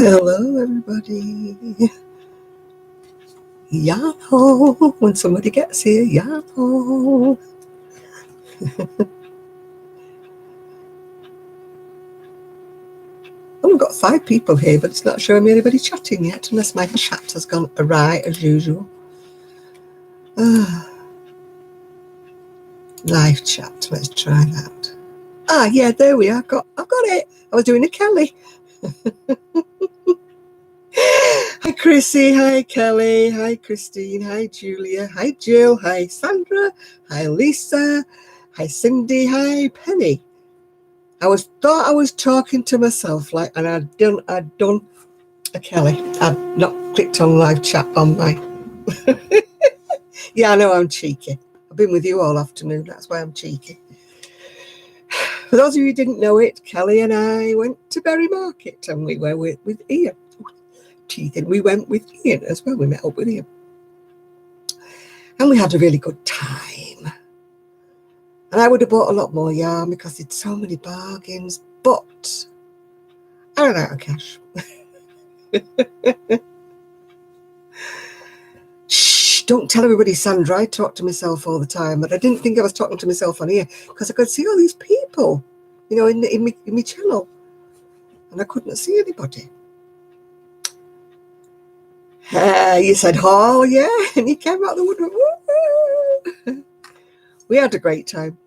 Hello, everybody. Yahoo! When somebody gets here, yahoo! I've got 5 people here, but it's not showing me anybody chatting yet, unless my chat has gone awry as usual. Live chat. Let's try that. Yeah, there we are. I've got it. I was doing a Kelly. Hi, Chrissy. Hi, Kelly. Hi, Christine. Hi, Julia. Hi, Jill. Hi, Sandra. Hi, Lisa. Hi, Cindy. Hi, Penny. I thought I was talking to myself, and I'd done a Kelly. I'd not clicked on live chat on my. Yeah, I know I'm cheeky. I've been with you all afternoon. That's why I'm cheeky. For those of you who didn't know it, Kelly and I went to Berry Market, and we were with Ian. Teething. We went with Ian as well. We met up with Ian, and we had a really good time. And I would have bought a lot more yarn because it's so many bargains, but I ran out of cash. Shh, don't tell everybody, Sandra. I talk to myself all the time, but I didn't think I was talking to myself on here because I could see all these people, in my channel, and I couldn't see anybody. You said, oh, yeah, and you came out the woodwork. Woo! We had a great time.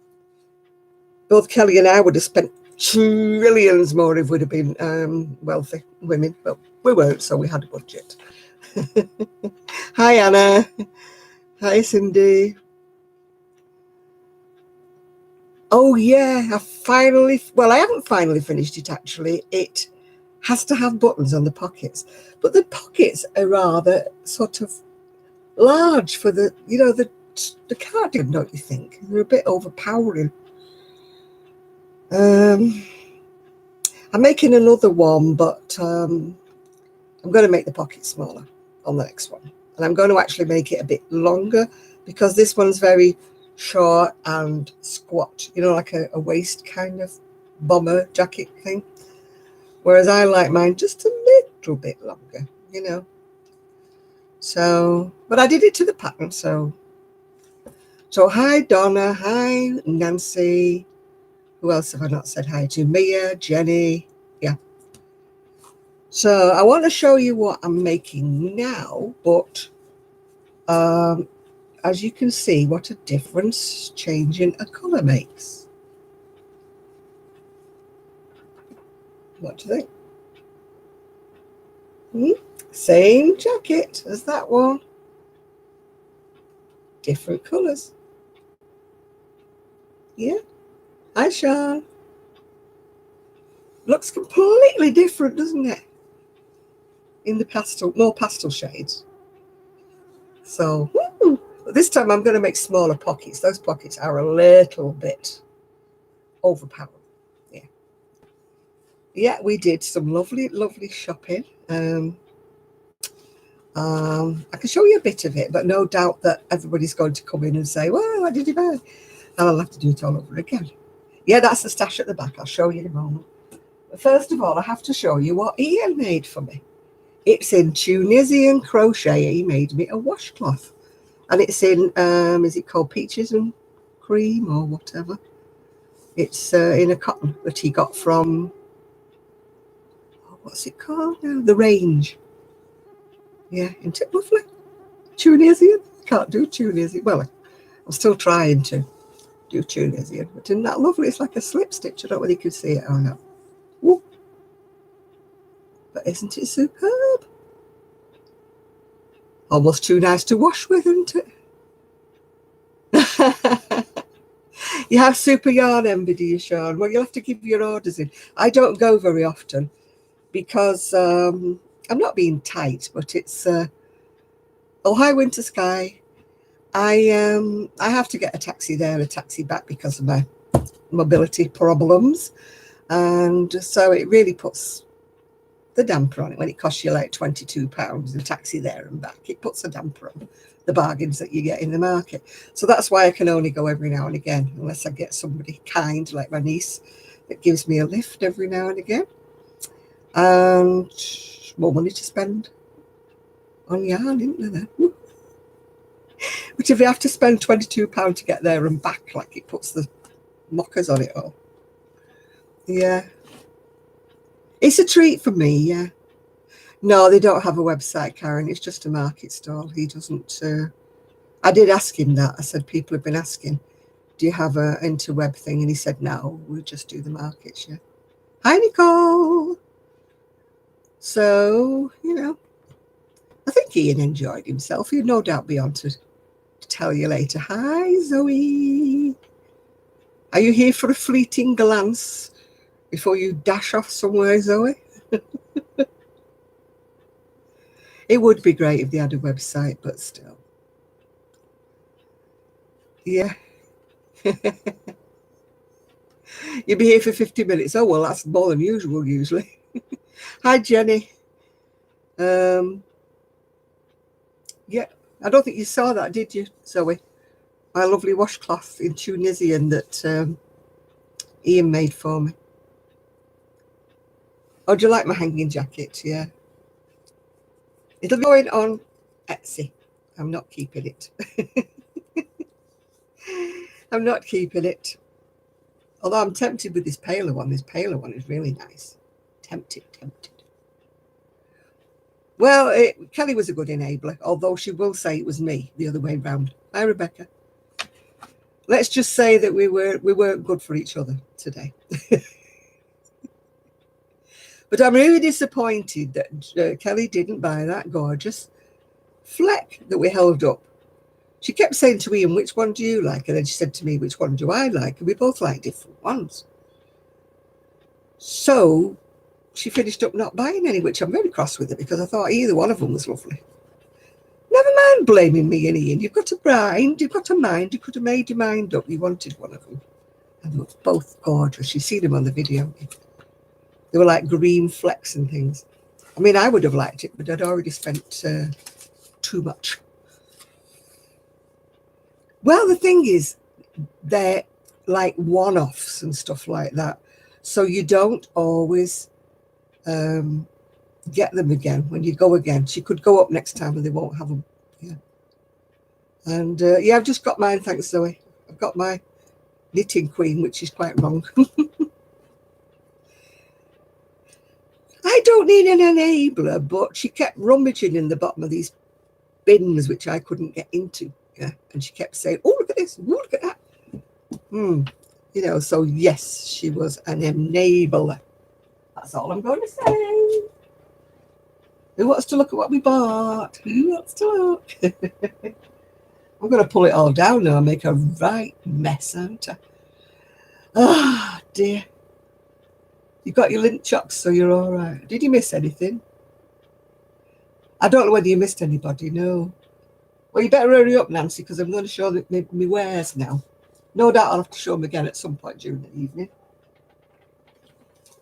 Both Kelly and I would have spent trillions more if we'd have been wealthy women, but we weren't, so we had a budget. Hi, Anna. Hi, Cindy. Oh, yeah, I haven't finally finished it, actually. It has to have buttons on the pockets, but the pockets are rather sort of large for the cardigan, don't you think? They're a bit overpowering. I'm making another one, but I'm going to make the pocket smaller on the next one. And I'm going to actually make it a bit longer because this one's very short and squat, like a waist kind of bomber jacket thing. Whereas I like mine just a little bit longer, So, but I did it to the pattern, so hi, Donna. Hi, Nancy. Who else have I not said hi to? Mia, Jenny. Yeah. So I want to show you what I'm making now, but as you can see, what a difference changing a colour makes. What do you think? Same jacket as that one. Different colours. Yeah. Hi, Sean. Looks completely different, doesn't it? In the more pastel shades. So, this time I'm going to make smaller pockets. Those pockets are a little bit overpowered. Yeah, we did some lovely, lovely shopping. I can show you a bit of it, but no doubt that everybody's going to come in and say, well, what did you buy? And I'll have to do it all over again. Yeah, that's the stash at the back. I'll show you in a moment. But first of all, I have to show you what Ian made for me. It's in Tunisian crochet. He made me a washcloth. And it's in, is it called Peaches and Cream or whatever? It's in a cotton that he got from, what's it called now? The Range. Yeah, isn't it lovely? Tunisian. Can't do Tunisian. Well, I'm still trying to do Tunisian, but isn't that lovely? It's like a slip stitch. I don't know whether you can see it or not. Woo. But isn't it superb? Almost too nice to wash with, isn't it? You have super yarn envy, do you, Sean? Well, you'll have to give your orders in. I don't go very often because I'm not being tight, but it's oh, hi, Winter Sky. I have to get a taxi there and a taxi back because of my mobility problems, and so it really puts the damper on it when it costs you like £22 a taxi there and back. It puts a damper on the bargains that you get in the market. So that's why I can only go every now and again, unless I get somebody kind like my niece that gives me a lift every now and again. And more money to spend on yarn, isn't there then? Woo. But if you have to spend £22 to get there and back, like it puts the mockers on it all. Yeah. It's a treat for me, yeah. No, they don't have a website, Karen. It's just a market stall. He doesn't... I did ask him that. I said, people have been asking, do you have a interweb thing? And he said, no, we'll just do the markets, yeah. Hi, Nicole. So, you know, I think Ian enjoyed himself. He'd no doubt be on to tell you later. Hi, Zoe. Are you here for a fleeting glance before you dash off somewhere, Zoe? It would be great if they had a website, but still. Yeah. You'll be here for 50 minutes. Oh, well, that's more than usual, usually. Hi, Jenny. Yeah, I don't think you saw that, did you, Zoe? My lovely washcloth in Tunisian that Ian made for me. Oh, do you like my hanging jacket? Yeah. It'll be going on Etsy. I'm not keeping it. I'm not keeping it. Although I'm tempted with this paler one. This paler one is really nice. Tempted. Well, Kelly was a good enabler, although she will say it was me the other way round. Hi, Rebecca. Let's just say that we weren't good for each other today. But I'm really disappointed that Kelly didn't buy that gorgeous fleck that we held up. She kept saying to Ian, which one do you like? And then she said to me, which one do I like? And we both like different ones. So she finished up not buying any, which I'm very cross with her because I thought either one of them was lovely. Never mind blaming me and Ian. You've got a mind. You've got a mind. You could have made your mind up. You wanted one of them. And they were both gorgeous. You've seen them on the video. They were like green flecks and things. I mean, I would have liked it, but I'd already spent too much. Well, the thing is, they're like one-offs and stuff like that. So you don't always get them again when you go again. She could go up next time and they won't have them. Yeah. And yeah, I've just got mine, thanks, Zoe. I've got my knitting queen, which is quite wrong. I don't need an enabler, but she kept rummaging in the bottom of these bins, which I couldn't get into. Yeah. And she kept saying, oh, look at this, oh, look at that. You know, so yes, she was an enabler. That's all I'm going to say. Who wants to look at what we bought? Who wants to look? I'm going to pull it all down now and make a right mess, aren't I? Ah, dear. You got your lint chocks, so you're all right. Did you miss anything? I don't know whether you missed anybody, no. Well, you better hurry up, Nancy, because I'm going to show me wares now. No doubt I'll have to show them again at some point during the evening.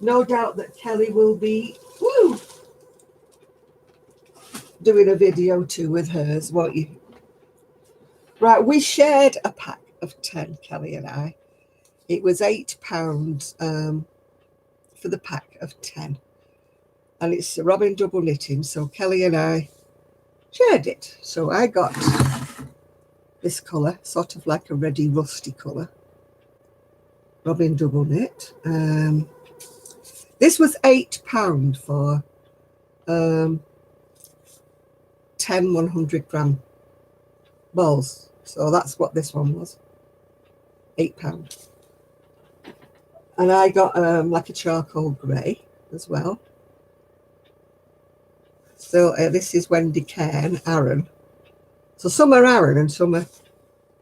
No doubt that Kelly will be doing a video too with hers, won't you? Right, we shared a pack of 10, Kelly and I. It was £8 for the pack of 10. And it's a Robin double knitting, so Kelly and I shared it. So I got this colour, sort of like a reddy rusty colour. Robin double knit. This was £8 for 10 100 gram balls. So that's what this one was. £8. And I got like a charcoal grey as well. So this is Wendy Cairn, Aaron. So some are Aaron and some are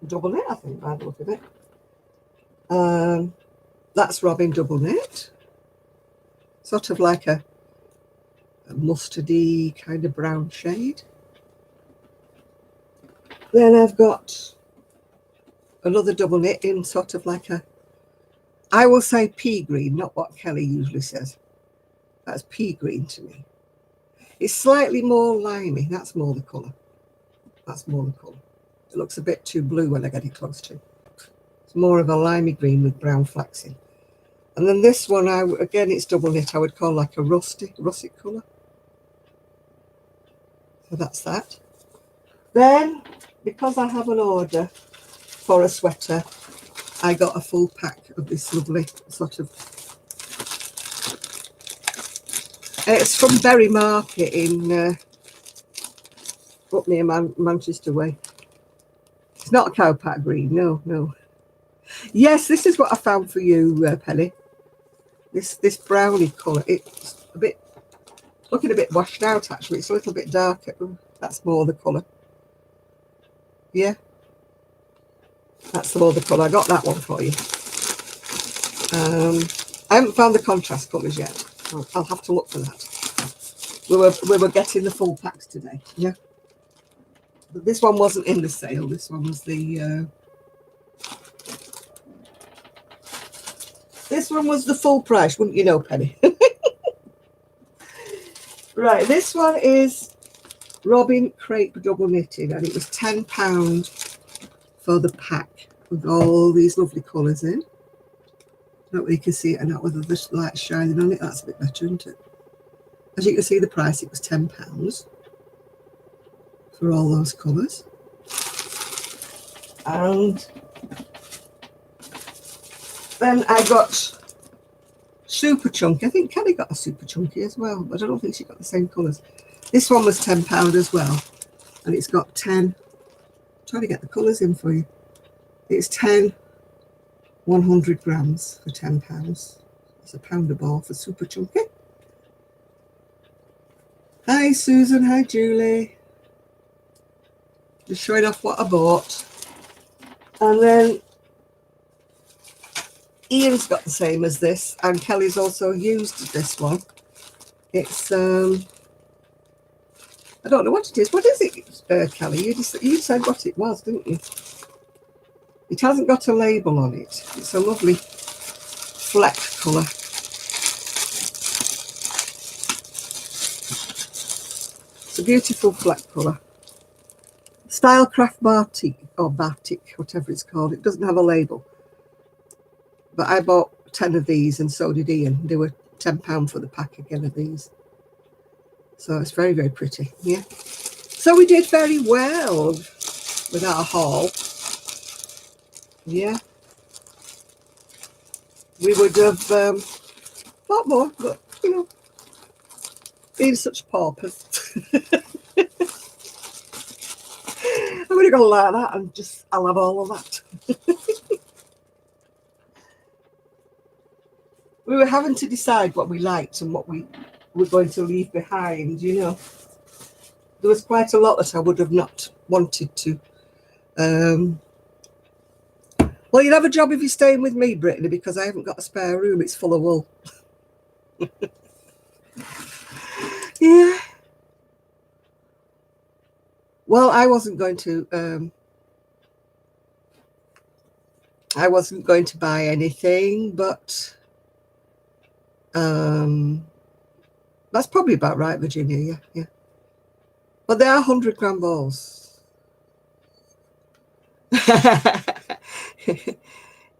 double knit, I think, by the look of it. That's Robin double knit. Sort of like a mustardy kind of brown shade. Then I've got another double knit in sort of like a, I will say pea green, not what Kelly usually says. That's pea green to me. It's slightly more limey. That's more the colour. That's more the colour. It looks a bit too blue when I get it close to. It's more of a limey green with brown flaxing. And then this one, again, it's double knit. I would call like a russet colour. So that's that. Then, because I have an order for a sweater, I got a full pack of this lovely sort of... It's from Berry Market in up near Manchester Way. It's not a cowpat green, no, no. Yes, this is what I found for you, Penny. This brownie colour. It's a bit looking a bit washed out actually. It's a little bit darker. Ooh, that's more the colour. Yeah, that's the more the colour. I got that one for you. I haven't found the contrast colours yet. I'll have to look for that. We were getting the full packs today. Yeah, but this one wasn't in the sale. This one was the this one was the full price, wouldn't you know, Penny? Right, this one is Robin Crepe double knitted, and it was £10 for the pack with all these lovely colours in. I don't know if you can see it or not, whether the light's shining on it. That's a bit better, isn't it? As you can see, the price, it was £10 for all those colours. And then I got super chunky. I think Kelly got a super chunky as well, but I don't think she got the same colours. This one was £10 as well, and it's got 10. I'm trying to get the colours in for you. It's 10 100 grams for £10. It's a pounder ball for super chunky. Hi Susan, hi Julie. Just showing off what I bought. And then Ian's got the same as this, and Kelly's also used this one. It's I don't know what it is. What is it, Kelly? You said what it was, didn't you? It hasn't got a label on it. It's a lovely fleck colour. It's a beautiful fleck colour. Stylecraft Batik, or Batik, whatever it's called. It doesn't have a label. But I bought 10 of these, and so did Ian. They were £10 for the pack again of these. So it's very, very pretty. Yeah. So we did very well with our haul. Yeah. We would have bought more, but, you know, being such paupers. I would have gone like that and just, I'll have all of that. We were having to decide what we liked and what we were going to leave behind, you know. There was quite a lot that I would have not wanted to. Well, you'll have a job if you're staying with me, Brittany, because I haven't got a spare room. It's full of wool. Yeah. Well, I wasn't going to buy anything, but that's probably about right, Virginia. Yeah, yeah. But they are 100-gram balls.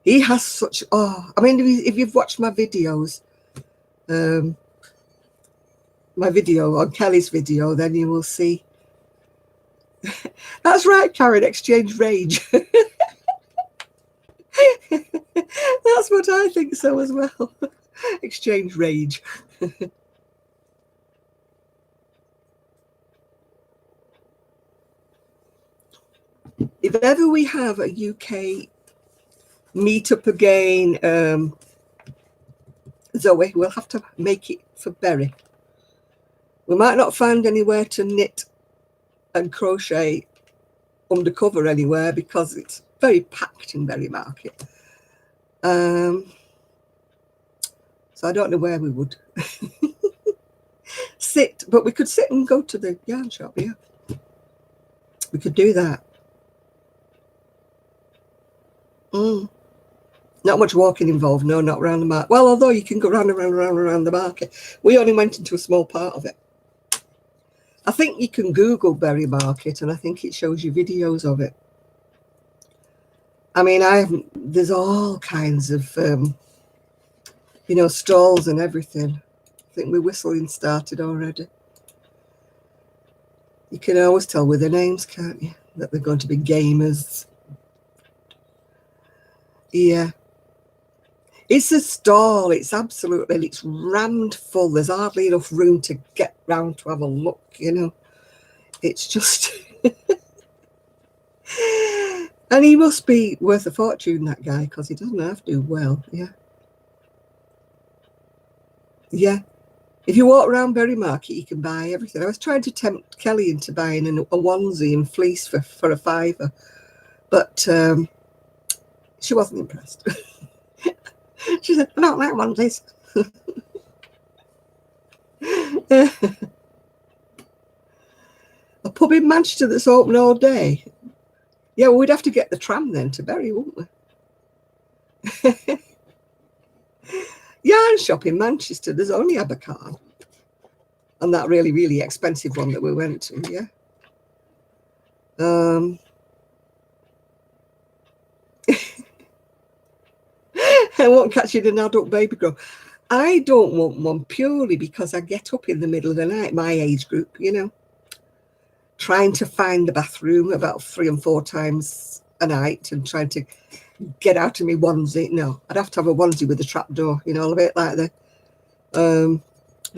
He has such, oh, I mean, if you've watched my videos, my video on Kelly's video, then you will see. That's right, Karen, exchange rage. That's what I think so as well. Exchange rage. If ever we have a UK meetup again, Zoe, we'll have to make it for Berry. We might not find anywhere to knit and crochet undercover anywhere because it's very packed in Berry Market. So I don't know where we would sit, but we could sit and go to the yarn shop. Yeah, we could do that. Not much walking involved, no, not around the market. Well, although you can go around the market. We only went into a small part of it. I think you can Google Berry Market, and I think it shows you videos of it. I mean, there's all kinds of, you know, stalls and everything. I think my whistling started already. You can always tell with their names, can't you? That they're going to be gamers. Yeah. It's a stall. It's absolutely, it's rammed full. There's hardly enough room to get round to have a look, you know. It's just... And he must be worth a fortune, that guy, because he doesn't have to do well. Yeah. Yeah. If you walk around Berry Market, you can buy everything. I was trying to tempt Kelly into buying a onesie and fleece for a £5, but she wasn't impressed. She said, I don't like onesies. A pub in Manchester that's open all day. Yeah, well, we'd have to get the tram then to Bury, wouldn't we? Yarn shop in Manchester, there's only Abercarn. And that really, really expensive one that we went to, yeah. I won't catch you in an adult baby grow. I don't want one purely because I get up in the middle of the night, my age group, you know, trying to find the bathroom about 3 and 4 times a night and trying to get out of me onesie. No, I'd have to have a onesie with a trap door, you know, a bit like the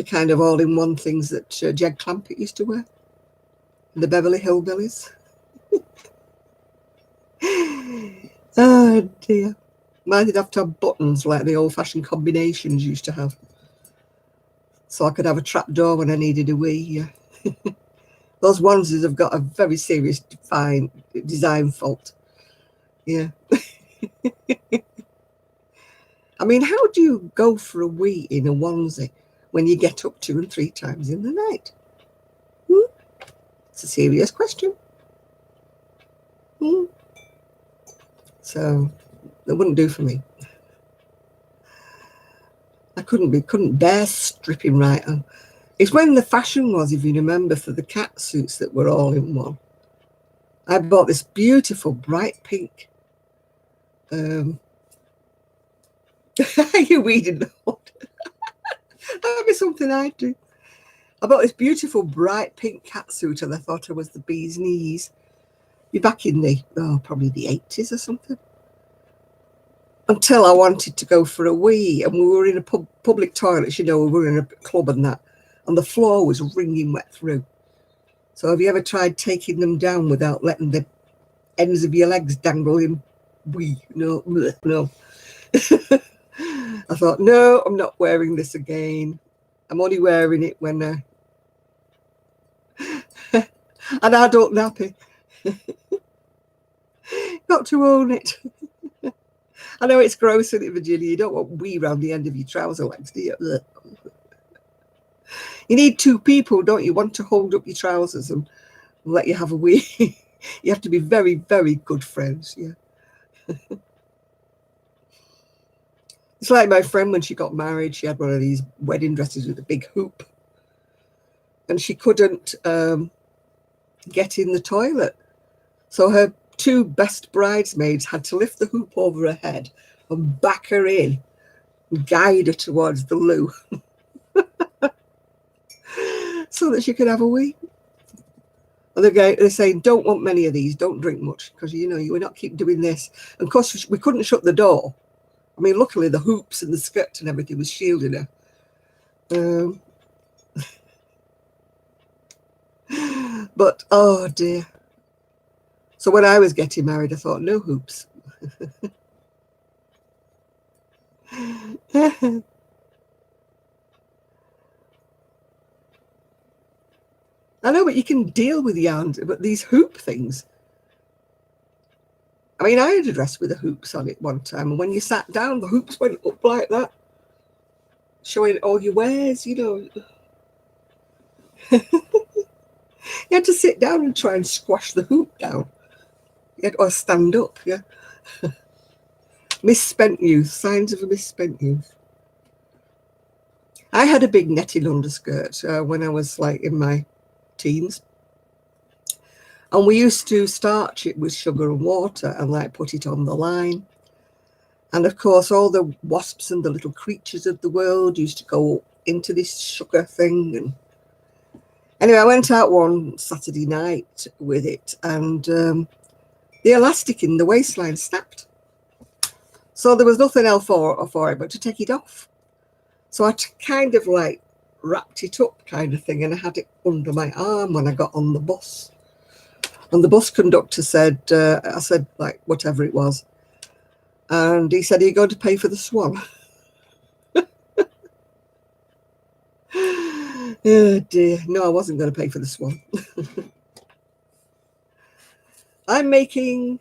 kind of all-in-one things that Jed Clampett used to wear, the Beverly Hillbillies. Oh dear. Mine'd have to have buttons like the old-fashioned combinations used to have, so I could have a trap door when I needed a wee. Yeah. Those onesies have got a very serious design fault. Yeah. I mean, how do you go for a wee in a onesie when you get up 2 and 3 times in the night? It's a serious question. So it wouldn't do for me. I couldn't bear stripping right on. It's when the fashion was, if you remember, for the cat suits that were all in one. I bought this beautiful bright pink. You're weeding the wood. That'd be something I'd do. I bought this beautiful bright pink cat suit and I thought I was the bee's knees. You're back in the, probably the 80s or something. Until I wanted to go for a wee and we were in a public toilet, you know, we were in a club and that, and the floor was wringing wet through. So have you ever tried taking them down without letting the ends of your legs dangle in wee? No, no. I thought, no, I'm not wearing this again. I'm only wearing it when an adult nappy. Got to own it. I know it's gross, isn't it, Virginia? You don't want wee round the end of your trouser legs, do you? You need 2 people, don't you? One to hold up your trousers and let you have a wee. You have to be very, very good friends, yeah. It's like my friend when she got married, she had one of these wedding dresses with a big hoop. And she couldn't get in the toilet. So her 2 best bridesmaids had to lift the hoop over her head and back her in and guide her towards the loo so that she could have a wee. And they're saying, don't want many of these, don't drink much, because, you know, you will not keep doing this. And of course, we couldn't shut the door. I mean, luckily the hoops and the skirt and everything was shielding her. But, oh dear. So when I was getting married, I thought, no hoops. I know, but you can deal with yarn, but these hoop things. I mean, I had a dress with the hoops on it one time, and when you sat down, the hoops went up like that, showing all your wares, you know. You had to sit down and try and squash the hoop down. You had to stand up, yeah. Misspent youth, signs of a misspent youth. I had a big netting underskirt when I was like in my teens. And we used to starch it with sugar and water and like put it on the line. And of course, all the wasps and the little creatures of the world used to go into this sugar thing. And Anyway, I went out one Saturday night with it, and the elastic in the waistline snapped. So there was nothing else for it but to take it off. So I kind of like wrapped it up kind of thing, and I had it under my arm when I got on the bus. And the bus conductor said, I said, like, whatever it was. And he said, are you going to pay for the swan? Oh dear. No, I wasn't going to pay for the swan. I'm making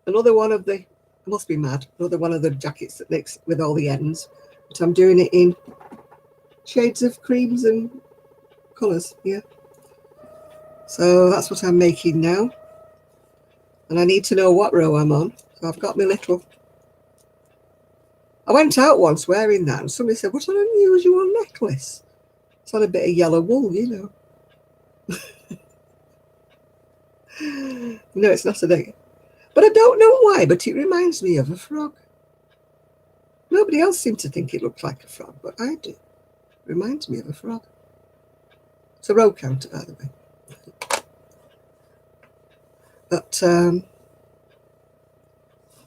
another one of the, I must be mad, another one of the jackets that makes with all the ends. But I'm doing it in shades of creams and colours, yeah. So that's what I'm making now. And I need to know what row I'm on. So I've got my little... I went out once wearing that, and somebody said, what an unusual necklace. It's on a bit of yellow wool, you know. No, it's not a necklace. But I don't know why, but it reminds me of a frog. Nobody else seemed to think it looked like a frog, but I do. It reminds me of a frog. It's a row counter, by the way. But,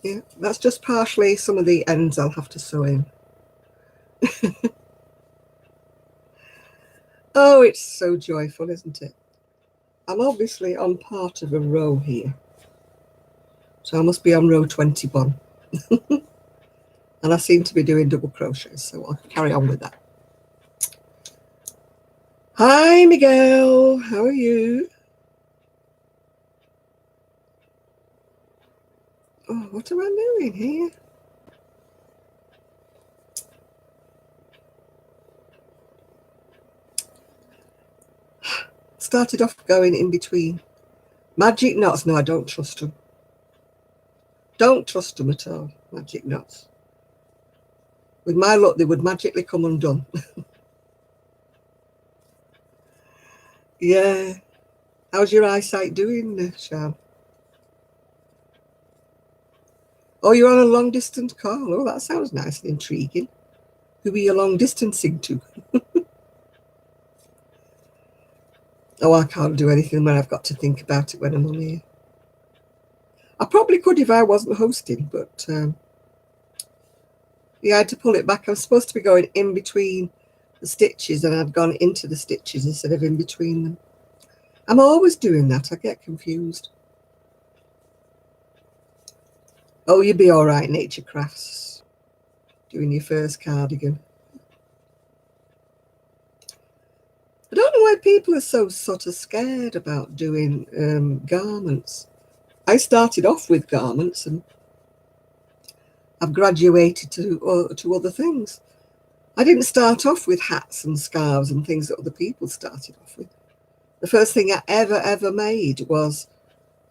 yeah, that's just partially some of the ends I'll have to sew in. Oh, it's so joyful, isn't it? I'm obviously on part of a row here. So I must be on row 21. And I seem to be doing double crochets, so I'll carry on with that. Hi, Miguel. How are you? Oh, what am I doing here? Started off going in between. Magic knots. No, I don't trust them. Don't trust them at all, magic knots. With my luck, they would magically come undone. Yeah. How's your eyesight doing, Sian? Oh, you're on a long distance call. Oh, that sounds nice and intriguing. Who are you long distancing to? Oh, I can't do anything when I've got to think about it when I'm on here. I probably could if I wasn't hosting, but yeah, I had to pull it back. I was supposed to be going in between the stitches, and I'd gone into the stitches instead of in between them. I'm always doing that. I get confused. Oh, you'll be all right, Nature Crafts, doing your first cardigan. I don't know why people are so sort of scared about doing garments. I started off with garments, and I've graduated to other things. I didn't start off with hats and scarves and things that other people started off with. The first thing I ever made was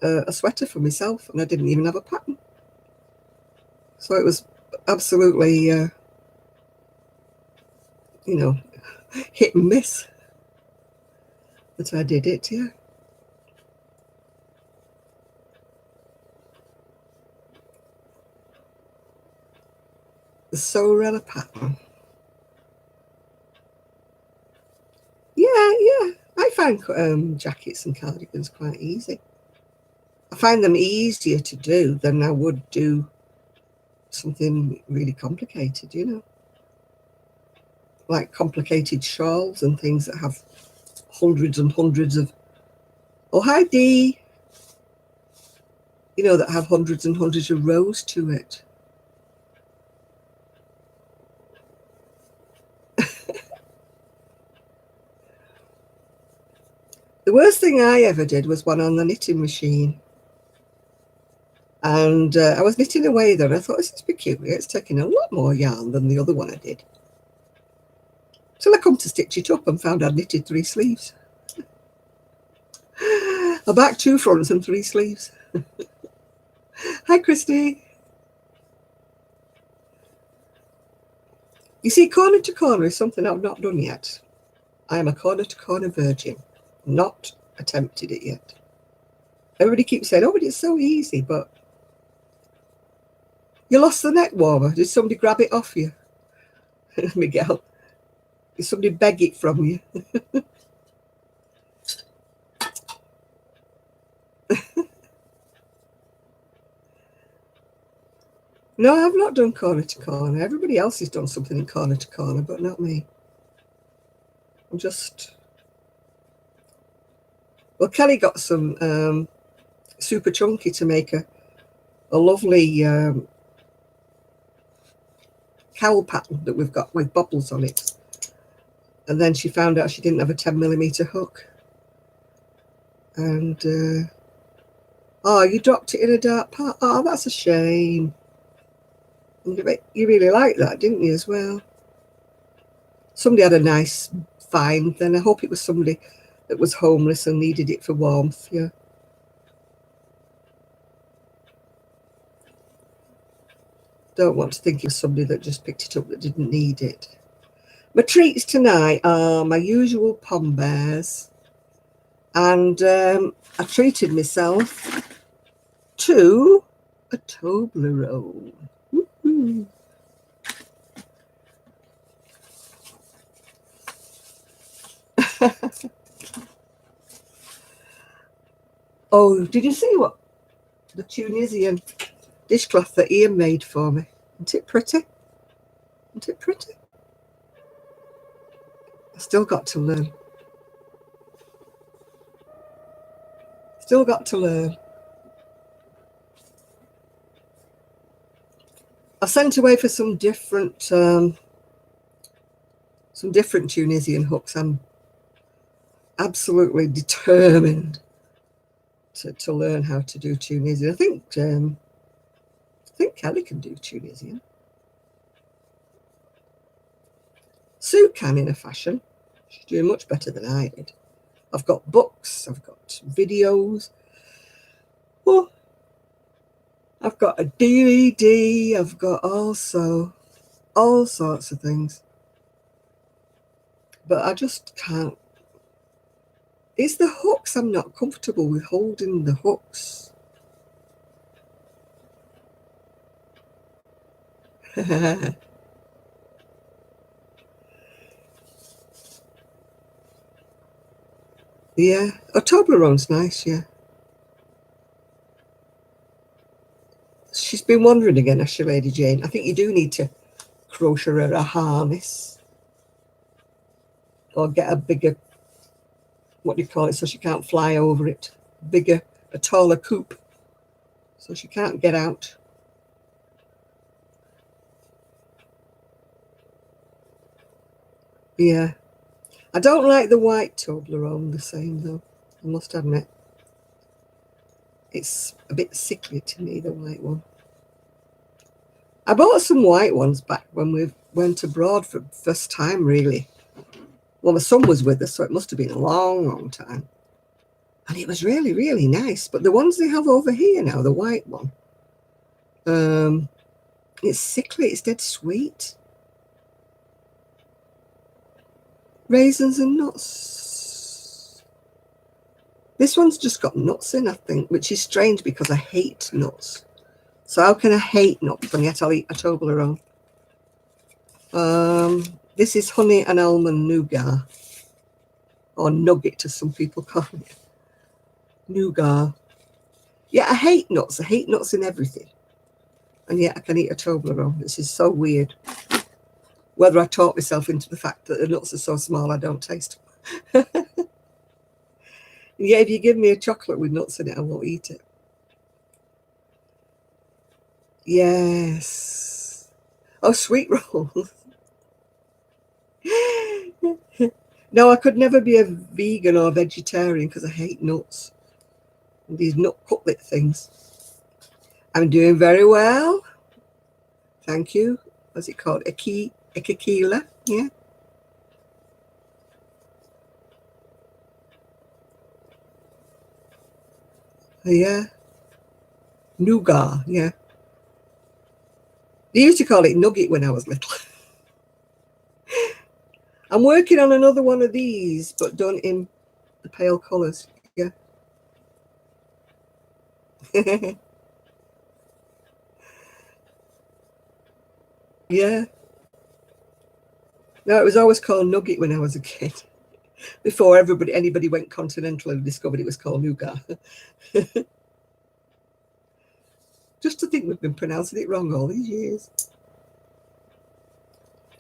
a sweater for myself, and I didn't even have a pattern. So it was absolutely, you know, hit and miss that I did it, yeah. The Sorella pattern. Yeah, I find jackets and cardigans quite easy. I find them easier to do than I would do something really complicated, you know, like complicated shawls and things that have hundreds and hundreds of, oh, hi Dee, you know, that have hundreds and hundreds of rows to it. The worst thing I ever did was one on the knitting machine. And I was knitting away there, and I thought, this is peculiar. It's taking a lot more yarn than the other one I did. Till I come to stitch it up and found I'd knitted 3 sleeves. A back, 2 fronts and 3 sleeves. Hi, Christy. You see, corner to corner is something I've not done yet. I am a corner to corner virgin. Not attempted it yet. Everybody keeps saying, oh, but it's so easy, but you lost the neck warmer. Did somebody grab it off you? Miguel, did somebody beg it from you? No, I've not done corner to corner. Everybody else has done something in corner to corner, but not me. I'm just... Well, Kelly got some super chunky to make a lovely cowl pattern that we've got with bubbles on it. And then she found out she didn't have a 10mm hook. And, oh, you dropped it in a dark part. Oh, that's a shame. You really liked that, didn't you, as well? Somebody had a nice find. Then I hope it was somebody that was homeless and needed it for warmth, yeah. Don't want to think of somebody that just picked it up that didn't need it. My treats tonight are my usual pom bears. And I treated myself to a Toblerone. Woo-hoo. Oh, did you see what the Tunisian dishcloth that Ian made for me? Isn't it pretty? Isn't it pretty? I still got to learn. Still got to learn. I sent away for some different Tunisian hooks. I'm absolutely determined to learn how to do Tunisian. I think Kelly can do Tunisian. Sue can in a fashion. She's doing much better than I did. I've got books, I've got videos. Oh, I've got a DVD, I've got also all sorts of things. But I just can't. It's the hooks. I'm not comfortable with holding the hooks. Yeah, a Toblerone's nice, yeah. She's been wondering again, has she, Lady Jane? I think you do need to crochet her a harness. Or get a bigger, what do you call it, so she can't fly over it. Bigger, a taller coop. So she can't get out. Yeah. I don't like the white Toblerone the same, though, I must admit. It's a bit sickly to me, the white one. I bought some white ones back when we went abroad for the first time, really. Well, my son was with us, so it must have been a long, long time. And it was really, really nice. But the ones they have over here now, the white one, it's sickly. It's dead sweet. Raisins and nuts. This one's just got nuts in, I think, which is strange because I hate nuts. So how can I hate nuts and yet I'll eat a Toblerone? This is honey and almond nougat, or nugget as some people call it. Nougat. Yeah, I hate nuts. I hate nuts in everything. And yet I can eat a Toblerone. This is so weird. Whether I talk myself into the fact that the nuts are so small I don't taste them. Yeah, if you give me a chocolate with nuts in it, I won't eat it. Yes. Oh, sweet rolls. No, I could never be a vegan or vegetarian because I hate nuts. And these nut cutlet things. I'm doing very well. Thank you. What's it called? Ekikila? Yeah. Yeah. Nougat, yeah. They used to call it nugget when I was little. I'm working on another one of these, but done in the pale colours. Yeah. Yeah. No, it was always called nugget when I was a kid. before anybody went continental and discovered it was called nougat. Just to think we've been pronouncing it wrong all these years.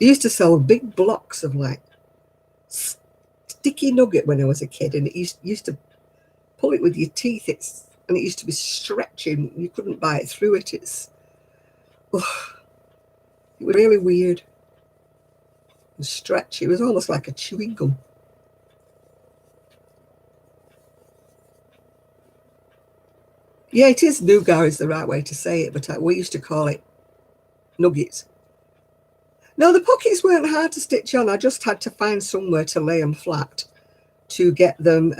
They used to sell big blocks of like sticky nugget when I was a kid, and it used to pull it with your teeth. And it used to be stretching. You couldn't bite through it. It was really weird and stretchy. It was almost like a chewing gum. Yeah, it is. Nougat is the right way to say it, but we used to call it nuggets. No, the pockets weren't hard to stitch on. I just had to find somewhere to lay them flat to get them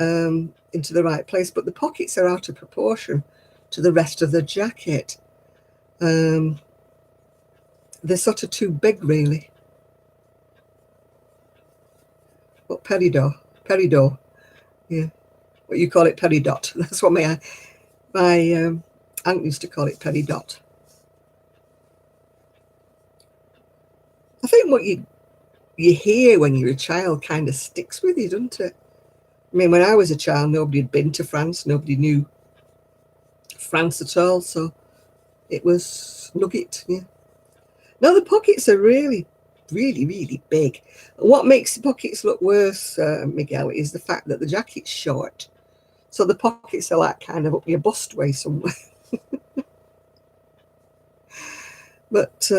into the right place. But the pockets are out of proportion to the rest of the jacket. They're sort of too big, really. What, peridot? Peridot. Yeah. What you call it, peridot. That's what my aunt used to call it, peridot. I think what you hear when you're a child kind of sticks with you, doesn't it? I mean, when I was a child, nobody had been to France. Nobody knew France at all. So it was nugget, yeah. Now, the pockets are really, really, really big. What makes the pockets look worse, Miguel, is the fact that the jacket's short. So the pockets are like kind of up your bust way somewhere. But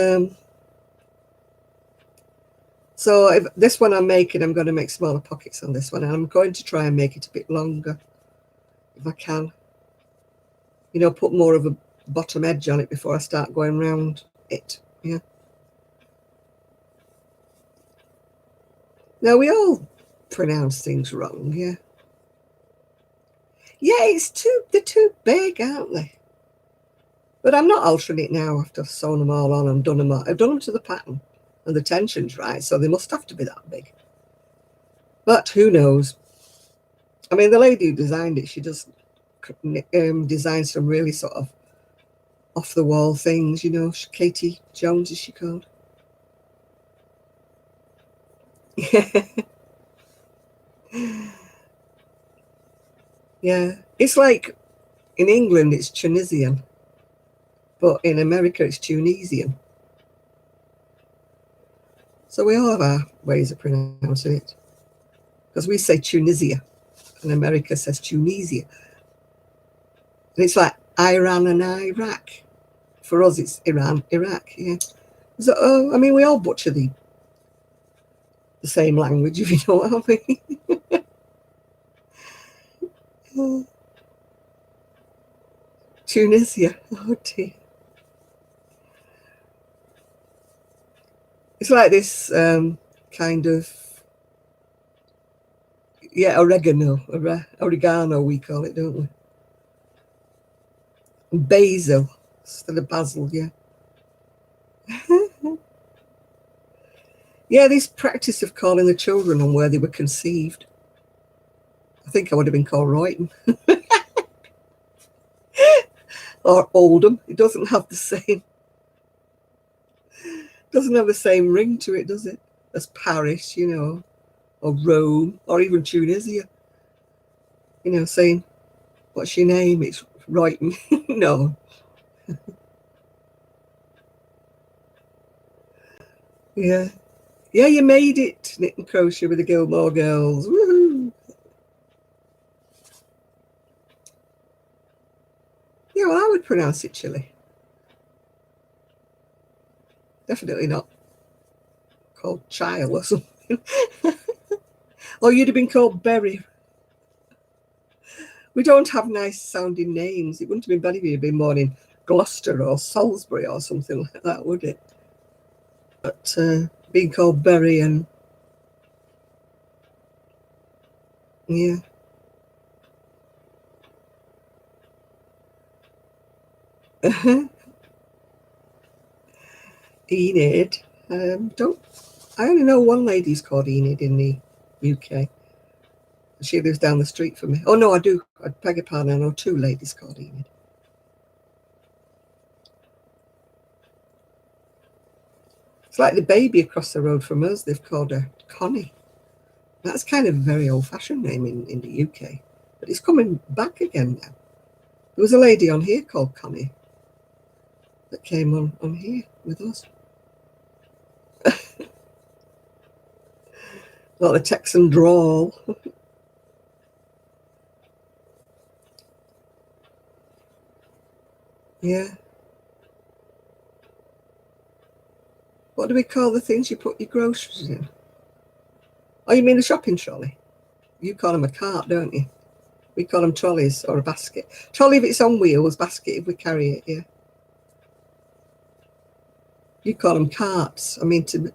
so if this one I'm making, I'm going to make smaller pockets on this one, and I'm going to try and make it a bit longer if I can. You know, put more of a bottom edge on it before I start going round it. Yeah. Now, we all pronounce things wrong, yeah. Yeah, they're too big, aren't they? But I'm not altering it now after I've sewn them all on and done them all. I've done them to the pattern and the tension's right, so they must have to be that big. But who knows? I mean, the lady who designed it, she does design some really sort of off-the-wall things, you know. Katie Jones, is she called? Yeah. It's like in England, it's Tunisian, but in America, it's Tunisian. So we all have our ways of pronouncing it. Because we say Tunisia, and America says Tunisia. And it's like Iran and Iraq. For us, it's Iran, Iraq, yeah. So, I mean, we all butcher the same language, if you know what I mean. Tunisia, oh dear. It's like this kind of, yeah, oregano we call it, don't we? And basil instead of basil, yeah. Yeah, this practice of calling the children on where they were conceived. I think I would have been called Royton. Or Oldham. It doesn't have the same ring to it, does it? As Paris, you know, or Rome, or even Tunisia. You know, saying, what's your name? It's Royton. No. Yeah. Yeah, you made it, knit and crochet with the Gilmore Girls. Woohoo! Yeah, well, I would pronounce it chili. Definitely not called Child or something. Or you'd have been called Berry. We don't have nice sounding names. It wouldn't have been better if you'd been born in Gloucester or Salisbury or something like that, would it? But being called Berry and yeah. Enid. Don't I only know one lady's called Enid in the UK. She lives down the street from me. Oh no, I do. I beg your pardon. I know two ladies called Enid. It's like the baby across the road from us. They've called her Connie. That's kind of a very old-fashioned name in the UK, but it's coming back again now. There was a lady on here called Connie that came on here with us. Not the Texan drawl. Yeah. What do we call the things you put your groceries in? Oh, you mean a shopping trolley? You call them a cart, don't you? We call them trolleys or a basket. Trolley if it's on wheels, basket if we carry it, yeah. You call them carts. I mean, to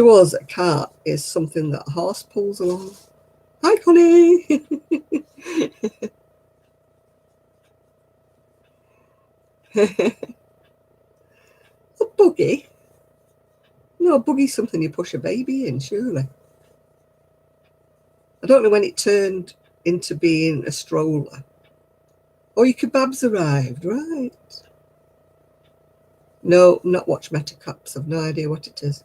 us, a cart is something that a horse pulls along. Hi, Connie. A buggy? No, a buggy's something you push a baby in, surely. I don't know when it turned into being a stroller. Oh, your kebab's arrived, right. No, not watch Metacops. I've no idea what it is.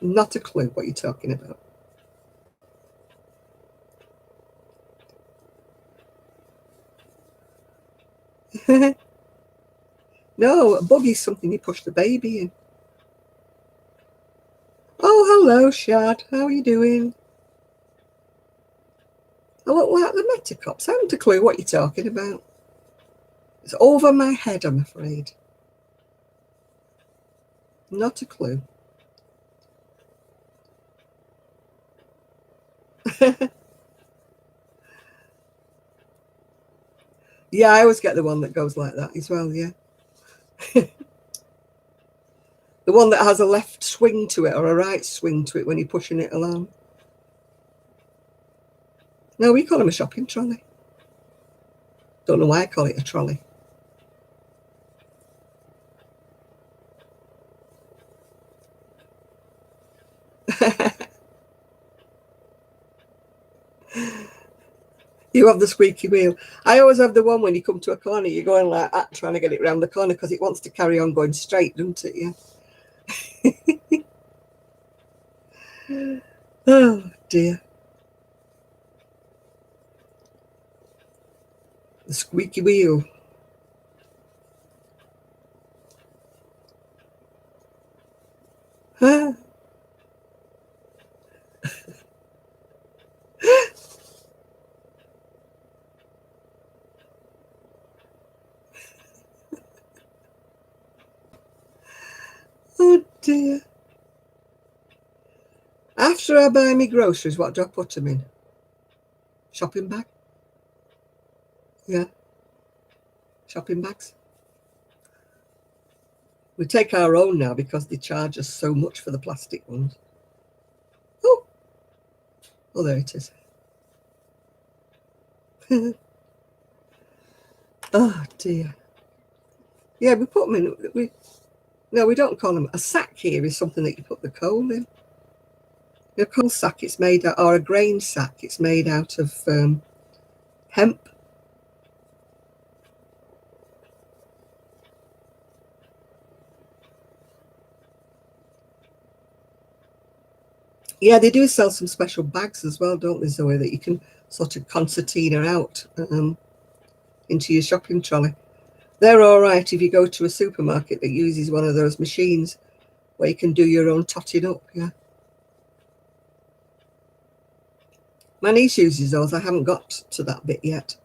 Not a clue what you're talking about. No, a buggy's something you push the baby in. Oh, hello, Shad. How are you doing? I look like the Metacops. I haven't a clue what you're talking about. It's over my head, I'm afraid. Not a clue. Yeah, I always get the one that goes like that as well, yeah. The one that has a left swing to it or a right swing to it when you're pushing it along. No, we call them a shopping trolley. Don't know why I call it a trolley. You have the squeaky wheel. I always have the one when you come to a corner, you're going like that, trying to get it round the corner because it wants to carry on going straight, doesn't it? Yeah. Oh, dear. The squeaky wheel. Ah. Oh, dear. After I buy me groceries, what do I put them in? Shopping bag? Yeah. Shopping bags. We take our own now because they charge us so much for the plastic ones. Oh, oh, there it is. Oh, dear. Yeah, we put them in. No, we don't call them. A sack here is something that you put the coal in. A coal sack, it's made out, or a grain sack, it's made out of hemp. Yeah, they do sell some special bags as well, don't they, Zoe, that you can sort of concertina out into your shopping trolley. They're all right if you go to a supermarket that uses one of those machines where you can do your own totting up, yeah. My niece uses those. I haven't got to that bit yet.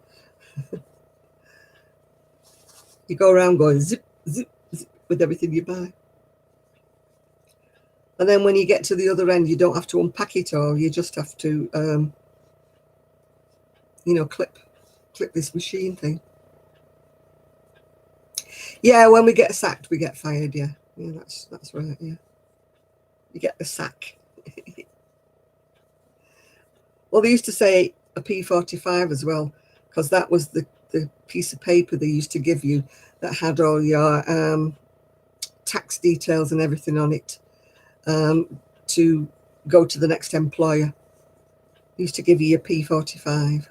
You go around going zip, zip, zip with everything you buy. And then when you get to the other end, you don't have to unpack it all. You just have to, clip this machine thing. Yeah, when we get sacked, we get fired. Yeah, that's right. Yeah, you get the sack. Well, they used to say a P45 as well, because that was the piece of paper they used to give you that had all your tax details and everything on it to go to the next employer. They used to give you your P45.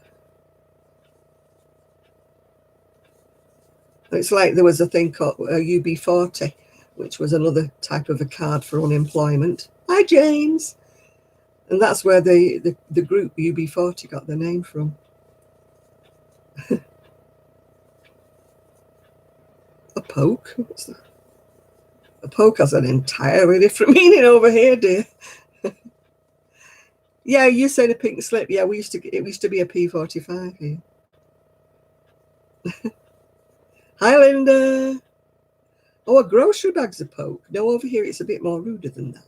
It's like there was a thing called a UB40, which was another type of a card for unemployment. Hi, James. And that's where the group UB40 got their name from. A poke? What's that? A poke has an entirely different meaning over here, dear. Yeah, you said a pink slip. Yeah, it used to be a P45 here. Hi, Linda. Oh, a grocery bag's a poke. No, over here it's a bit more ruder than that.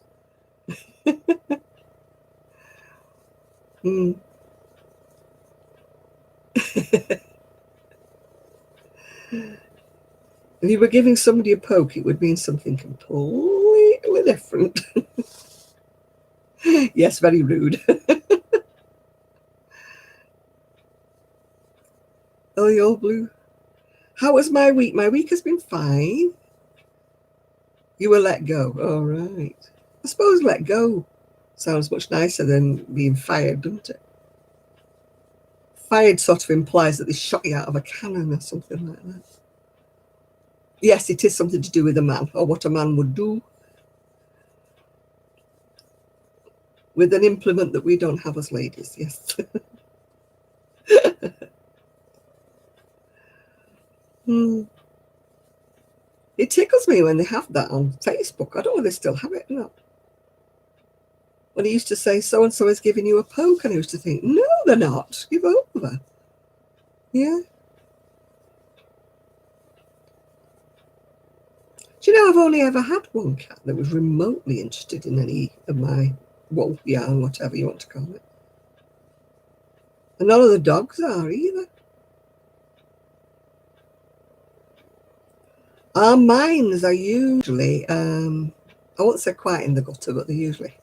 Hmm. If you were giving somebody a poke, it would mean something completely different. Yes, very rude. Oh, the old blue. How was my week? My week has been fine. You were let go. All right. I suppose let go sounds much nicer than being fired, doesn't it? Fired sort of implies that they shot you out of a cannon or something like that. Yes, it is something to do with a man, or what a man would do with an implement that we don't have as ladies. Yes. Hmm. It tickles me when they have that on Facebook. I don't know if they still have it or not. When he used to say, so and so is giving you a poke, and I used to think, no, they're not. Give over. Yeah. Do you know, I've only ever had one cat that was remotely interested in any of my wool yarn, whatever you want to call it. And none of the dogs are either. Our mines are usually, I won't say quite in the gutter, but they're usually.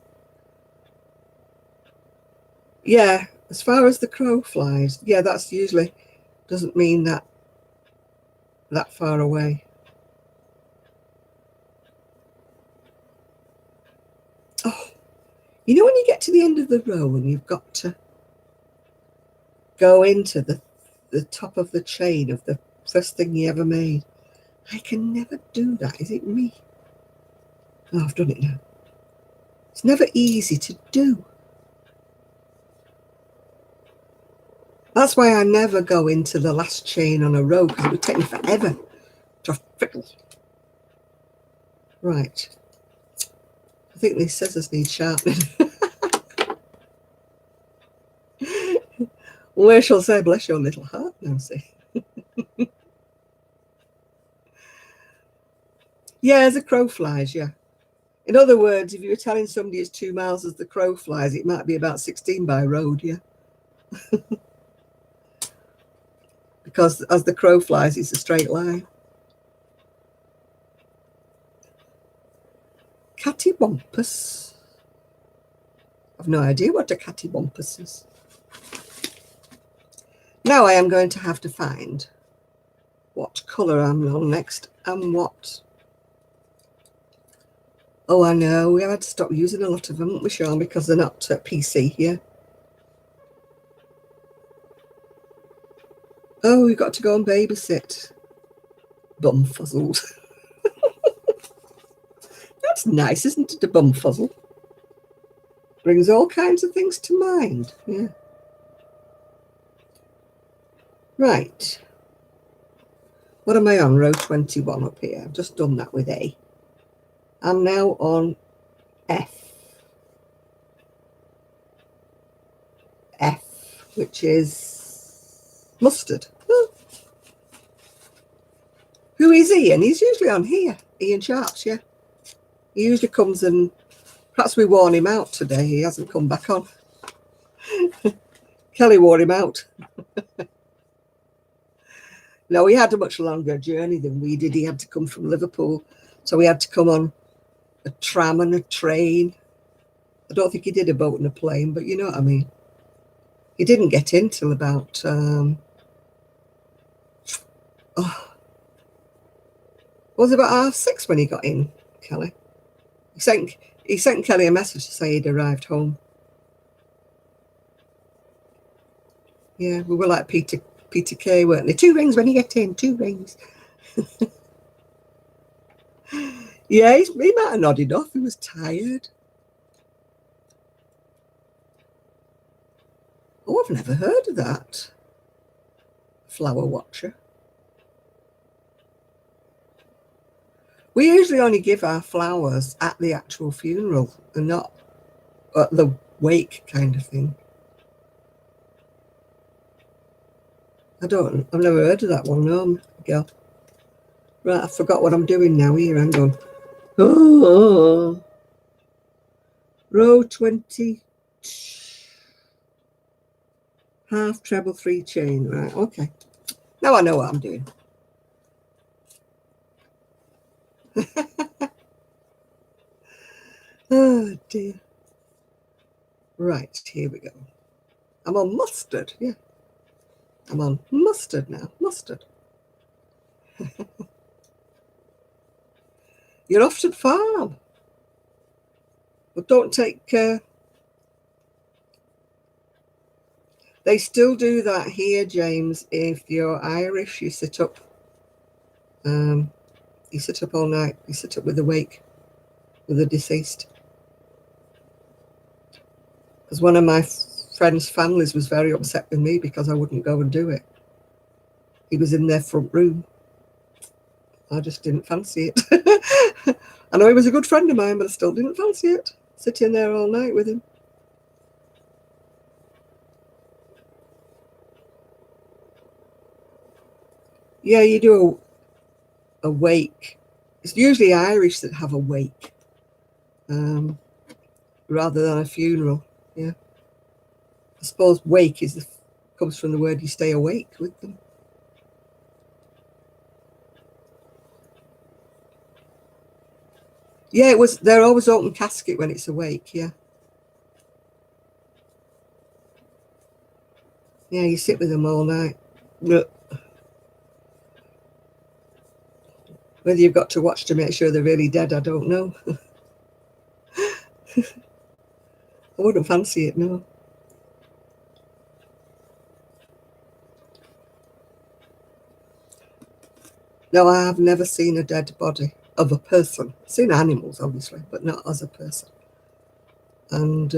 Yeah, as far as the crow flies, yeah, that's usually, doesn't mean that far away. Oh, you know when you get to the end of the row and you've got to go into the top of the chain of the first thing you ever made? I can never do that. Is it me? Oh, I've done it now. It's never easy to do. That's why I never go into the last chain on a row, because it would take me forever to fiddle. Right. I think these scissors need sharpening. Where shall say, bless your little heart, Nancy. Yeah, as the crow flies, yeah. In other words, if you were telling somebody it's 2 miles as the crow flies, it might be about 16 by road, yeah. Because as the crow flies, it's a straight line. Cattywampus. I've no idea what a cattywampus is. Now I am going to have to find what colour I'm on next and what. Oh, I know. We had to stop using a lot of them, haven't we, Sean, because they're not PC here. Oh, we've got to go and babysit. Bumfuzzled. That's nice, isn't it, a bumfuzzle? Brings all kinds of things to mind. Yeah. Right. What am I on? Row 21 up here. I've just done that with A. I'm now on F. F, which is mustard. Oh. Who is Ian? He's usually on here. Ian Sharps, yeah. He usually comes and perhaps we worn him out today. He hasn't come back on. Kelly wore him out. No, he had a much longer journey than we did. He had to come from Liverpool. So we had to come on a tram and a train. I don't think he did a boat and a plane, but you know what I mean. He didn't get in till about, was it about 6:30 when he got in, Kelly? He sent Kelly a message to say he'd arrived home. Yeah, we were like Peter Kay, weren't they? 2 rings when you get in, 2 rings. Yeah, he might have nodded off. He was tired. Oh, I've never heard of that. Flower watcher. We usually only give our flowers at the actual funeral and not at the wake kind of thing. I've never heard of that one, no, girl. Right, I forgot what I'm doing now. Here, hang on. Oh, row 20, half treble 3 chain. Right, okay. Now I know what I'm doing. Oh dear. Right, here we go. I'm on mustard, yeah. I'm on mustard now, mustard. You're off to the farm. But don't take care. They still do that here, James. If you're Irish, you sit up. You sit up all night. You sit up with the wake, with the deceased. Because one of my friends' families was very upset with me because I wouldn't go and do it. He was in their front room. I just didn't fancy it. I know he was a good friend of mine, but I still didn't fancy it. Sitting there all night with him. Yeah, you do a wake. It's usually Irish that have a wake rather than a funeral. Yeah. I suppose wake comes from the word you stay awake with them. Yeah, they're always open casket when it's a wake, yeah. Yeah, you sit with them all night. Whether you've got to watch to make sure they're really dead, I don't know. I wouldn't fancy it, no. No, I have never seen a dead body of a person. I've seen animals, obviously, but not as a person. And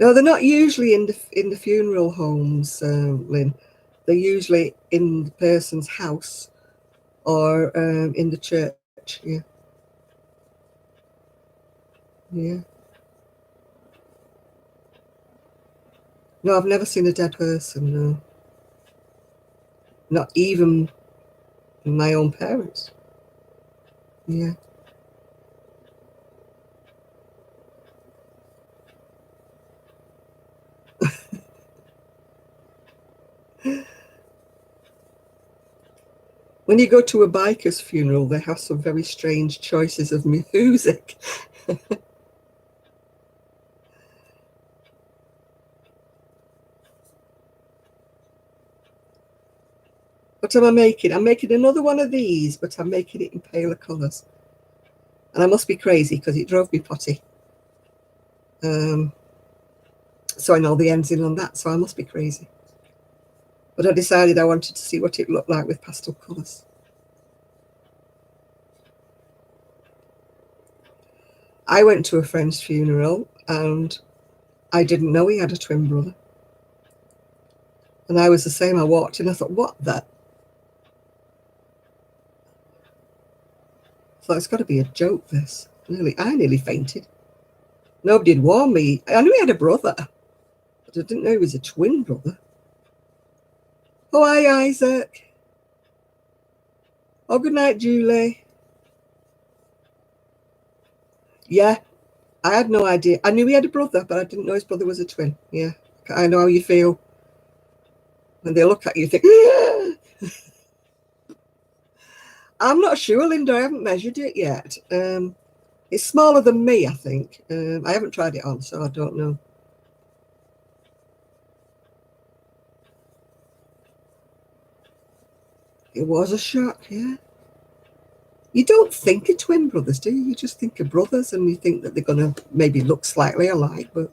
no, they're not usually in the funeral homes, Lynn. They're usually in the person's house or in the church. Yeah, yeah. No, I've never seen a dead person. No, not even my own parents. Yeah. When you go to a biker's funeral, they have some very strange choices of music. What am I making? I'm making another one of these, but I'm making it in paler colours. And I must be crazy because it drove me potty. Sewing all the ends in on that, so I must be crazy. But I decided I wanted to see what it looked like with pastel colours. I went to a friend's funeral and I didn't know he had a twin brother. And I was the same. I walked in, I thought, what the? So it's got to be a joke, this. I nearly fainted. Nobody had warned me. I knew he had a brother, but I didn't know he was a twin brother. Oh, hi, Isaac. Oh, good night, Julie. Yeah, I had no idea. I knew he had a brother, but I didn't know his brother was a twin. Yeah, I know how you feel. When they look at you, you think, I'm not sure, Linda. I haven't measured it yet. It's smaller than me, I think. I haven't tried it on, so I don't know. It was a shock, yeah. You don't think of twin brothers, do you? You just think of brothers and you think that they're going to maybe look slightly alike, but...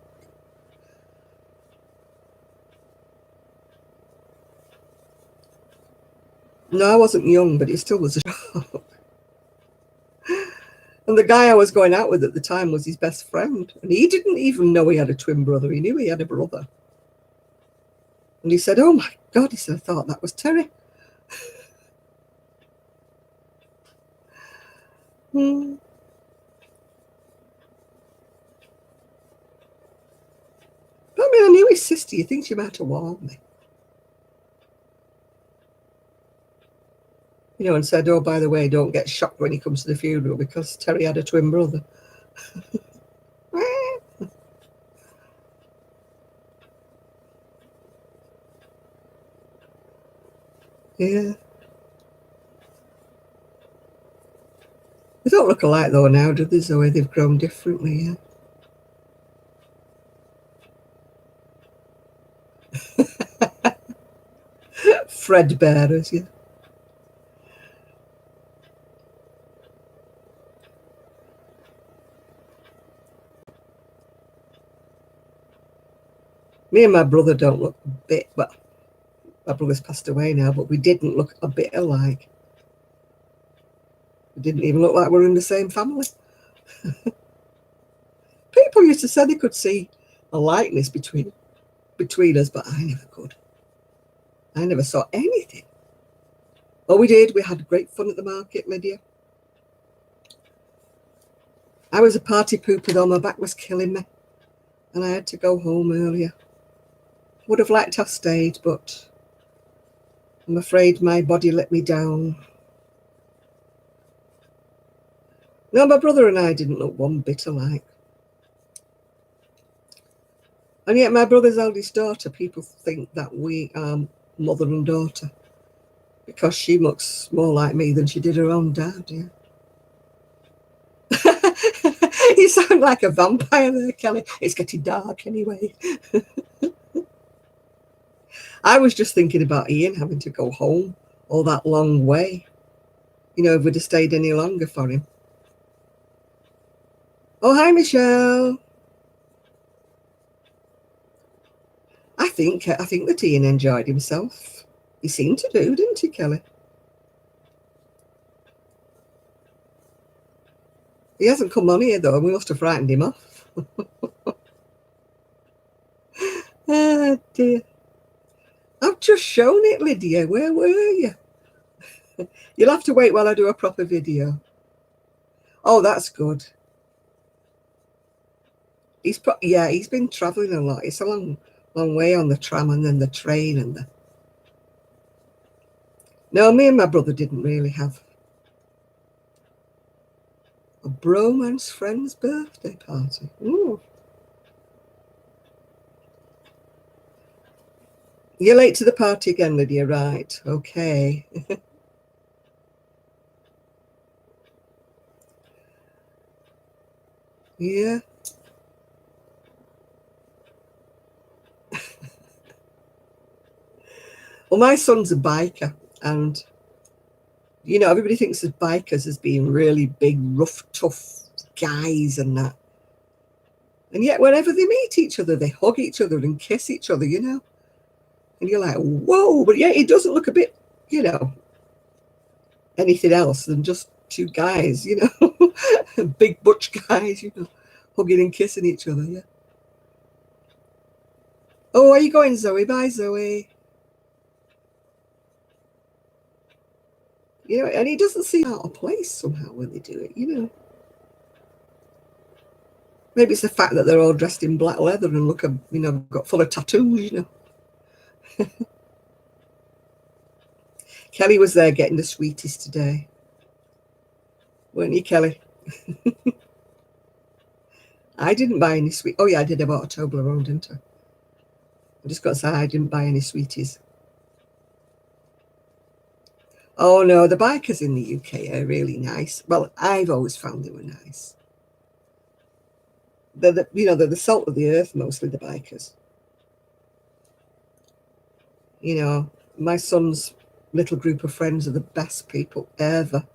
No, I wasn't young, but it still was a shock. And the guy I was going out with at the time was his best friend. And he didn't even know he had a twin brother. He knew he had a brother. And he said, oh my God, he said, I thought that was Terry. Hmm. But I mean, I knew his sister. You think she might have warned me. You know, and said, oh, by the way, don't get shocked when he comes to the funeral because Terry had a twin brother. Yeah. They don't look alike though now, do they, Zoe? They've grown differently, yeah. Fred bearers, yeah. Me and my brother don't look a bit, well, my brother's passed away now, but we didn't look a bit alike. We didn't even look like we're in the same family. People used to say they could see a likeness between us, but I never could. I never saw anything. Oh, we did. We had great fun at the market, Lydia. I was a party pooper though. My back was killing me, and I had to go home earlier. Would have liked to have stayed, but I'm afraid my body let me down. No, my brother and I didn't look one bit alike. And yet my brother's eldest daughter, people think that we are mother and daughter because she looks more like me than she did her own dad, yeah. You sound like a vampire there, Kelly. It's getting dark anyway. I was just thinking about Ian having to go home all that long way. You know, if we'd have stayed any longer for him. Oh, hi, Michelle. I think that Ian enjoyed himself. He seemed to do, didn't he, Kelly? He hasn't come on here, though, and we must have frightened him off. Oh, dear. I've just shown it, Lydia. Where were you? You'll have to wait while I do a proper video. Oh, that's good. He's been travelling a lot. It's a long way on the tram and then the train and the... No, me and my brother didn't really have a bromance friend's birthday party. Ooh. You're late to the party again, Lydia, right? Okay. Yeah. Well, my son's a biker, and you know, everybody thinks of bikers as being really big, rough, tough guys and that. And yet, whenever they meet each other, they hug each other and kiss each other, you know. And you're like, whoa, but yeah, he doesn't look a bit, you know, anything else than just two guys, you know, big butch guys, you know, hugging and kissing each other, yeah. Oh, are you going, Zoe? Bye, Zoe. You know, and he doesn't seem out of place somehow when they do it, you know. Maybe it's the fact that they're all dressed in black leather and look, you know, got full of tattoos, you know. Kelly was there getting the sweeties today. Weren't you, Kelly? I didn't buy any sweet. Oh, yeah, I did. I bought a Toblerone, didn't I? I just got to say I didn't buy any sweeties. Oh, no, the bikers in the UK are really nice. Well, I've always found they were nice. They're the salt of the earth, mostly the bikers. You know, my son's little group of friends are the best people ever.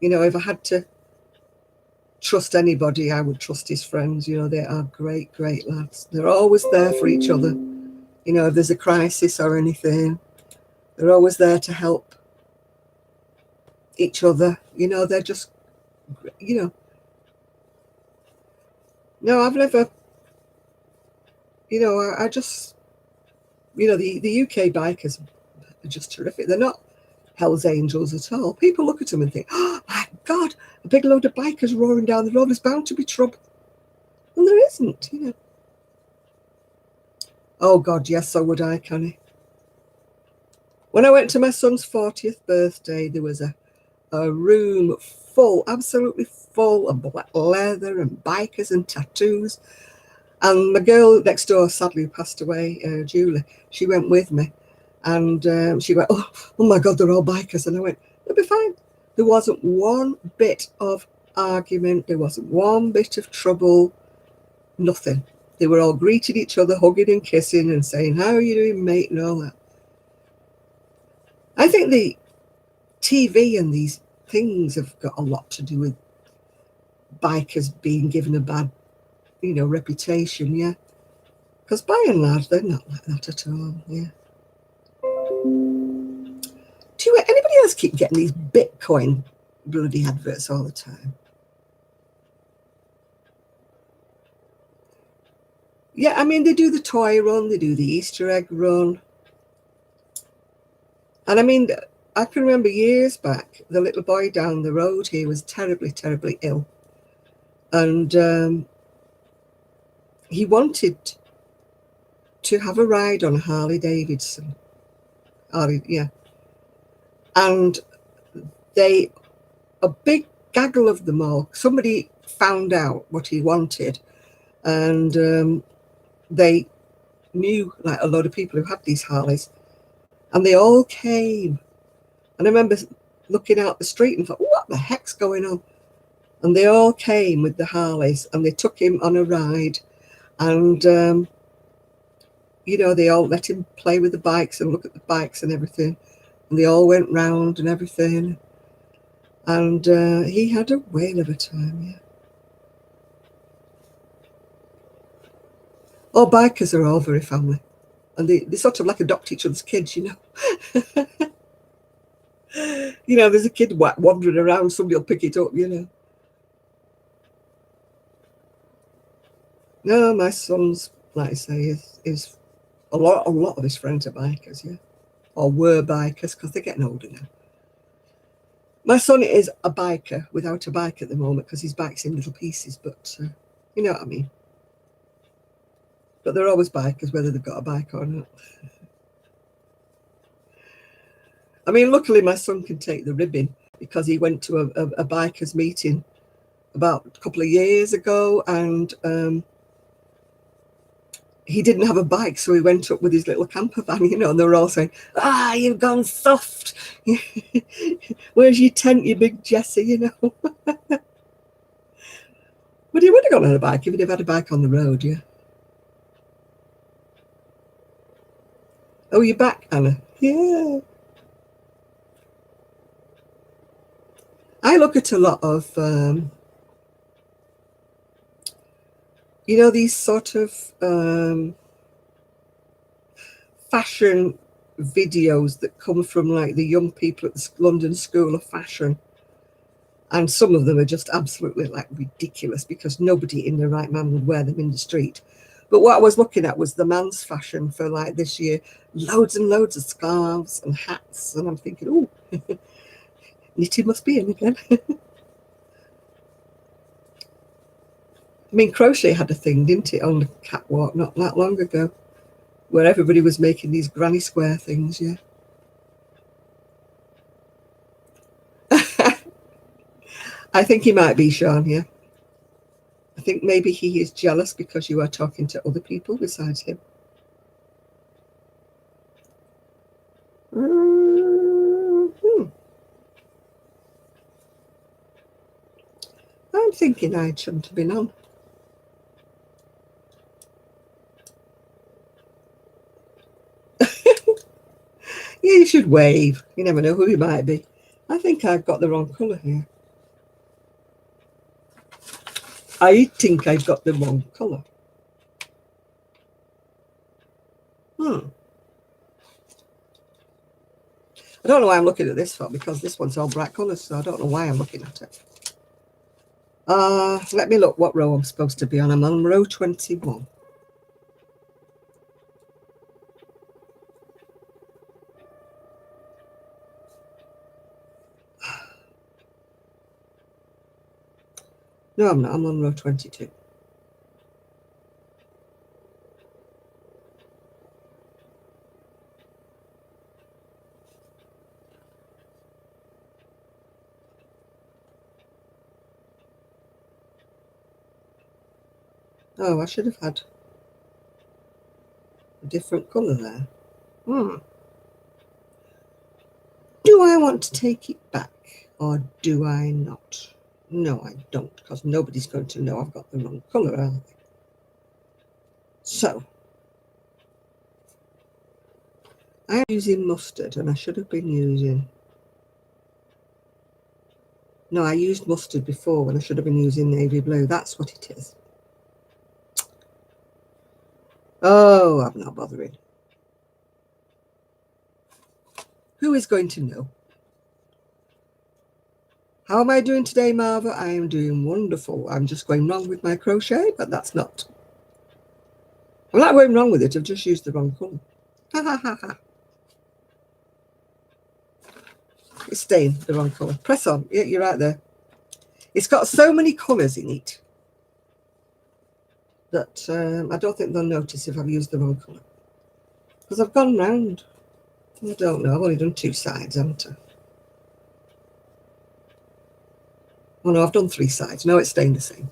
You know, if I had to trust anybody, I would trust his friends. You know, they are great, great lads. They're always there for each other. You know, if there's a crisis or anything, they're always there to help each other. You know, they're just you know, no, I've never, you know, I just, you know, the UK bikers are just terrific. They're not Hell's Angels at all. People look at them and think, oh my God, a big load of bikers roaring down the road, there's bound to be trouble. And there isn't, you know. Oh God, yes, so would I, Connie. When I went to my son's 40th birthday, there was a room full, absolutely full of black leather and bikers and tattoos. And the girl next door, sadly passed away, Julie, she went with me. And she went, oh my God, they're all bikers. And I went, they'll be fine. There wasn't one bit of argument. There wasn't one bit of trouble. Nothing. They were all greeting each other, hugging and kissing and saying, how are you doing, mate, and all that. I think the TV and these things have got a lot to do with bikers being given a bad, you know, reputation, yeah. Because by and large, they're not like that at all, yeah. Do anybody else keep getting these Bitcoin bloody adverts all the time? Yeah, I mean, they do the toy run, they do the Easter egg run. And I mean, I can remember years back, the little boy down the road here was terribly, terribly ill. And he wanted to have a ride on a Harley Davidson. Yeah. And a big gaggle of them all, somebody found out what he wanted, and they knew like a lot of people who had these Harleys, and they all came. And I remember looking out the street and thought, what the heck's going on? And they all came with the Harleys, and they took him on a ride, and you know, they all let him play with the bikes and look at the bikes and everything, and they all went round and everything, and he had a whale of a time, yeah. All bikers are all very family, and they sort of like adopt each other's kids, you know. You know, there's a kid wandering around, somebody will pick it up, you know. No, my son's, like I say, is a lot of his friends are bikers, yeah, or were bikers, because they're getting older now. My son is a biker without a bike at the moment because his bike's in little pieces, but you know what I mean. But they're always bikers, whether they've got a bike or not. I mean, luckily my son can take the ribbon because he went to a bikers meeting about a couple of years ago, and he didn't have a bike, so he went up with his little camper van, you know, and they were all saying, ah, you've gone soft. Where's your tent, you big Jessie, you know? But he would have gone on a bike if he'd have had a bike on the road, yeah. Oh, you're back, Anna? Yeah. I look at a lot of, you know, these sort of fashion videos that come from like the young people at the London School of Fashion. And some of them are just absolutely like ridiculous because nobody in their right mind would wear them in the street. But what I was looking at was the man's fashion for like this year, loads and loads of scarves and hats. And I'm thinking, oh, knitting must be in again. I mean, Crochet had a thing, didn't it, on the catwalk not that long ago, where everybody was making these granny square things, yeah. I think he might be, Sean, yeah. I think maybe he is jealous because you are talking to other people besides him. I'm thinking I shouldn't have been on. Yeah, you should wave. You never know who he might be. I think I've got the wrong colour here. I think I've got the wrong colour. I don't know why I'm looking at this for, because this one's all bright colours, so I don't know why I'm looking at it. Let me look what row I'm supposed to be on. I'm on row 21. No, I'm not. I'm on row 22. Oh, I should have had a different colour there. Do I want to take it back or do I not? No, I don't, because nobody's going to know I've got the wrong colour, are they? So, I'm using mustard and I should have been using... No, I used mustard before when I should have been using navy blue. That's what it is. Oh, I'm not bothering. Who is going to know? How am I doing today, Marva? I am doing wonderful. I'm just going wrong with my crochet, but that's not. I'm not going wrong with it. I've just used the wrong colour. Ha ha ha ha. It's staying the wrong colour. Press on. Yeah, you're right there. It's got so many colours in it that I don't think they'll notice if I've used the wrong colour. Because I've gone round. I don't know. I've only done 2 sides, haven't I? Oh no, I've done 3 sides. No, it's staying the same.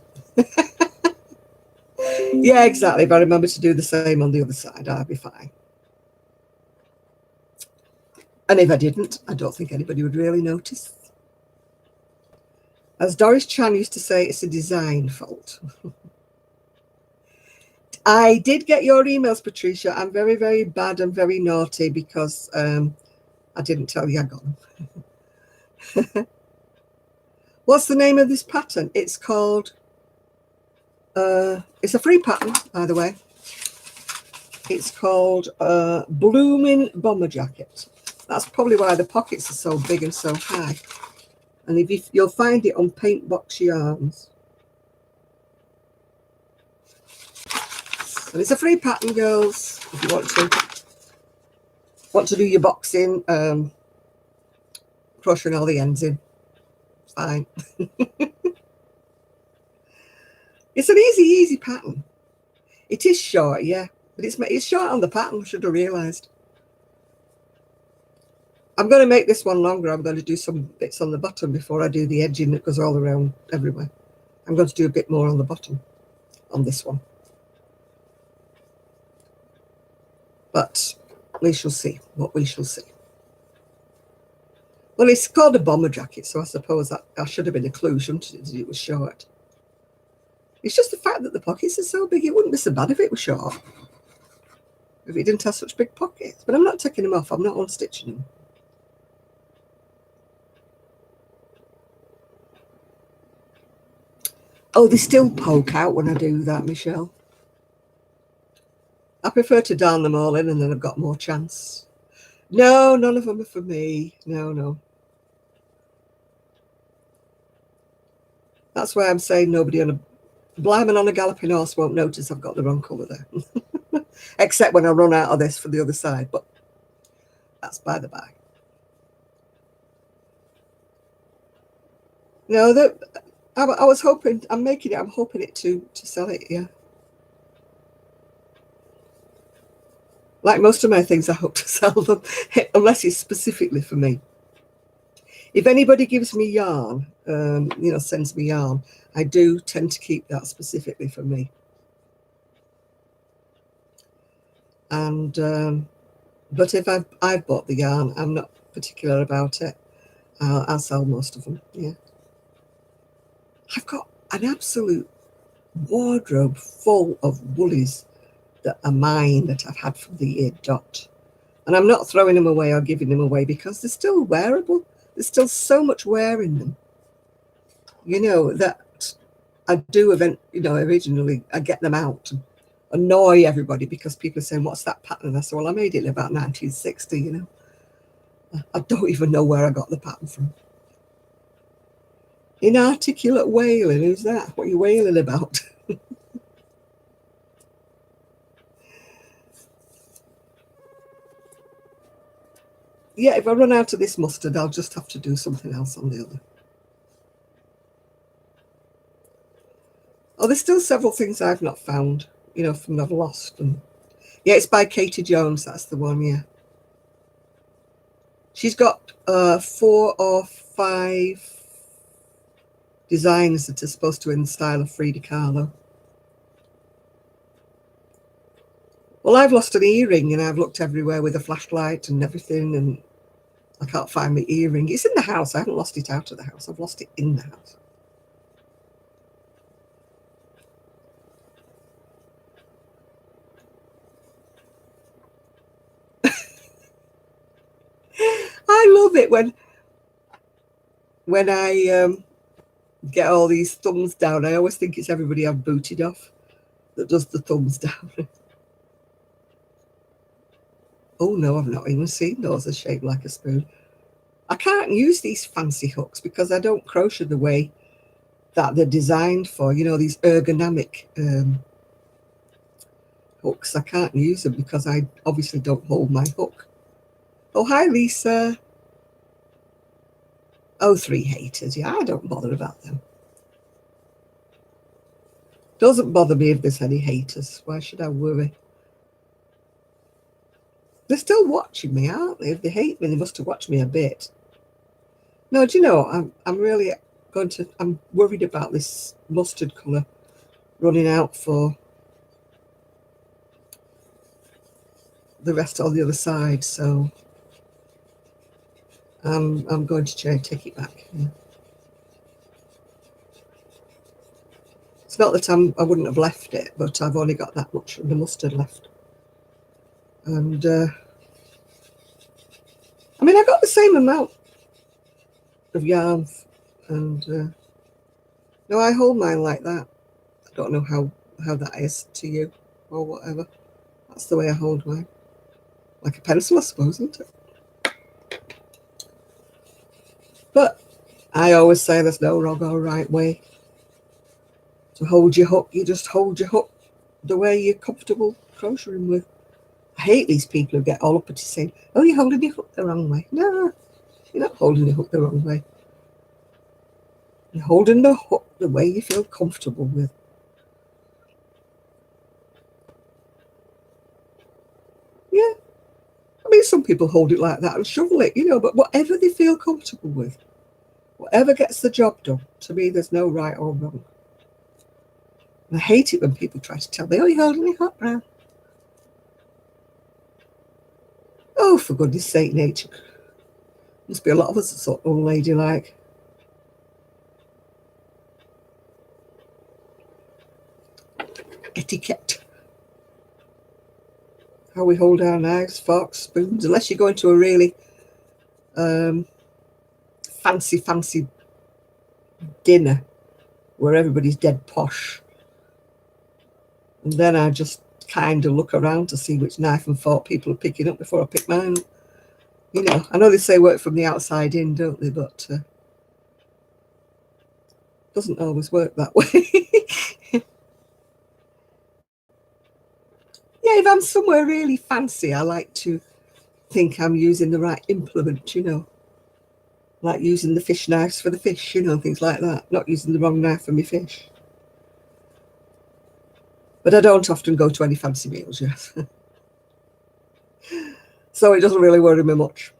Yeah, exactly. If I remember to do the same on the other side, I'll be fine. And if I didn't, I don't think anybody would really notice. As Doris Chan used to say, it's a design fault. I did get your emails, Patricia. I'm very, very bad and very naughty because I didn't tell you I got them. What's the name of this pattern? It's called, it's a free pattern, by the way. It's called Blooming Bomber Jacket. That's probably why the pockets are so big and so high. And if you'll find it on Paintbox Yarns. And it's a free pattern, girls, if you want to do your boxing, crocheting all the ends in. Fine. It's an easy pattern. It is short, yeah, but it's short on the pattern, should have realised. I'm going to make this one longer. I'm going to do some bits on the bottom before I do the edging that goes all around everywhere. I'm going to do a bit more on the bottom on this one. But we shall see what we shall see. Well, it's called a bomber jacket, so I suppose that should have been a clue, shouldn't it, that it was short. It's just the fact that the pockets are so big. It wouldn't be so bad if it was short, if it didn't have such big pockets. But I'm not taking them off. I'm not unstitching them. Oh, they still poke out when I do that, Michelle. I prefer to darn them all in and then I've got more chance. No, none of them are for me. No. That's why I'm saying nobody on a blimey on a galloping horse won't notice I've got the wrong colour there. Except when I run out of this for the other side, but that's by the by. No, I was hoping, I'm hoping it to sell it, yeah. Like most of my things, I hope to sell them, unless it's specifically for me. If anybody gives me yarn, sends me yarn, I do tend to keep that specifically for me. And but if I've bought the yarn, I'm not particular about it. I'll sell most of them. Yeah, I've got an absolute wardrobe full of woolies that are mine that I've had from the year dot, and I'm not throwing them away or giving them away because they're still wearable. There's still so much wear in them. That I do originally I get them out to annoy everybody because people are saying, what's that pattern? I said, well, I made it in about 1960, I don't even know where I got the pattern from. Inarticulate wailing, who's that? What are you wailing about? Yeah, if I run out of this mustard, I'll just have to do something else on the other. Oh, there's still several things I've not found, you know, from I've lost. And yeah, it's by Katie Jones. That's the one, yeah. She's got 4 or 5 designs that are supposed to be in the style of Frida Kahlo. Well, I've lost an earring and I've looked everywhere with a flashlight and everything, and I can't find my earring. It's in the house. I haven't lost it out of the house. I've lost it in the house. I love it when I get all these thumbs down. I always think it's everybody I've booted off that does the thumbs down. Oh no, I've not even seen those are shaped like a spoon. I can't use these fancy hooks because I don't crochet the way that they're designed for, you know, these ergonomic hooks. I can't use them because I obviously don't hold my hook. Oh, hi, Lisa. Oh, 3 haters. Yeah, I don't bother about them. Doesn't bother me if there's any haters. Why should I worry? They're still watching me, aren't they? If they hate me, they must have watched me a bit. No, do you know, I'm really I'm worried about this mustard colour running out for the rest on the other side, so I'm going to take it back. Yeah. It's not that I wouldn't have left it, but I've only got that much of the mustard left. And I mean, I got the same amount of yarn, and no, I hold mine like that. I don't know how that is to you or whatever. That's the way I hold mine, like a pencil, I suppose, isn't it? But I always say there's no wrong or right way to hold your hook. You just hold your hook the way you're comfortable crocheting with. I hate these people who get all uppity saying, "Oh, you're holding your hook the wrong way." No, you're not holding the hook the wrong way. You're holding the hook the way you feel comfortable with. Yeah, I mean, some people hold it like that and shovel it, you know, but whatever they feel comfortable with, whatever gets the job done, to me, there's no right or wrong. And I hate it when people try to tell me, "Oh, you're holding your hook now." Oh, for goodness sake, nature. Must be a lot of us that sort of unladylike. Etiquette. How we hold our knives, forks, spoons, unless you go into a really fancy dinner where everybody's dead posh. And then I just kind of look around to see which knife and fork people are picking up before I pick mine up. You know, I know they say work from the outside in, don't they? But it doesn't always work that way. Yeah, if I'm somewhere really fancy, I like to think I'm using the right implement, you know, like using the fish knives for the fish, you know, things like that, not using the wrong knife for my fish. But I don't often go to any fancy meals, yes. So it doesn't really worry me much.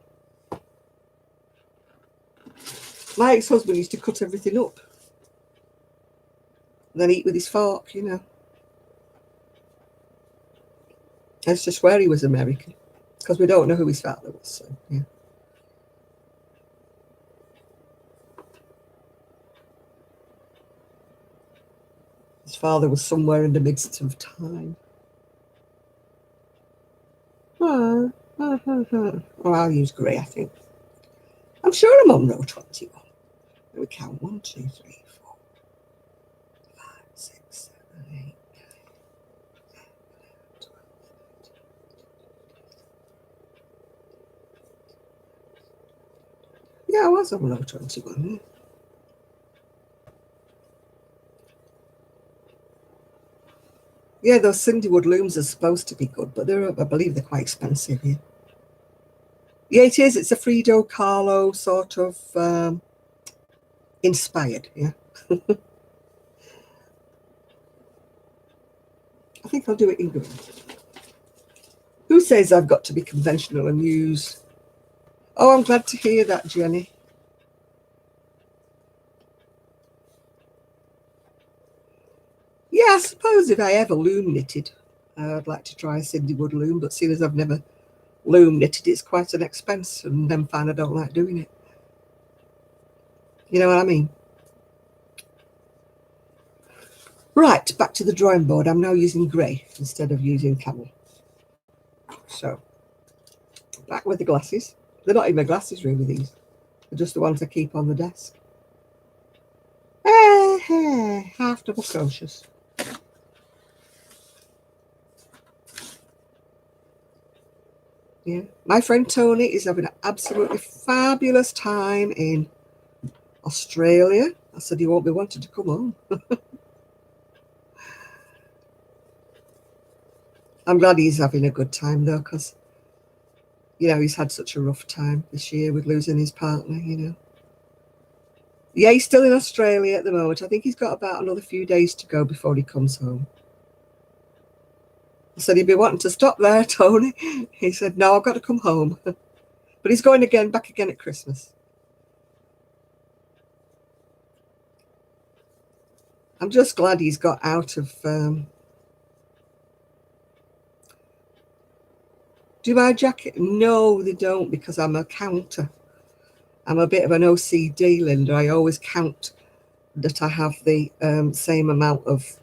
My ex-husband used to cut everything up and then eat with his fork, you know. I used to swear he was American because we don't know who his father was, so yeah. His father was somewhere in the midst of time. Oh, I'll use grey, I think. I'm sure I'm on row 21. Let me count. 1, 2, 3, 4, 5, 6, 7, 8. Yeah, I was on row 21. Yeah, those Cindywood looms are supposed to be good, but I believe they're quite expensive. Yeah, yeah, it is. It's a Frida Kahlo sort of inspired. Yeah, I think I'll do it in green. Who says I've got to be conventional and use? Oh, I'm glad to hear that, Jenny. Yeah, I suppose if I ever loom knitted, I'd like to try a Cindywood loom, but seeing as I've never loom knitted, it's quite an expense, and then find I don't like doing it. You know what I mean? Right, back to the drawing board. I'm now using grey instead of using camel. So, back with the glasses. They're not even my glasses, really, these. They're just the ones I keep on the desk. Half double crochets. Yeah, my friend Tony is having an absolutely fabulous time in Australia. I said he won't be wanting to come home. I'm glad he's having a good time though, because he's had such a rough time this year with losing his partner. Yeah, he's still in Australia at the moment. I think he's got about another few days to go before he comes home. I said he'd be wanting to stop there, Tony. He said, no, I've got to come home. But he's going back again at Christmas. I'm just glad he's got out of... Do I jacket? No, they don't, because I'm a counter. I'm a bit of an OCD, Linda. I always count that I have the same amount of,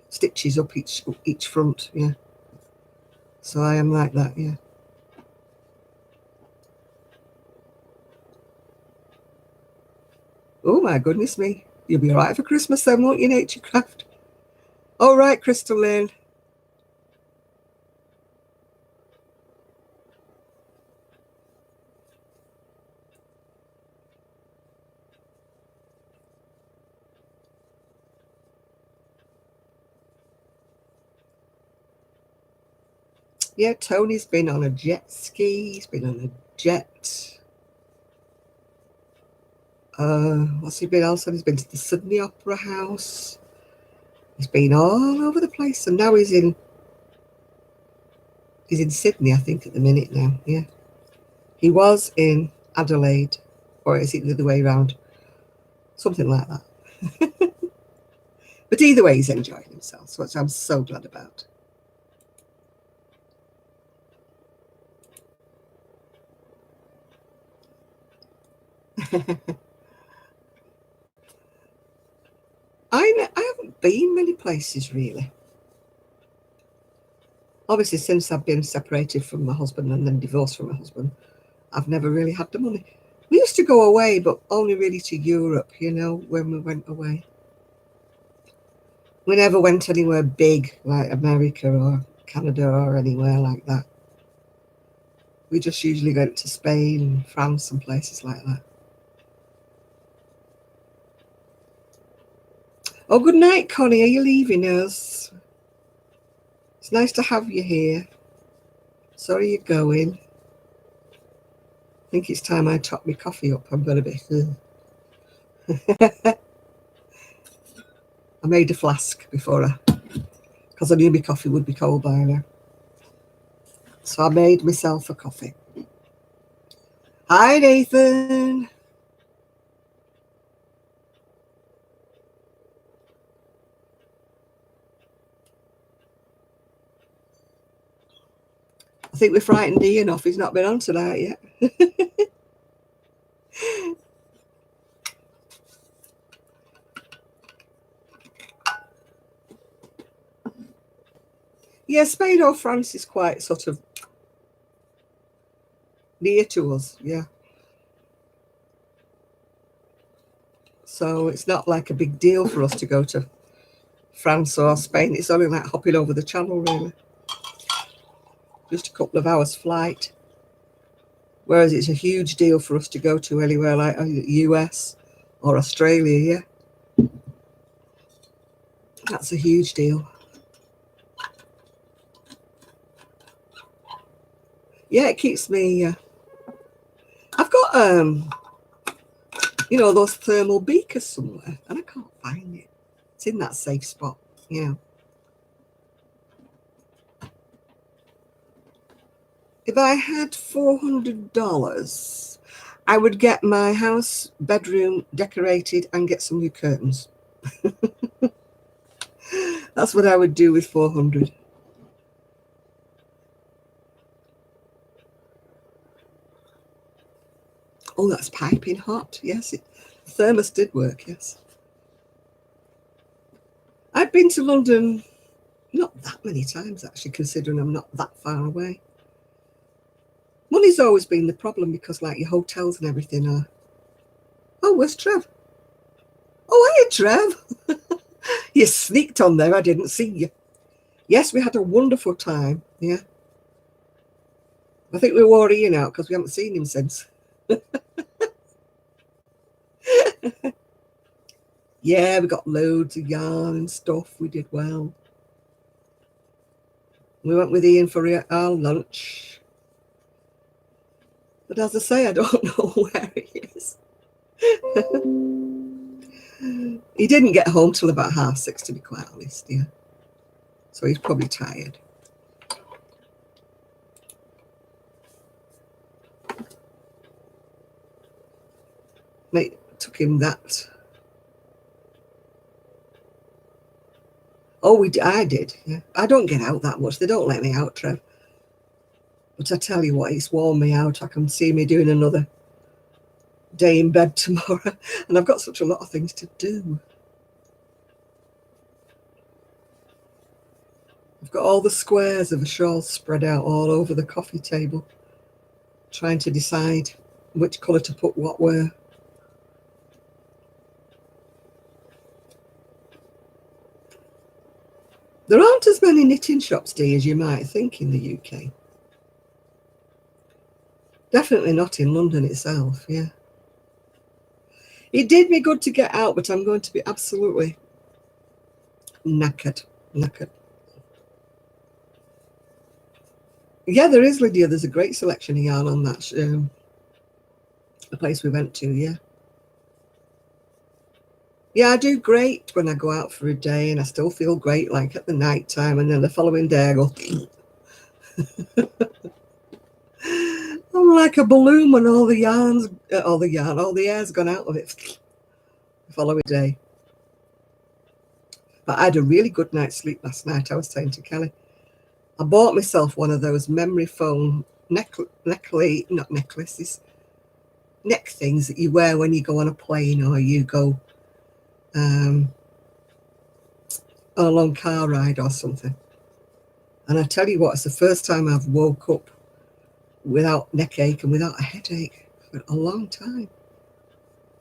stitches up each front. Yeah. So I am like that. Yeah. Oh my goodness me! You'll be all right for Christmas then, won't you, Naturecraft? All right, Crystal Lynn. Yeah, Tony's been on a jet ski. He's been on a jet. What's he been else on? He's been to the Sydney Opera House. He's been all over the place, and now he's in Sydney, I think, at the minute now. Yeah, he was in Adelaide, or is it the other way around? Something like that. But either way, he's enjoying himself, which I'm so glad about. I haven't been many places really. Obviously, since I've been separated from my husband and then divorced from my husband, I've never really had the money. We used to go away, but only really to Europe, when we went away. We never went anywhere big like America or Canada or anywhere like that. We just usually went to Spain, France, and places like that. Oh, good night, Connie. Are you leaving us? It's nice to have you here. Sorry you're going. I think it's time I top my coffee up. I'm going to be... I made a flask because I knew my coffee would be cold by now. So I made myself a coffee. Hi, Nathan. I think we frightened Ian off. He's not been on tonight yet. Yeah, Spain or France is quite sort of near to us, yeah. So it's not like a big deal for us to go to France or Spain. It's only like hopping over the channel, really. Just a couple of hours flight. Whereas it's a huge deal for us to go to anywhere like the US or Australia, yeah. That's a huge deal. Yeah, it keeps me. I've got you know, those thermal beakers somewhere, and I can't find it. It's in that safe spot. Yeah. If I had $400, I would get my house bedroom decorated and get some new curtains. That's what I would do with 400. Oh, that's piping hot. Yes, the thermos did work, yes. I've been to London not that many times, actually, considering I'm not that far away. Money's always been the problem because, like, your hotels and everything are... Oh, where's Trev? Oh, hiya, Trev. You sneaked on there. I didn't see you. Yes, we had a wonderful time. Yeah. I think we wore Ian out because we haven't seen him since. Yeah, we got loads of yarn and stuff. We did well. We went with Ian for our lunch. But as I say, I don't know where he is. He didn't get home till about 6:30, to be quite honest, yeah. So he's probably tired. Mate, took him that. Oh, I did, yeah. I don't get out that much. They don't let me out, Trev. But I tell you what, it's worn me out. I can see me doing another day in bed tomorrow. And I've got such a lot of things to do. I've got all the squares of a shawl spread out all over the coffee table, trying to decide which colour to put what where. There aren't as many knitting shops, Dee, as you might think in the UK. Definitely not in London itself, yeah. It did me good to get out, but I'm going to be absolutely knackered. Yeah, there is, Lydia. There's a great selection of yarn on that the place we went to, yeah. Yeah, I do great when I go out for a day, and I still feel great like at the night time, and then the following day I go I'm like a balloon when all the air's gone out of it the following day. But I had a really good night's sleep last night. I was saying to Kelly, I bought myself one of those memory foam neck things that you wear when you go on a plane or you go on a long car ride or something. And I tell you what, it's the first time I've woke up without neck ache and without a headache for a long time.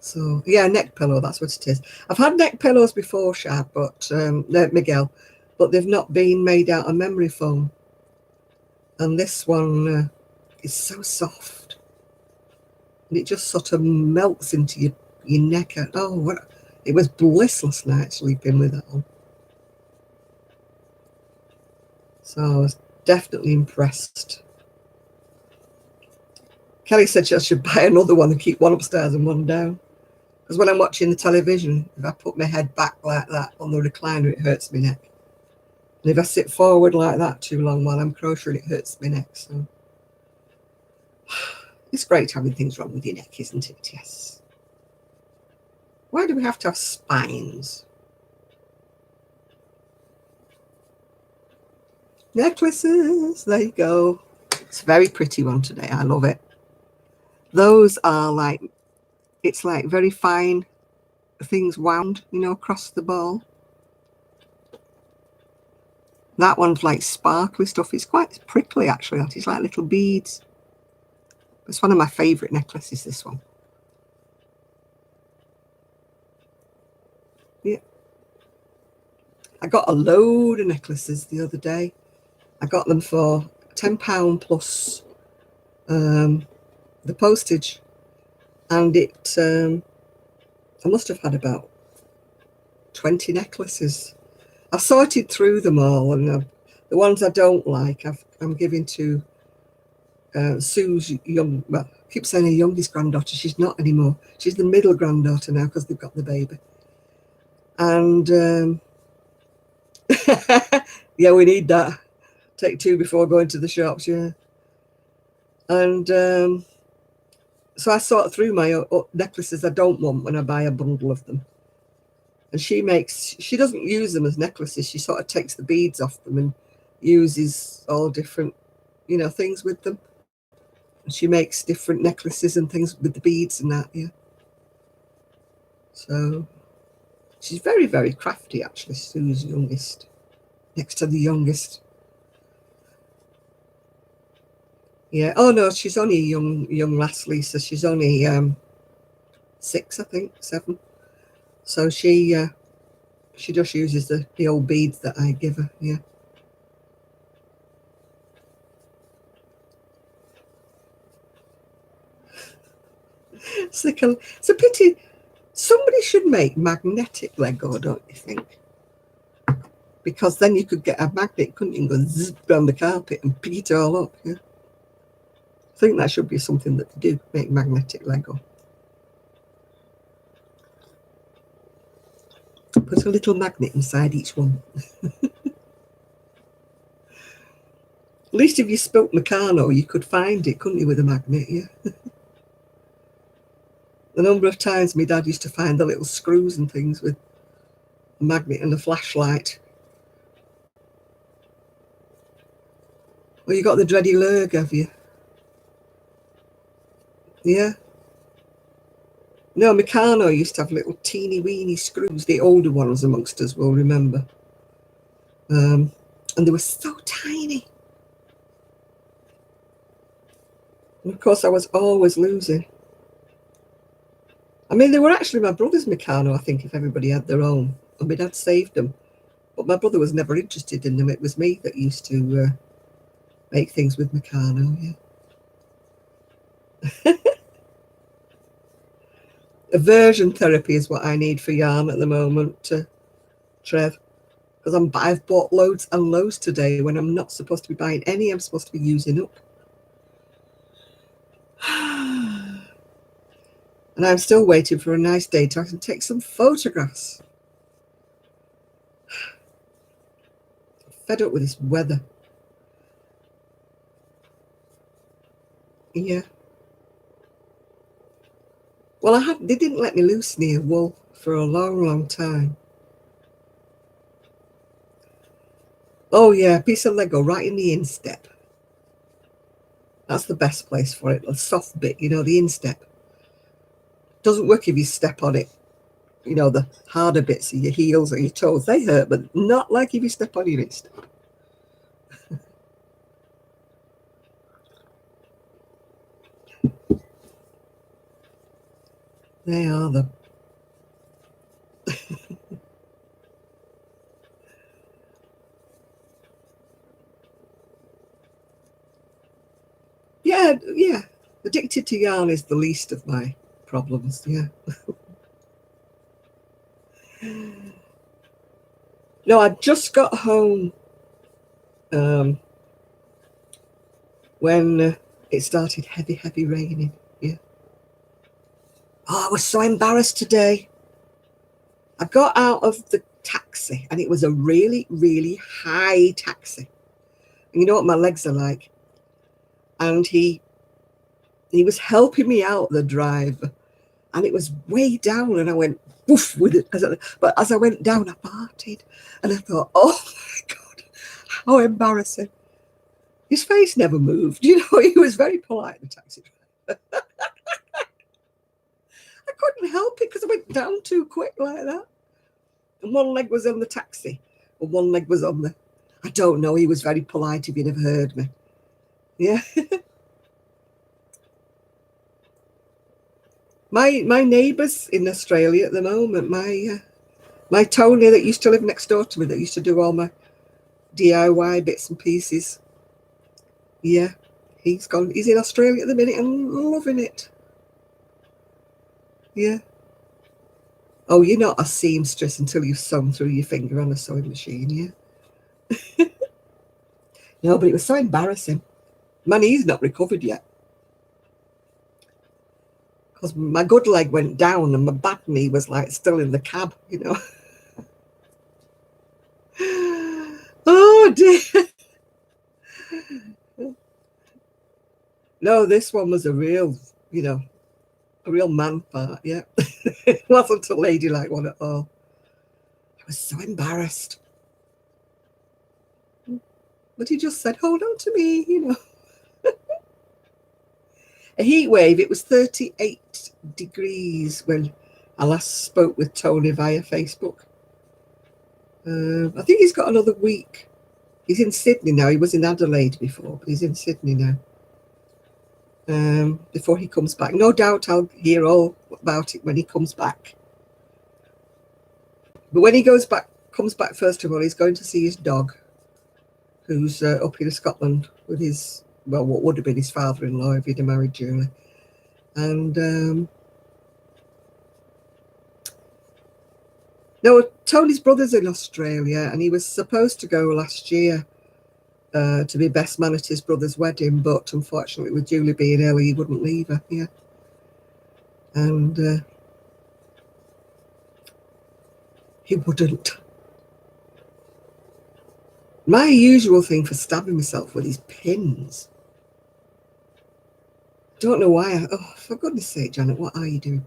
So yeah, neck pillow, that's what it is. I've had neck pillows before, Shad, but Miguel, but they've not been made out of memory foam. And this one is so soft, and it just sort of melts into your neck. Oh, it was bliss last night sleeping with that on. So I was definitely impressed. Kelly said I should buy another one and keep one upstairs and one down. Because when I'm watching the television, if I put my head back like that on the recliner, it hurts my neck. And if I sit forward like that too long while I'm crocheting, it hurts my neck. So it's great having things wrong with your neck, isn't it? Yes. Why do we have to have spines? Necklaces, there you go. It's a very pretty one today. I love it. Those are like, it's like very fine things wound, you know, across the ball. That one's like sparkly stuff. It's quite prickly, actually. It's like little beads. It's one of my favourite necklaces, this one. Yeah. I got a load of necklaces the other day. I got them for £10 plus the postage. And I must have had about 20 necklaces. I've sorted through them all, and the ones I don't like, I'm giving to Sue's young, well, I keep saying her youngest granddaughter. She's not anymore. She's the middle granddaughter now because they've got the baby. And yeah, we need that. Take 2 before going to the shops, yeah. And so I sort through my necklaces I don't want when I buy a bundle of them. And she doesn't use them as necklaces. She sort of takes the beads off them and uses all different, things with them. And she makes different necklaces and things with the beads and that, yeah. So she's very, very crafty, actually, Sue's youngest, next to the youngest. Yeah. Oh no, she's only a young lass, Lisa. She's only 6, I think, 7. So she just uses the old beads that I give her. Yeah. It's a pity. Somebody should make magnetic Lego, don't you think? Because then you could get a magnet, couldn't you, and go zip around the carpet and pick it all up. Yeah. I think that should be something that they do, make magnetic Lego. Put a little magnet inside each one. At least if you spilt Meccano, you could find it, couldn't you, with a magnet, yeah? The number of times my dad used to find the little screws and things with a magnet and a flashlight. Well, you got the dready lurg, have you? Yeah. No, Meccano used to have little teeny weeny screws. The older ones amongst us will remember. And they were so tiny. And of course, I was always losing. I mean, they were actually my brother's Meccano, I think, if everybody had their own. And my dad saved them. But my brother was never interested in them. It was me that used to make things with Meccano, yeah. Aversion therapy is what I need for yarn at the moment, Trev. Because I've bought loads and loads today when I'm not supposed to be buying any. I'm supposed to be using up. And I'm still waiting for a nice day to I can take some photographs. Fed up with this weather. Yeah. Well, they didn't let me loose near wool for a long, long time. Oh yeah, a piece of Lego right in the instep. That's the best place for it. The soft bit, the instep. Doesn't work if you step on it. The harder bits of your heels or your toes, they hurt, but not like if you step on your instep. They are the yeah. Addicted to yarn is the least of my problems, yeah. No, I just got home when it started heavy raining, yeah. Oh, I was so embarrassed today. I got out of the taxi and it was a really, really high taxi. And you know what my legs are like? And he was helping me out, the driver, and it was way down and I went woof with it. But as I went down, I farted and I thought, oh my God, how embarrassing. His face never moved. He was very polite, the taxi driver. I couldn't help it because I went down too quick like that. And one leg was on the taxi and one leg was on the, I don't know, he was very polite if you never heard me. Yeah. My neighbours in Australia at the moment, my Tony that used to live next door to me, that used to do all my DIY bits and pieces. Yeah, he's in Australia at the minute and loving it. Yeah. Oh, you're not a seamstress until you've sewn through your finger on a sewing machine, yeah? No, but it was so embarrassing. My knee's not recovered yet. Because my good leg went down and my bad knee was like still in the cab, you know. Oh dear. No, this one was a real, you know, a real man part, yeah. It wasn't a ladylike one at all. I was so embarrassed. But he just said, hold on to me, you know. A heat wave, it was 38 degrees when I last spoke with Tony via Facebook. I think he's got another week. He's in Sydney now. He was in Adelaide before, but he's in Sydney now. Before he comes back. No doubt I'll hear all about it when he comes back. But when he comes back, first of all, he's going to see his dog, who's up in Scotland with his, well, what would have been his father-in-law if he'd have married Julie. And no, Tony's brother's in Australia, and he was supposed to go last year to be best man at his brother's wedding, but unfortunately, with Julie being ill, he wouldn't leave her. Yeah, and he wouldn't. My usual thing for stabbing myself with these pins. Don't know why. Oh, for goodness sake, Janet, what are you doing?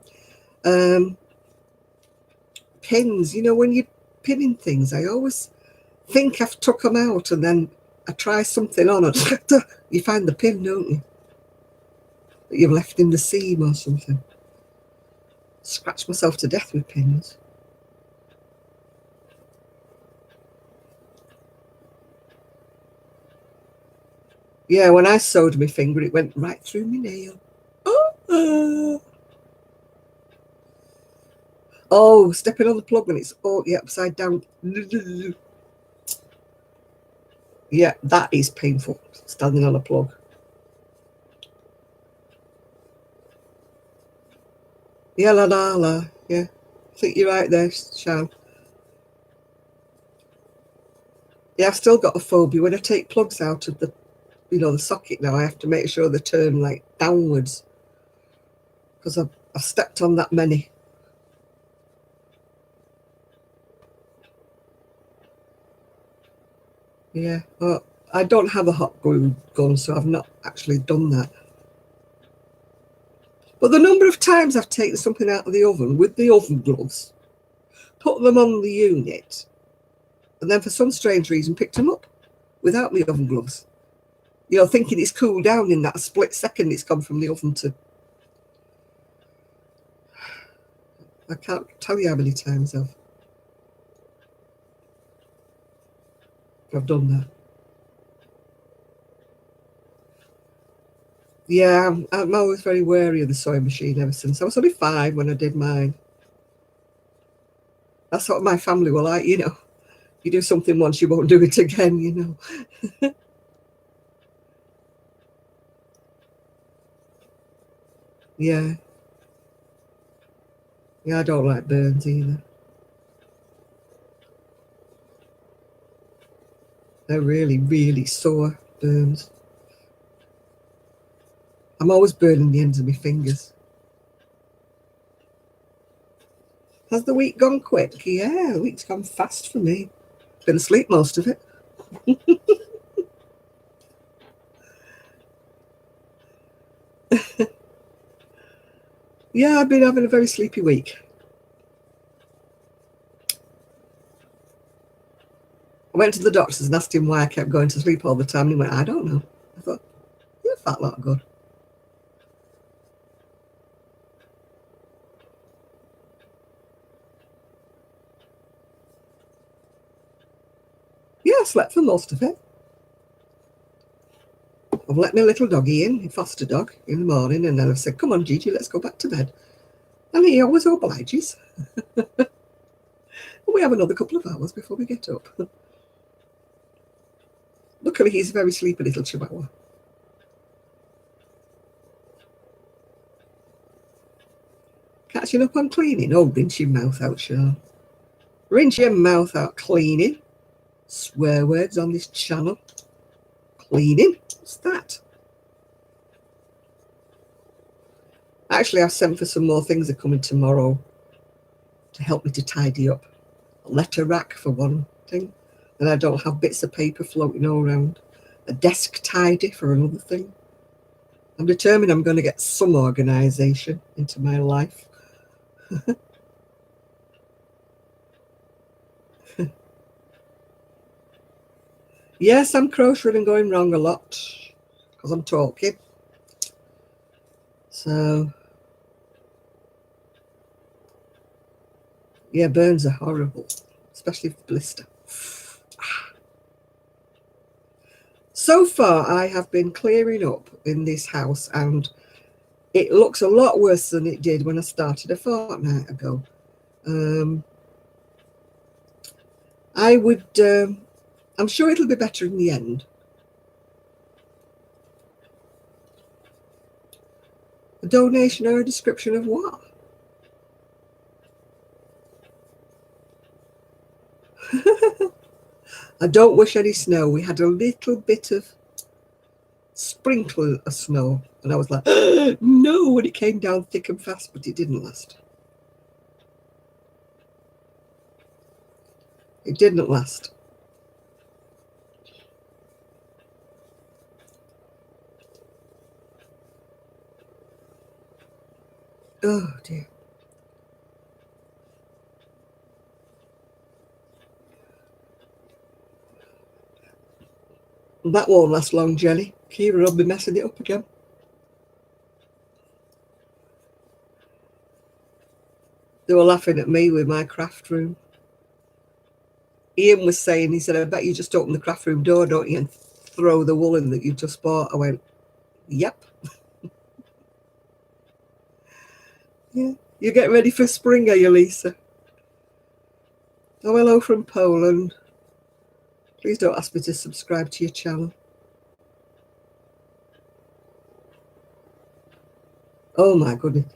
Pins. You know, when you're pinning things, I always think I've took them out, and then I try something on, and you find the pin, don't you? That you've left in the seam or something. Scratch myself to death with pins. Yeah, when I sewed my finger, it went right through my nail. Oh, stepping on the plug when it's all upside down. Yeah, that is painful, standing on a plug. Yeah, la la la. Yeah, I think you're right there, Shan. Yeah, I've still got a phobia. When I take plugs out of the, you know, the socket now, I have to make sure they turn like downwards because I've stepped on that many. Yeah, well, I don't have a hot glue gun, so I've not actually done that. But the number of times I've taken something out of the oven with the oven gloves, put them on the unit, and then for some strange reason picked them up without the oven gloves. You know, thinking it's cooled down in that split second it's gone from the oven to... I can't tell you how many times I've done that. Yeah, I'm always very wary of the sewing machine ever since. I was only 5 when I did mine. That's what my family were like, you know. You do something once, you won't do it again, you know. Yeah. Yeah, I don't like burns either. They're really, really sore burns. I'm always burning the ends of my fingers. Has the week gone quick? Yeah, the week's gone fast for me. Been asleep most of it. Yeah, I've been having a very sleepy week. I went to the doctors and asked him why I kept going to sleep all the time. And he went, I don't know. I thought, you're a fat lot good. Yeah, I slept for most of it. I've let my little doggy in, foster dog, in the morning, and then I've said, come on, Gigi, let's go back to bed. And he always obliges. We have another couple of hours before we get up. Luckily, he's a very sleepy little chihuahua. catching up on cleaning? Oh, rinse your mouth out, Sean. Rinse your mouth out. Cleaning. Swear words on this channel. Cleaning. What's that? Actually, I've sent for some more things that are coming tomorrow to help me to tidy up. A letter rack for one thing, and I don't have bits of paper floating all around. A desk tidy for another thing. I'm determined I'm going to get some organisation into my life. Yes, I'm crocheting and going wrong a lot because I'm talking. So, yeah, burns are horrible, especially if blister. So far, I have been clearing up in this house, and it looks a lot worse than it did when I started a fortnight ago. I'm sure it'll be better in the end. A donation or a description of what? I don't wish any snow. We had a little bit of sprinkle of snow, and I was like, no, when it came down thick and fast, but it didn't last. It didn't last. Oh dear. That won't last long, Jenny. Kira will be messing it up again. They were laughing at me with my craft room. Ian was saying, he said, I bet you just open the craft room door, don't you, and throw the wool in that you just bought. I went, yep. Yeah. You get ready for spring, are you, Lisa? Oh, hello from Poland. Please don't ask me to subscribe to your channel. Oh my goodness.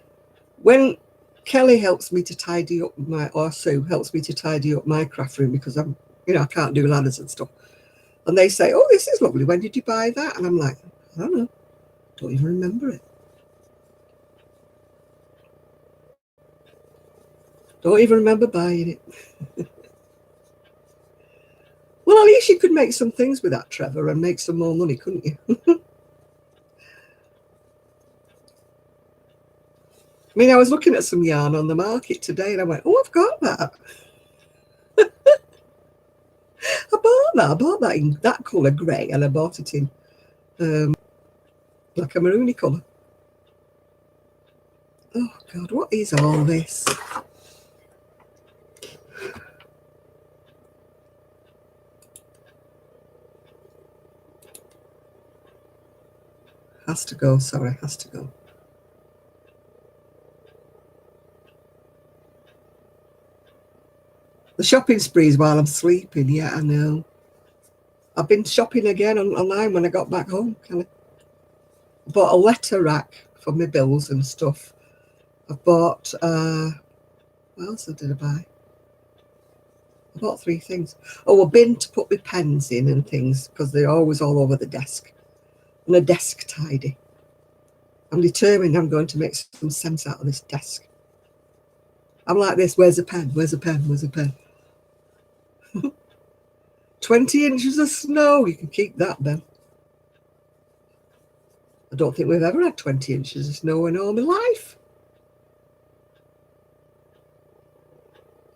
When Kelly helps me to tidy up or Sue helps me to tidy up my craft room, because I can't do ladders and stuff. And they say, oh, this is lovely. When did you buy that? And I'm like, I don't know. Don't even remember it. Don't even remember buying it. Well, at least you could make some things with that, Trevor, and make some more money, couldn't you? I mean, I was looking at some yarn on the market today, and I went, oh, I've got that. I bought that in that colour, grey, and I bought it in like a maroony colour. Oh, God, what is all this? Has to go, sorry, has to go. The shopping sprees while I'm sleeping, yeah, I know. I've been shopping again online when I got back home, Kelly. I bought a letter rack for my bills and stuff. I've bought, what else did I buy? I bought 3 things. Oh, a bin to put my pens in and things, because they're always all over the desk. And a desk tidy. I'm determined I'm going to make some sense out of this desk. I'm like this, where's a pen? Where's a pen? Where's a pen? 20 inches of snow. You can keep that, Ben. I don't think we've ever had 20 inches of snow in all my life.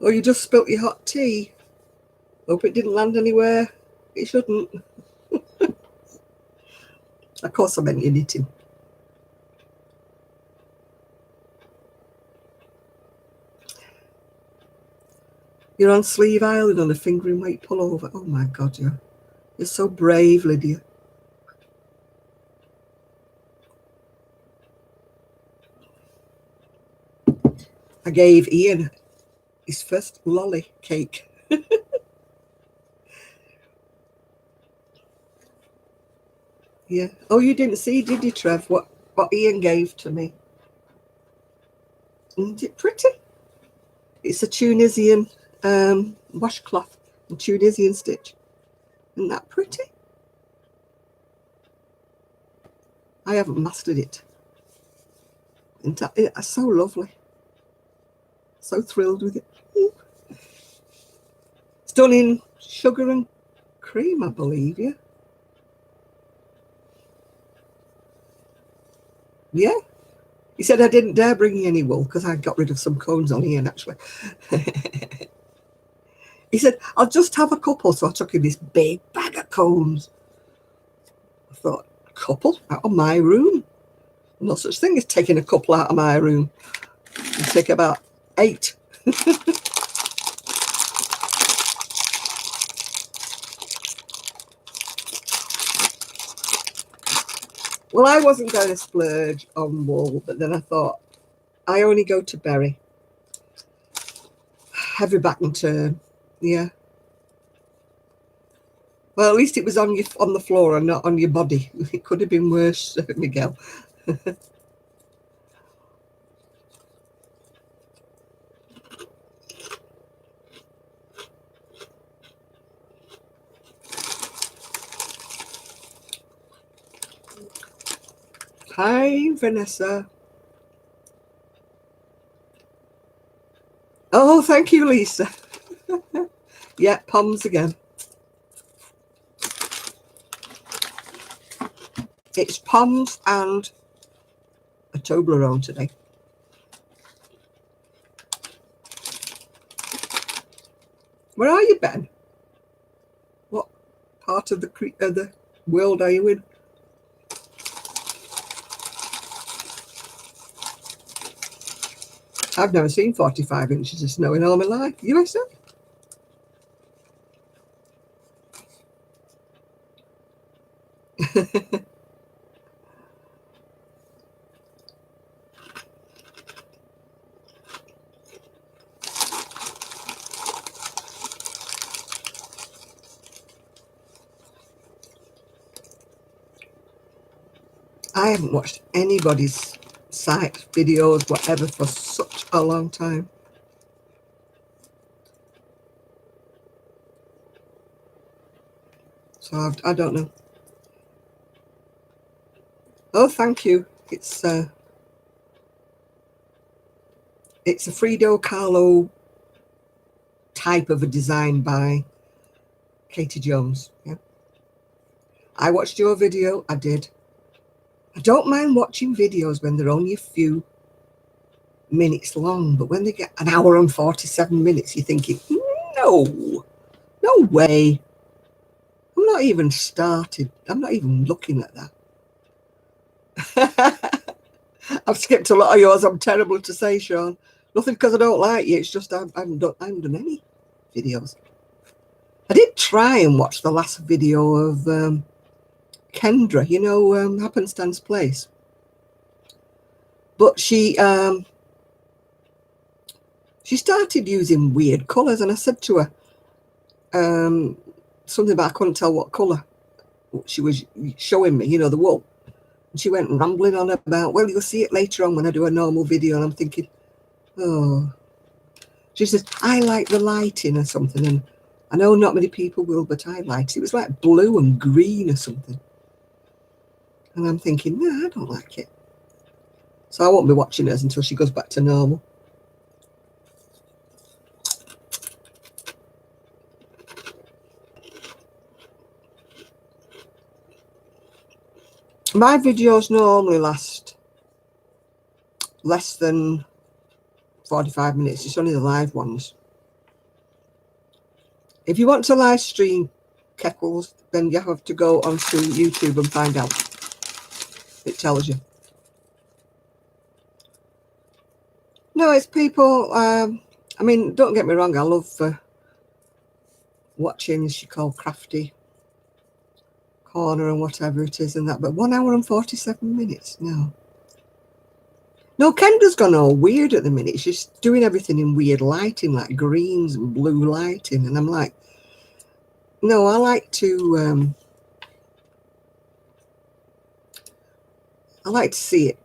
Oh, you just spilt your hot tea. Hope it didn't land anywhere it shouldn't. Of course I meant your knitting. You're on Sleeve Island on a fingering weight pullover. Oh my God, you're so brave, Lydia. I gave Ian his first lolly cake. Yeah. Oh, you didn't see, did you, Trev, what Ian gave to me? Isn't it pretty? It's a Tunisian washcloth and Tunisian stitch. Isn't that pretty? I haven't mastered it. It's so lovely. So thrilled with it. It's done in sugar and cream, I believe, yeah. Yeah. He said I didn't dare bring you any wool because I got rid of some cones on here, actually. He said, I'll just have a couple. So I took him this big bag of cones. I thought, a couple out of my room? No such thing as taking a couple out of my room. You take about 8. Well, I wasn't going to splurge on wool, but then I thought, I only go to Berry every back and turn. Yeah. Well, at least it was on the floor and not on your body. It could have been worse, Miguel. Hi, Vanessa. Oh, thank you, Lisa. Yeah, poms again. It's poms and a Toblerone today. Where are you, Ben? What part of the world are you in? I've never seen 45 inches of snow in all my life. USA? I haven't watched anybody's site, videos, whatever, for such a long time. So I don't know. Oh, thank you. It's a Frida Kahlo type of a design by Katie Jones. Yeah. I watched your video. I did. I don't mind watching videos when they're only a few minutes long, but when they get an hour and 47 minutes, you're thinking, no way. I'm not even started. I'm not even looking at that. I've skipped a lot of yours. I'm terrible to say, Sean. Nothing because I don't like you. It's just I haven't done any videos. I did try and watch the last video of Kendra, you know, Happenstance Place. But she started using weird colours, and I said to her something about I couldn't tell what colour she was showing me, you know, the wool. And she went rambling on about, well, you'll see it later on when I do a normal video. And I'm thinking, oh. She says, I like the lighting or something. And I know not many people will, but I liked it. It was like blue and green or something. And I'm thinking, no, I don't like it. So I won't be watching hers until she goes back to normal. My videos normally last less than 45 minutes. It's only the live ones. If you want to live stream Keckles, then you have to go onto YouTube and find out. It tells you. No, it's people. I mean, don't get me wrong. I love watching, she called Crafty Corner and whatever it is and that. But 1 hour and 47 minutes. No, Kendra's gone all weird at the minute. She's doing everything in weird lighting, like greens and blue lighting. And I'm like, no, I like to see it.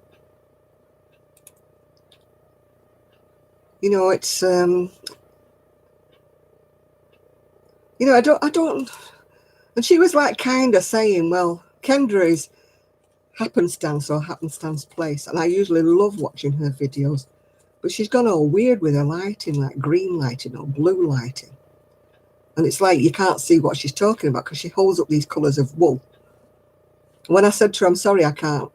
You know, it's you know, I don't. And she was like kind of saying, well, Kendra is happenstance or happenstance place, and I usually love watching her videos, but she's gone all weird with her lighting, like green lighting or blue lighting, and it's like you can't see what she's talking about because she holds up these colours of wool. When I said to her, I'm sorry, I can't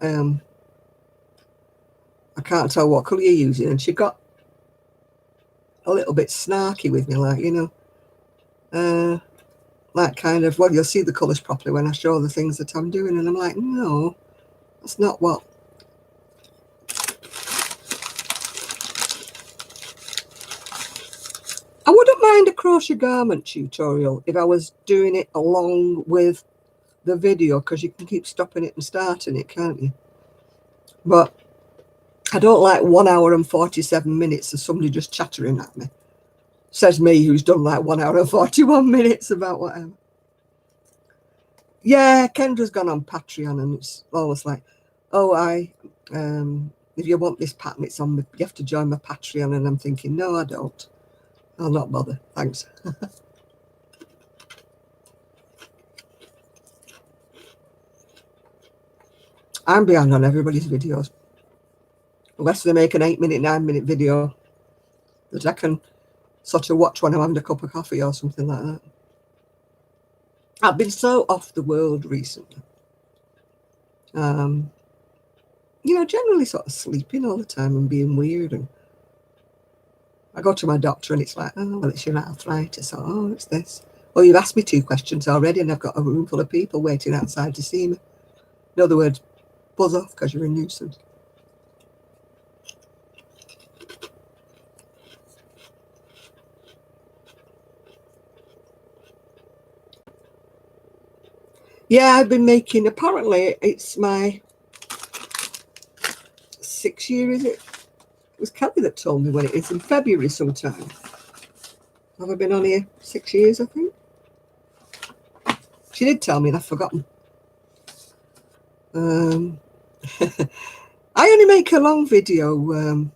tell what colour you're using, and she got a little bit snarky with me, like, you know, like kind of, well, you'll see the colours properly when I show the things that I'm doing. And I'm like, no, that's not what. I wouldn't mind a crochet garment tutorial if I was doing it along with the video, because you can keep stopping it and starting it, can't you? But I don't like 1 hour and 47 minutes of somebody just chattering at me. Says me, who's done like 1 hour and 41 minutes about whatever. Yeah, Kendra's gone on Patreon, and it's almost like, oh, if you want this pattern, it's on, you have to join my Patreon. And I'm thinking, no, I don't. I'll not bother. Thanks. I'm behind on everybody's videos. Unless they make an 8-minute, 9-minute video that I can sort of watch when I'm having a cup of coffee or something like that. I've been so off the world recently. You know, generally sort of sleeping all the time and being weird. And I go to my doctor and it's like, oh, well, it's your arthritis. Oh, it's this. Well, you've asked me 2 questions already and I've got a room full of people waiting outside to see me. In other words, buzz off because you're a nuisance. Yeah, I've been making, apparently it's my 6th year, is it? It was Kelly that told me when it is, in February sometime. Have I been on here 6 years, I think? She did tell me and I've forgotten. I only make a long video.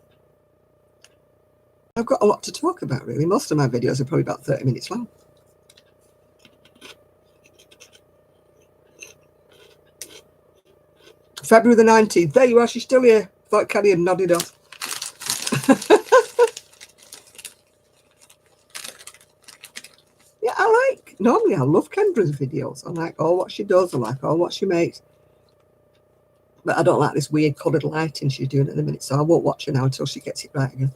I've got a lot to talk about, really. Most of my videos are probably about 30 minutes long. February the 19th. There you are, she's still here. Thought Kelly had nodded off. Yeah, normally I love Kendra's videos. I like all what she does. I like all what she makes. But I don't like this weird coloured lighting she's doing at the minute, so I won't watch her now until she gets it right again.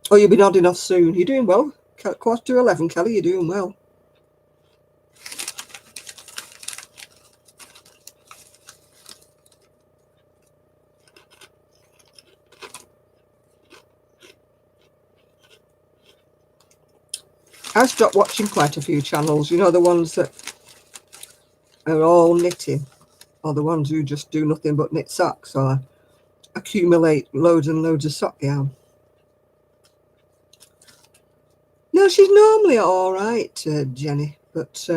Oh, you'll be nodding off soon. You're doing well. 11:15, Kelly, you're doing well. I stopped watching quite a few channels, you know, the ones that are all knitting, or the ones who just do nothing but knit socks or accumulate loads and loads of sock yarn. No, she's normally all right, Jenny, but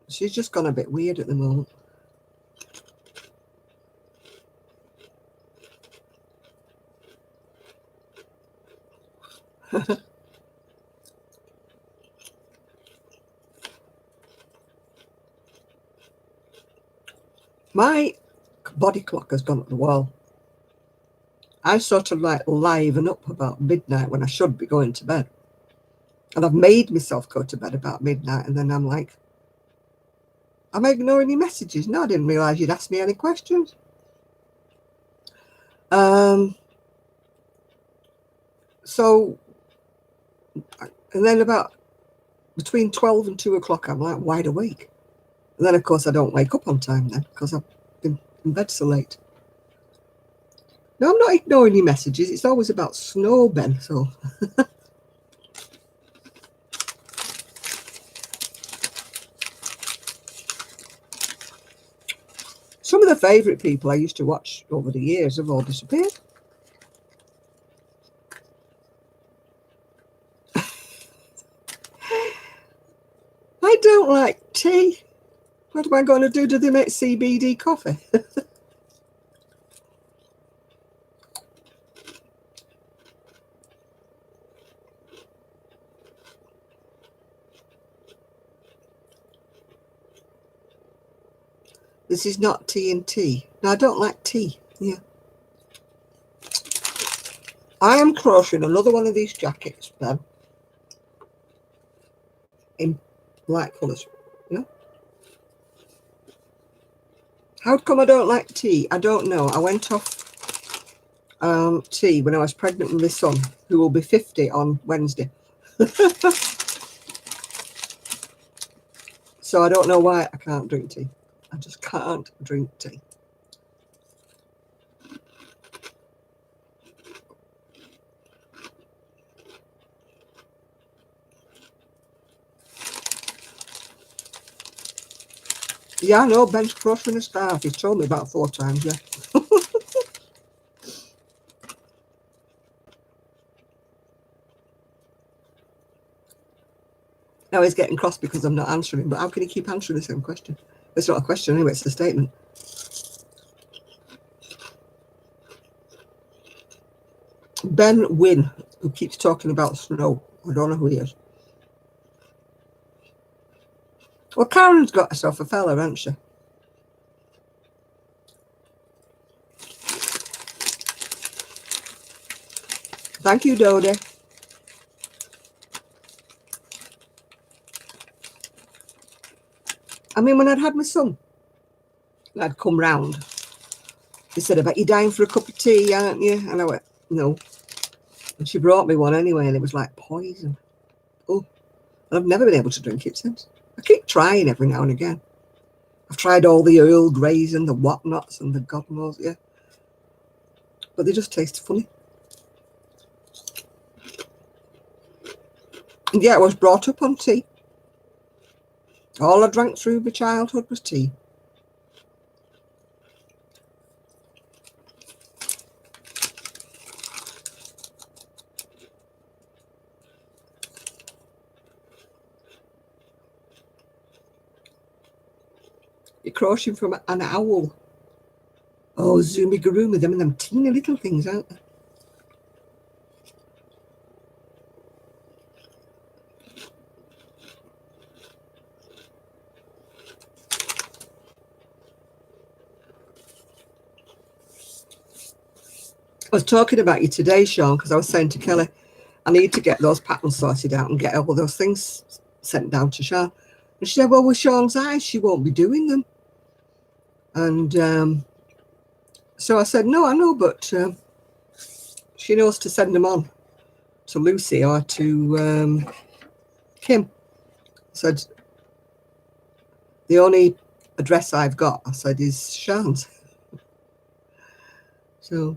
she's just gone a bit weird at the moment. My body clock has gone up the wall. I sort of like liven up about midnight when I should be going to bed. And I've made myself go to bed about midnight, and then I'm like, am I ignoring your messages? No, I didn't realise you'd ask me any questions. So, and then about between 12 and 2 o'clock, I'm like wide awake. And then, of course, I don't wake up on time then because I've been in bed so late. No, I'm not ignoring your messages. It's always about snow, Ben. So, some of the favourite people I used to watch over the years have all disappeared. I don't like tea. What am I going to do? Do they make CBD coffee? This is not tea and tea. No, I don't like tea. Yeah. I am crocheting another one of these jackets, Ben, in light colours. Yeah. How come I don't like tea? I don't know. I went off tea when I was pregnant with my son, who will be 50 on Wednesday. So I don't know why I can't drink tea. I just can't drink tea. Yeah, I know, Ben's crocheting a scarf. He's told me about 4 times, yeah. Now he's getting cross because I'm not answering, but how can he keep answering the same question? It's not a question anyway, it's a statement. Ben Wynn, who keeps talking about snow. I don't know who he is. Well, Karen's got herself a fella, hasn't she? Thank you, Dodie. I mean, when I'd had my son, I'd come round. He said, I bet you're dying for a cup of tea, aren't you? And I went, no. And she brought me one anyway, and it was like poison. Oh, and I've never been able to drink it since. I keep trying every now and again. I've tried all the Earl Greys and the whatnots and the God knows, yeah. But they just taste funny. And yeah, I was brought up on tea. All I drank through my childhood was tea. You're crocheting from an owl. Oh, Zoomy Garoomy, them teeny little things, aren't they? I was talking about you today, Sean, because I was saying to Kelly, I need to get those patterns sorted out and get all those things sent down to Sean. And she said, well, with Sean's eyes, she won't be doing them. And so I said, no, I know, but she knows to send them on to Lucy or to Kim. I said, the only address I've got, I said, is Sean's. So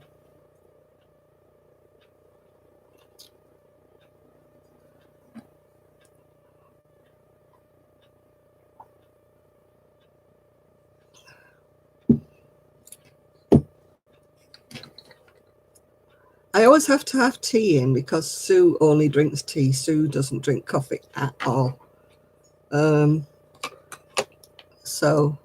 I always have to have tea in because Sue only drinks tea. Sue doesn't drink coffee at all. So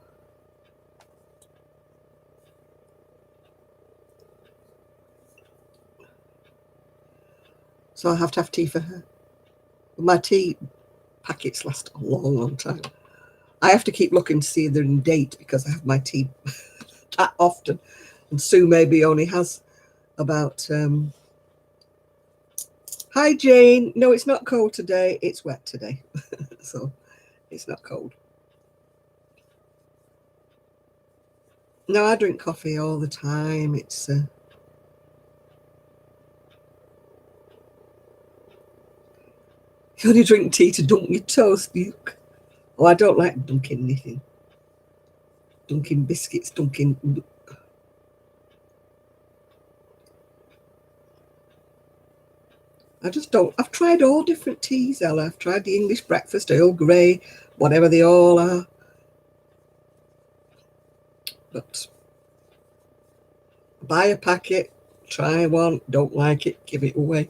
I have to have tea for her. My tea packets last a long, long time. I have to keep looking to see if they're in date because I have my tea that often. And Sue maybe only has about... Hi, Jane. No, it's not cold today. It's wet today. So it's not cold. No, I drink coffee all the time. It's... You only drink tea to dunk your toast, Luke. Oh, I don't like dunking anything. Dunking biscuits, dunking... I just don't... I've tried all different teas, Ella. I've tried the English breakfast, Earl Grey, whatever they all are. But buy a packet, try one, don't like it, give it away.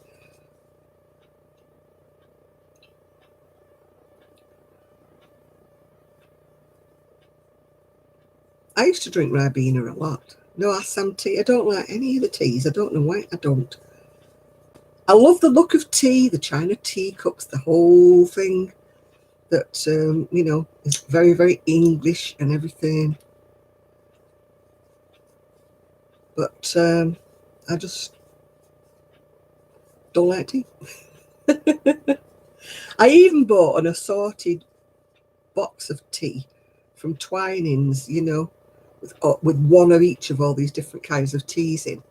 I used to drink Ribena a lot. No Assam tea. I don't like any of the teas. I don't know why I don't. I love the look of tea, the China teacups, the whole thing that, you know, is very, very English and everything. But I just don't like tea. I even bought an assorted box of tea from Twinings, you know, with one of each of all these different kinds of teas in.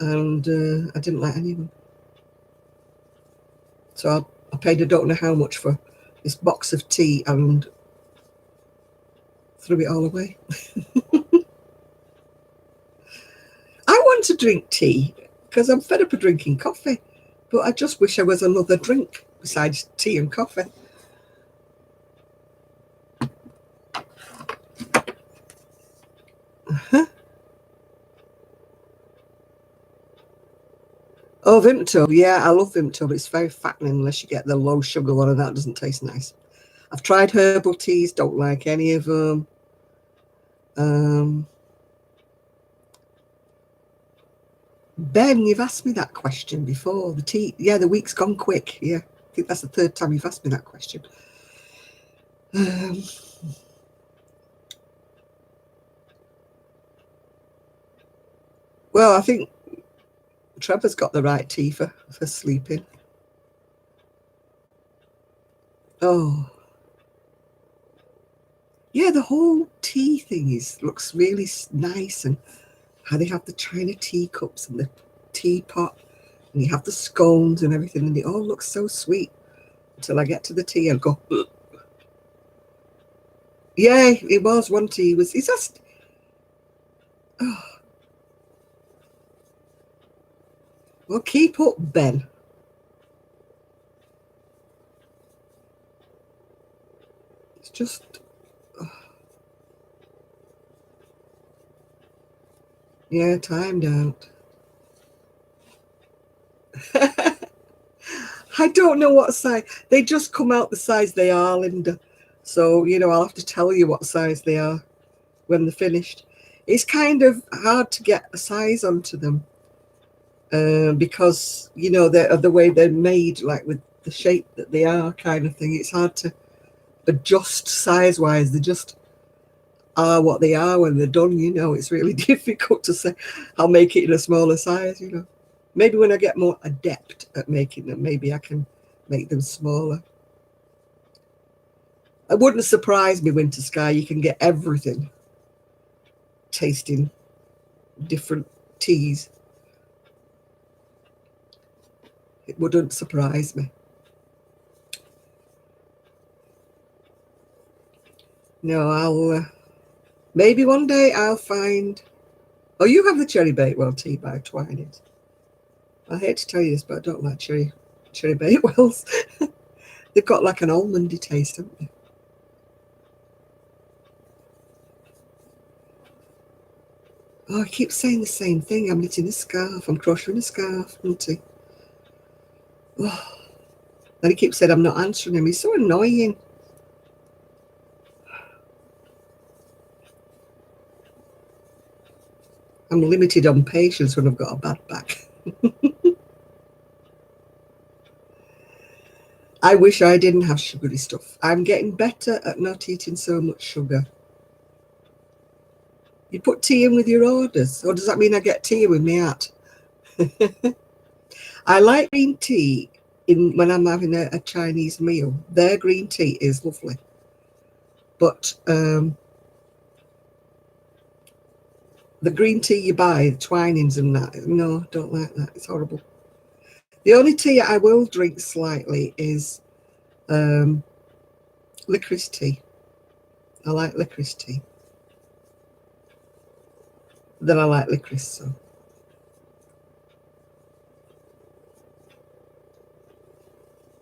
And I didn't like any of them. So I paid I don't know how much for this box of tea and threw it all away. I want to drink tea because I'm fed up of drinking coffee, but I just wish there was another drink besides tea and coffee. Oh, Vimto. Yeah, I love Vimto, but it's very fattening unless you get the low sugar one, and that doesn't taste nice. I've tried herbal teas, don't like any of them. Ben, you've asked me that question before. The tea, yeah, the week's gone quick. Yeah, I think that's the third time you've asked me that question. Well, I think Trevor's got the right tea for sleeping. Oh, yeah, the whole tea thing looks really nice, and how they have the China teacups and the teapot, and you have the scones and everything, and it all looks so sweet until I get to the tea and go, ugh. Yeah, it was one tea. It's just, oh, well, keep up, Ben. It's just, oh, yeah, timed out. I don't know what size. They just come out the size they are, Linda. So, you know, I'll have to tell you what size they are when they're finished. It's kind of hard to get a size onto them because, you know, the way they're made, like with the shape that they are kind of thing. It's hard to adjust size-wise. They just are what they are when they're done, you know. It's really difficult to say, I'll make it in a smaller size, you know. Maybe when I get more adept at making them, maybe I can make them smaller. It wouldn't surprise me, Winter Sky, you can get everything tasting different teas. It wouldn't surprise me. No, I'll maybe one day I'll find. Oh, you have the Cherry Bakewell tea by Twinings. I hate to tell you this, but I don't like cherry Bakewells. They've got like an almondy taste, haven't they? Oh, I keep saying the same thing. I'm knitting a scarf. I'm crocheting a scarf, isn't he? Oh. And he keeps saying I'm not answering him. He's so annoying. I'm limited on patience when I've got a bad back. I wish I didn't have sugary stuff. I'm getting better at not eating so much sugar. You put tea in with your orders, or does that mean I get tea with me at? I like green tea when I'm having a Chinese meal. Their green tea is lovely. But the green tea you buy, the Twinings and that, no, don't like that. It's horrible. The only tea I will drink slightly is licorice tea. I like licorice tea. Then I like licorice, so.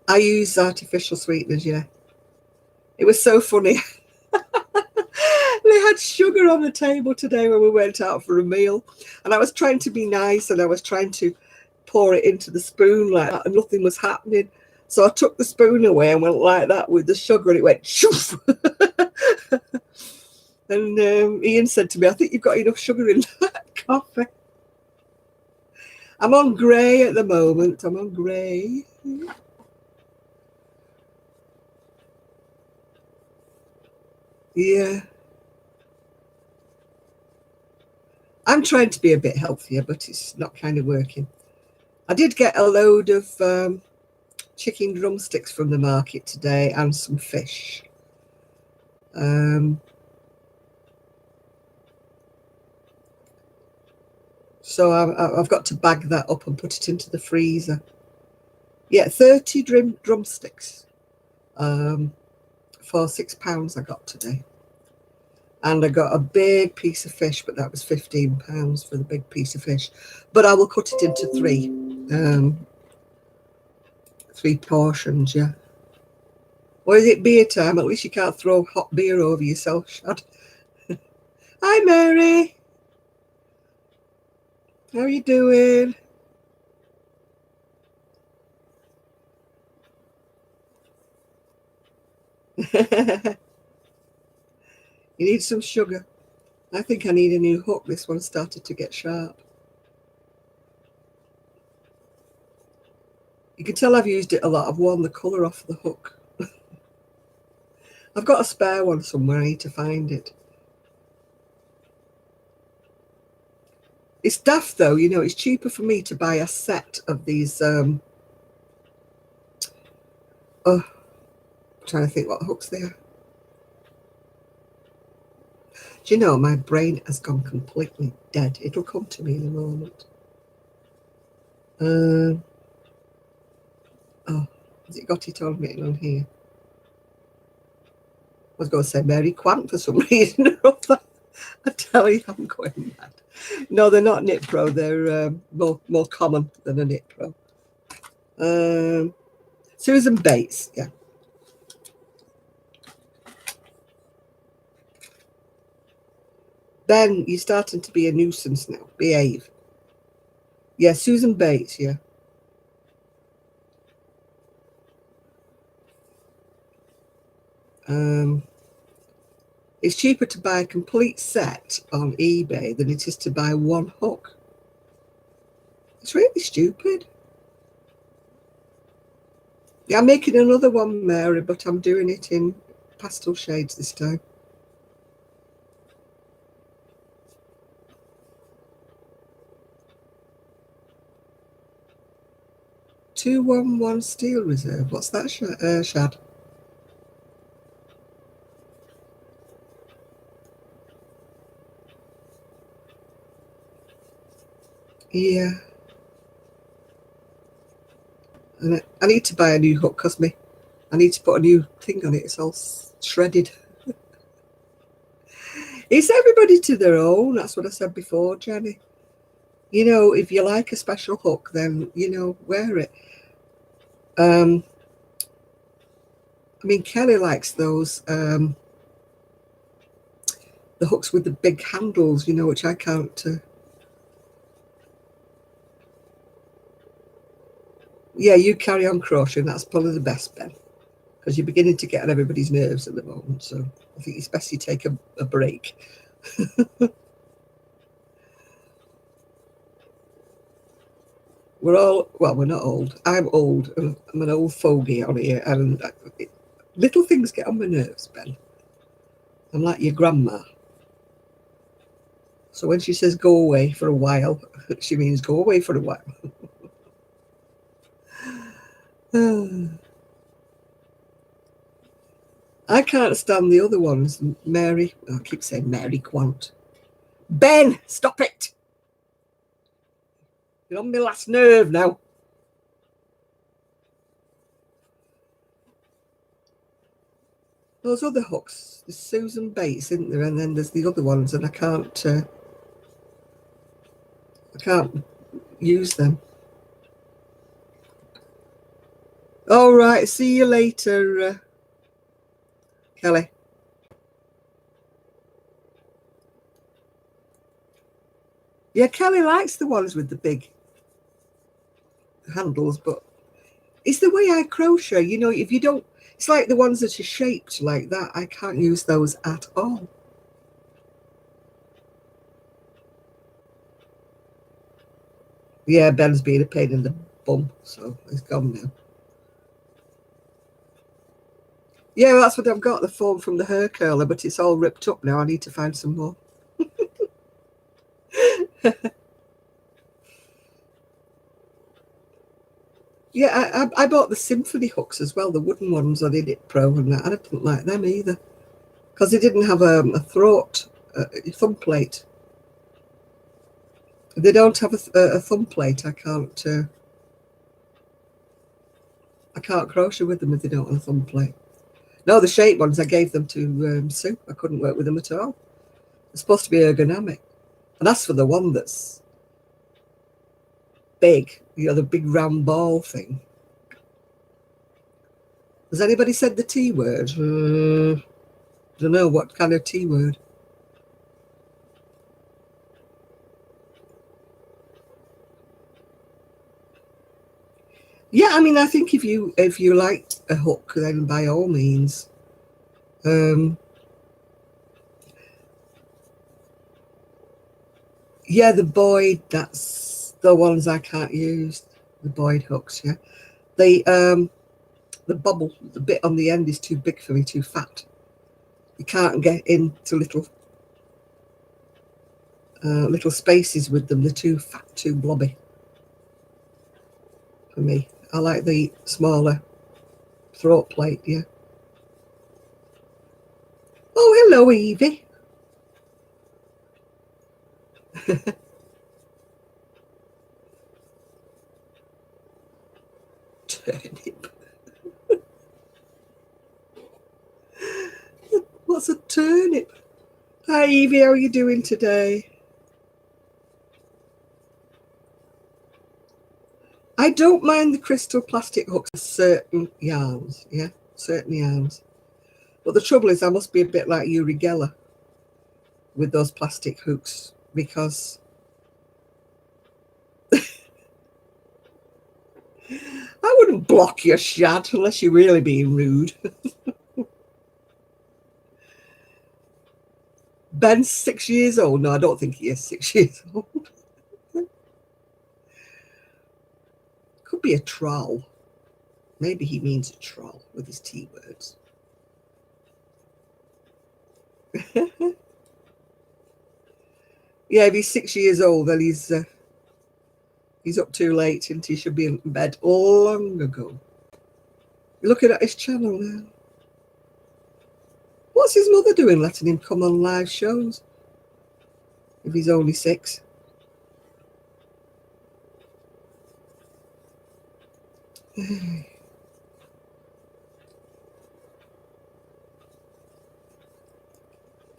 I use artificial sweeteners, yeah. It was so funny. They had sugar on the table today when we went out for a meal, and I was trying to be nice and I was trying to pour it into the spoon like that, and nothing was happening. So I took the spoon away and went like that with the sugar, and it went shoof. And Ian said to me, I think you've got enough sugar in that coffee. I'm on grey at the moment. I'm on grey. Yeah. I'm trying to be a bit healthier, but it's not kind of working. I did get a load of chicken drumsticks from the market today and some fish. So I've got to bag that up and put it into the freezer. Yeah, 30 drumsticks for £6 I got today. And I got a big piece of fish, but that was £15 for the big piece of fish. But I will cut it into three portions, yeah. Or is it beer time? At least you can't throw hot beer over yourself, Shad. Hi, Mary. How are you doing? You need some sugar. I think I need a new hook. This one started to get sharp. You can tell I've used it a lot. I've worn the colour off the hook. I've got a spare one somewhere. I need to find it. It's daft though, you know, it's cheaper for me to buy a set of these I'm trying to think what hooks they are. Do you know, my brain has gone completely dead. It'll come to me in a moment. Oh, has it got it on written on here? I was going to say Mary Quant for some reason or other. I tell you, I'm going mad. No, they're not Knit Pro. They're more common than a Knit Pro. Susan Bates, yeah. Ben, you're starting to be a nuisance now. Behave. Yeah, Susan Bates, yeah. It's cheaper to buy a complete set on eBay than it is to buy one hook. It's really stupid. Yeah, I'm making another one, Mary, but I'm doing it in pastel shades this time. $211 steel reserve. What's that, Shad? Yeah. And I need to buy a new hook because I need to put a new thing on it. It's all shredded. It's everybody to their own. That's what I said before, Jenny. You know, if you like a special hook, then, you know, wear it. I mean, Kelly likes those, the hooks with the big handles, you know, which I can't. Yeah, you carry on crocheting. That's probably the best, Ben, because you're beginning to get on everybody's nerves at the moment. So I think it's best you take a break. We're all, well, we're not old. I'm old. I'm an old fogey on here. And little things get on my nerves, Ben. I'm like your grandma. So when she says go away for a while, she means go away for a while. I can't stand the other ones. Mary, I keep saying Mary Quant. Ben, stop it. You're on my last nerve now. Those other hooks, there's Susan Bates, isn't there? And then there's the other ones, and I can't use them. All right, see you later, Kelly. Yeah, Kelly likes the ones with the big handles, but it's the way I crochet. You know, if you don't, it's like the ones that are shaped like that. I can't use those at all. Yeah, Ben's been a pain in the bum, so he's gone now. Yeah, that's what I've got, the foam from the hair curler, but it's all ripped up now. I need to find some more. Yeah, I bought the symphony hooks as well, the wooden ones on Edit Pro and that. I didn't like them either because they didn't have a throat, thumb plate. They don't have a thumb plate. I can't crochet with them if they don't have a thumb plate. No, the shape ones, I gave them to Sue. I couldn't work with them at all. They're supposed to be ergonomic. And that's for the one that's big, the big round ball thing. Has anybody said the T word? Don't know what kind of T word. Yeah, I mean, I think if you like a hook, then by all means. Yeah, the Boyd, that's the ones I can't use. The Boyd hooks, yeah. The bubble, the bit on the end is too big for me, too fat. You can't get into little spaces with them. They're too fat, too blobby for me. I like the smaller throat plate, yeah. Oh, hello, Evie. Turnip. What's a turnip? Hi, Evie, how are you doing today? I don't mind the crystal plastic hooks for certain yarns, yeah, certain yarns. But the trouble is I must be a bit like Uri Geller with those plastic hooks because I wouldn't block your shad unless you're really being rude. Ben's 6 years old. No, I don't think he is 6 years old. Could be a troll. Maybe he means a troll with his T words. Yeah, if he's 6 years old, then he's up too late and he should be in bed long ago. You're looking at his channel now. What's his mother doing letting him come on live shows if he's only 6?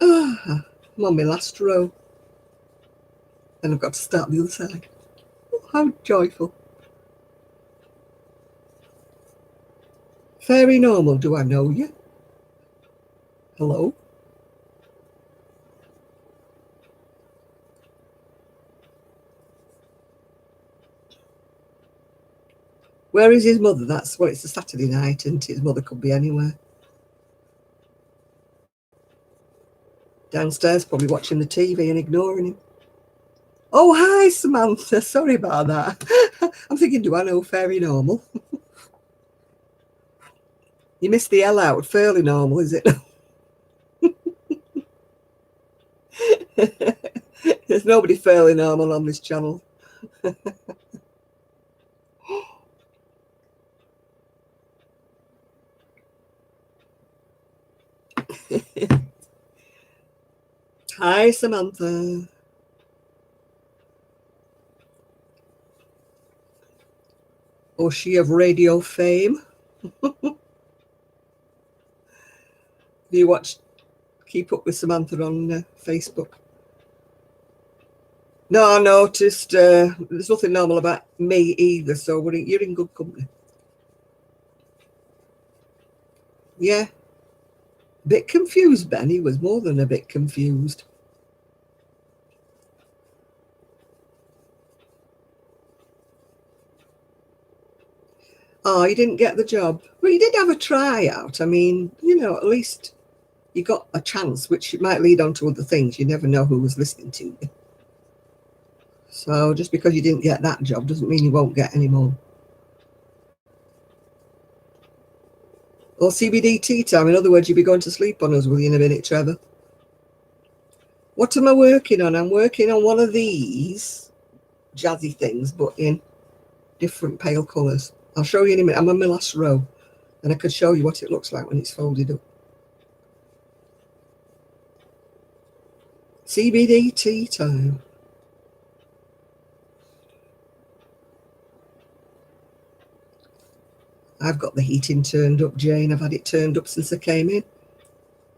I'm on my last row. And I've got to start the other side. Oh, how joyful. Fairy Normal, do I know you? Hello? Where is his mother? That's well, it's a Saturday night, and his mother could be anywhere. Downstairs, probably watching the TV and ignoring him. Oh, hi, Samantha. Sorry about that. I'm thinking, do I know Fairy Normal? You missed the L out. Fairly Normal, is it? There's nobody fairly normal on this channel. Hi, Samantha. Oh, she of radio fame. Do you watch Keep Up with Samantha on Facebook? No, I noticed there's nothing normal about me either, so you're in good company. Yeah. A bit confused, Ben. He was more than a bit confused. Oh, you didn't get the job. Well, you did have a tryout. I mean, at least you got a chance, which might lead on to other things. You never know who was listening to you. So just because you didn't get that job doesn't mean you won't get any more. Or CBD tea time. In other words, you'll be going to sleep on us, will you, in a minute, Trevor? What am I working on? I'm working on one of these jazzy things, but in different pale colours. I'll show you in a minute. I'm on my last row, and I could show you what it looks like when it's folded up. CBD tea time. I've got the heating turned up, Jane. I've had it turned up since I came in.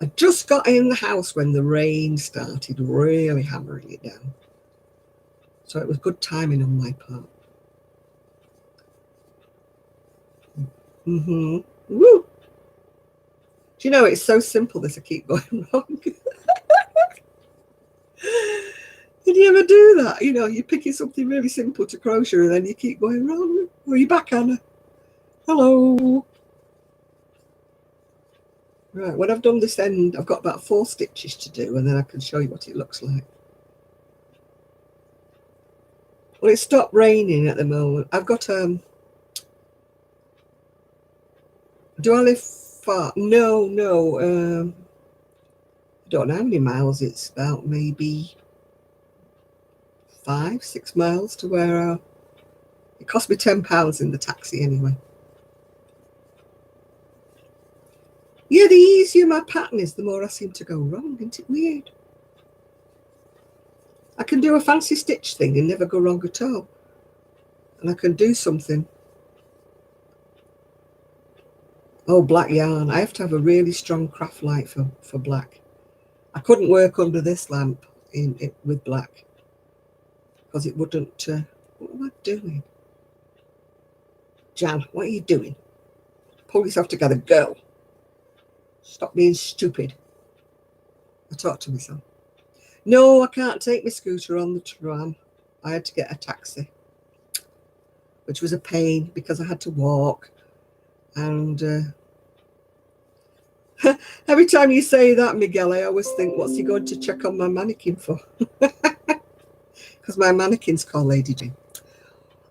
I just got in the house when the rain started really hammering it down. So it was good timing on my part. Woo! Do you know, it's so simple that I keep going wrong. Did you ever do that? You know, you're picking something really simple to crochet and then you keep going wrong. Are you back, Anna? Hello. Right, when I've done this end, I've got about 4 stitches to do, and then I can show you what it looks like. Well, it stopped raining at the moment. I've got do I live far? No. I don't know how many miles it's about. Maybe 5, 6 miles to where it cost me £10 in the taxi anyway. Yeah, the easier my pattern is, the more I seem to go wrong. Isn't it weird? I can do a fancy stitch thing and never go wrong at all. And I can do something. Oh, black yarn. I have to have a really strong craft light for black. I couldn't work under this lamp with black because it wouldn't. What am I doing? Jan, what are you doing? Pull yourself together, girl. Stop being stupid. I talk to myself. No, I can't take my scooter on the tram. I had to get a taxi, which was a pain because I had to walk. And every time you say that, Miguel, I always think, what's he going to check on my mannequin for? Because my mannequin's called Lady Jane.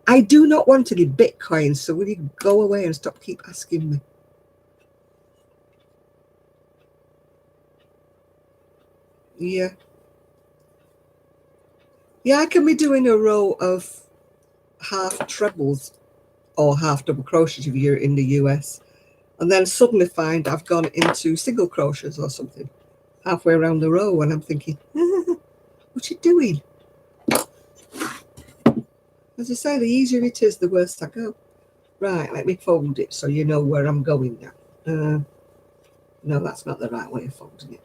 I do not want any Bitcoin, so will you go away and keep asking me? Yeah. Yeah, I can be doing a row of half trebles or half double crochets if you're in the US, and then suddenly find I've gone into single crochets or something halfway around the row, and I'm thinking, what you doing? As I say, the easier it is, the worse I go. Right, let me fold it so you know where I'm going now. No, that's not the right way of folding it.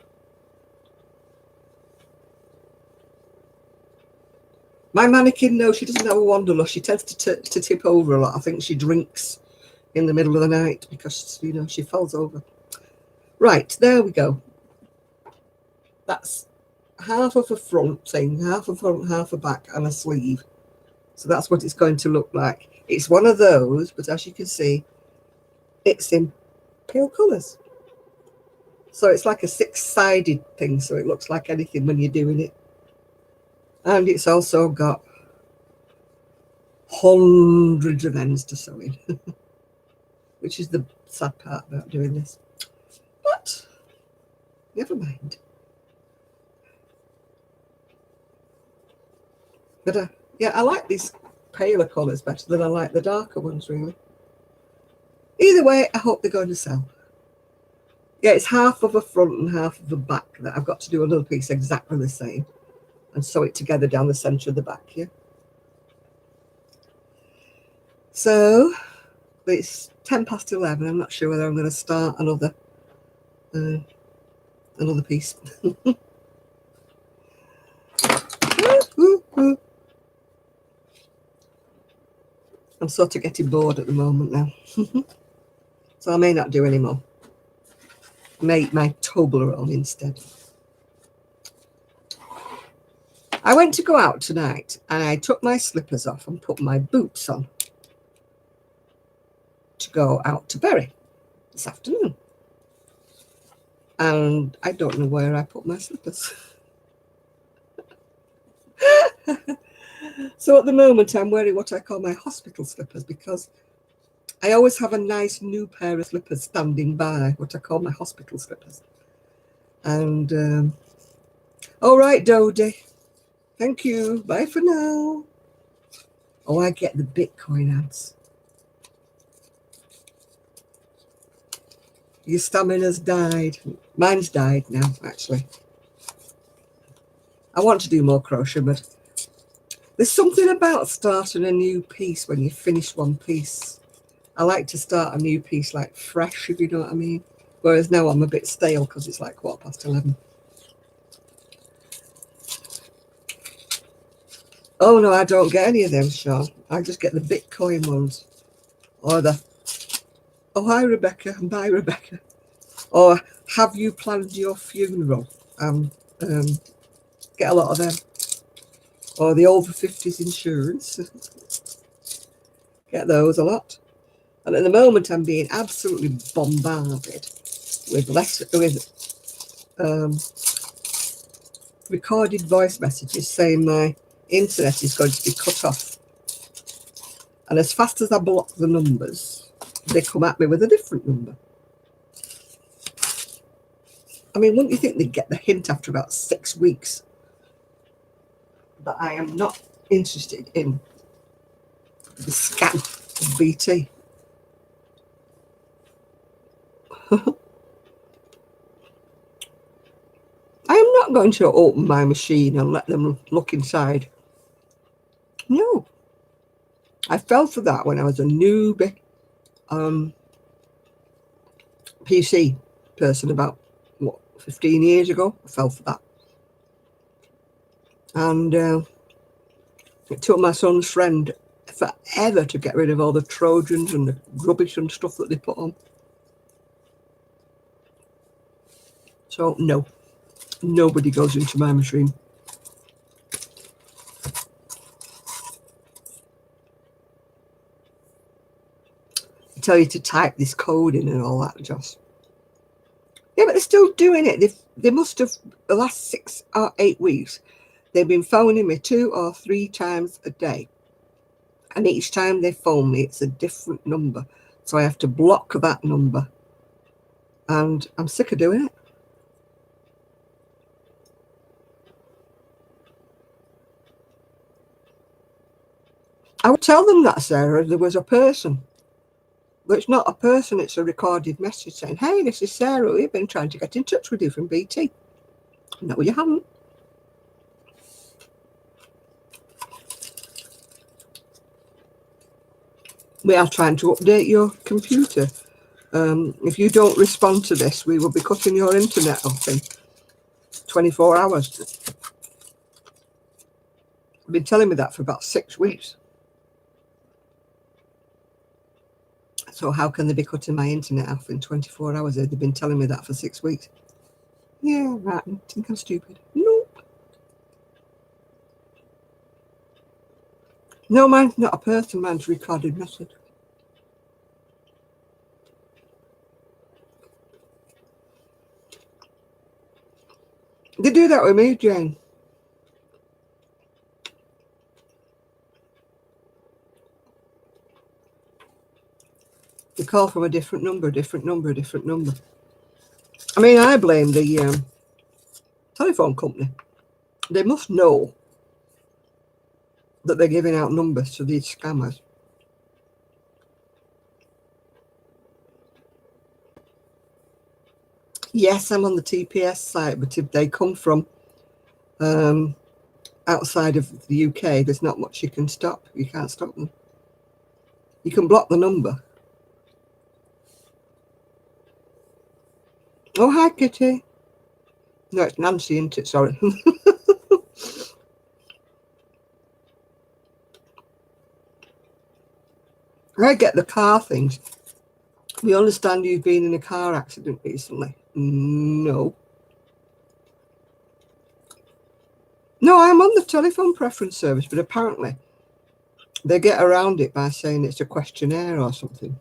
My mannequin, no, she doesn't have a wanderlust. She tends to tip over a lot. I think she drinks in the middle of the night because, you know, she falls over. Right, there we go. That's half of a front thing, half a front, half a back, and a sleeve. So that's what it's going to look like. It's one of those, but as you can see, it's in pale colours. So it's like a 6-sided thing, so it looks like anything when you're doing it. And it's also got hundreds of ends to sew in, which is the sad part about doing this. But never mind. But yeah, I like these paler colours better than I like the darker ones, really. Either way, I hope they're going to sell. Yeah, it's half of a front and half of a back that I've got to do another piece exactly the same and sew it together down the centre of the back here. So it's 11:10. I'm not sure whether I'm going to start another piece. I'm sort of getting bored at the moment now. So I may not do any more. Make my Toblerone instead. I went to go out tonight and I took my slippers off and put my boots on to go out to Bury this afternoon. And I don't know where I put my slippers. So at the moment I'm wearing what I call my hospital slippers, because I always have a nice new pair of slippers standing by, what I call my hospital slippers. And all right, Dodie, thank you, bye for now. Oh, I get the Bitcoin ads. Your stamina's died. Mine's died now, actually. I want to do more crochet, but there's something about starting a new piece when you finish one piece. I like to start a new piece like fresh, if you know what I mean. Whereas now I'm a bit stale because it's like 11:15. Oh no, I don't get any of them, Sean. I just get the Bitcoin ones. Or the, oh hi Rebecca, and bye Rebecca. Or have you planned your funeral? Get a lot of them. Or the over 50s insurance. Get those a lot. And at the moment I'm being absolutely bombarded with recorded voice messages saying my internet is going to be cut off. And as fast as I block the numbers, they come at me with a different number. I mean, wouldn't you think they'd get the hint after about 6 weeks that I am not interested in the scam of BT? I am not going to open my machine and let them look inside. No. I fell for that when I was a newbie PC person about, what, 15 years ago. I fell for that. And it took my son's friend forever to get rid of all the Trojans and the rubbish and stuff that they put on. So, no. Nobody goes into my machine. I tell you to type this code in and all that, Joss. Yeah, but they're still doing it. They must have, the last 6 or 8 weeks, they've been phoning me 2 or 3 times a day. And each time they phone me, it's a different number. So I have to block that number. And I'm sick of doing it. I would tell them that, Sarah, there was a person. But it's not a person, it's a recorded message saying, hey, this is Sarah, we've been trying to get in touch with you from BT. No, you haven't. We are trying to update your computer. If you don't respond to this, we will be cutting your internet off in 24 hours. They've been telling me that for about 6 weeks. So how can they be cutting my internet off in 24 hours? They've been telling me that for 6 weeks. Yeah, right. I think I'm stupid. Nope. No, mine's not a person. Mine's a recorded message. They do that with me, Jane. They call from a different number, different number, different number. I mean, I blame the telephone company. They must know that they're giving out numbers to these scammers. Yes, I'm on the TPS site, but if they come from outside of the UK, there's not much you can stop. You can't stop them. You can block the number. Oh, hi, Kitty. No, it's Nancy, isn't it? Sorry. I get the car things. We understand you've been in a car accident recently. No. No, I'm on the telephone preference service, but apparently they get around it by saying it's a questionnaire or something.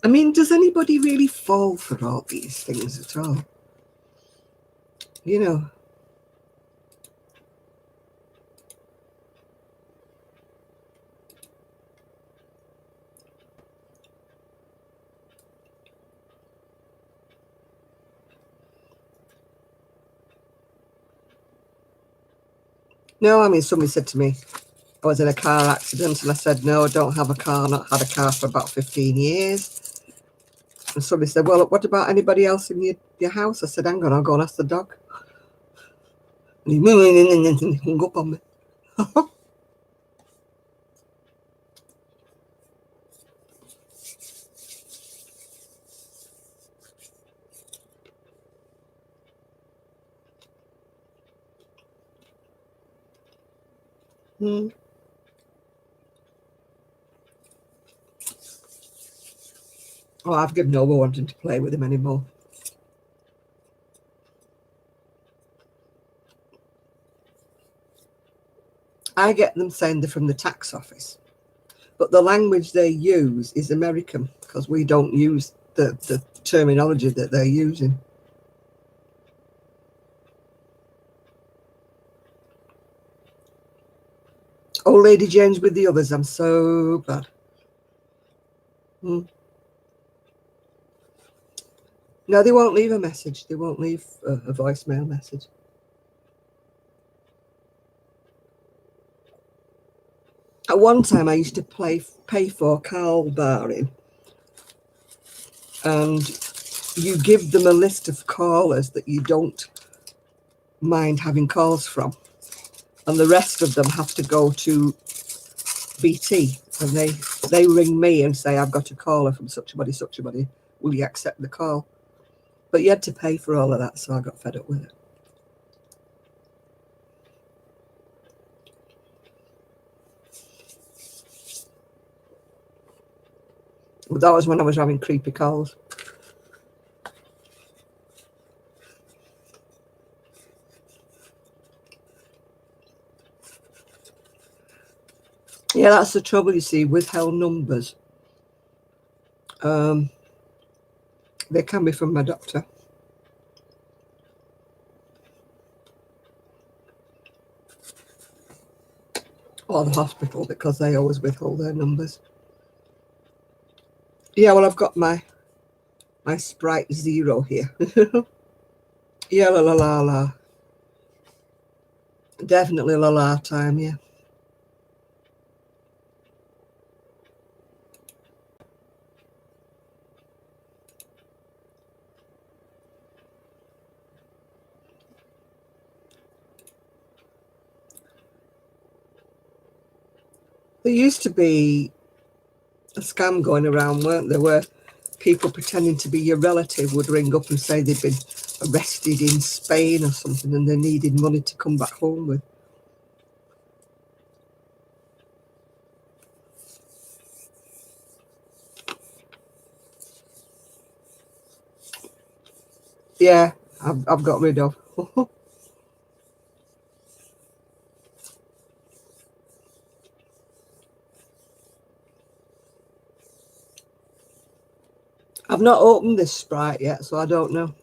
I mean, does anybody really fall for all these things at all? You know. No, I mean, somebody said to me, I was in a car accident, and I said, no, I don't have a car, not had a car for about 15 years. And somebody said, well, what about anybody else in your house? I said, hang on, I'll go and ask the dog. And he hung up on me. Oh, I've given over wanting to play with him anymore. I get them saying they're from the tax office, but the language they use is American because we don't use the terminology that they're using. Oh, Lady Jane's with the others. I'm so glad. No, they won't leave a message. They won't leave a voicemail message. At one time, I used to pay for call barring, and you give them a list of callers that you don't mind having calls from, and the rest of them have to go to BT, and they ring me and say, I've got a caller from such a body, will you accept the call? But you had to pay for all of that, so I got fed up with it. But that was when I was having creepy calls. Yeah, that's the trouble, you see, withheld numbers. They can be from my doctor. Or the hospital, because they always withhold their numbers. Yeah, well, I've got my Sprite Zero here. Yeah, la la la la. Definitely la la time, yeah. There used to be a scam going around, weren't there, where people pretending to be your relative would ring up and say they'd been arrested in Spain or something and they needed money to come back home with. Yeah, I've got rid of. I've not opened this Sprite yet, so I don't know.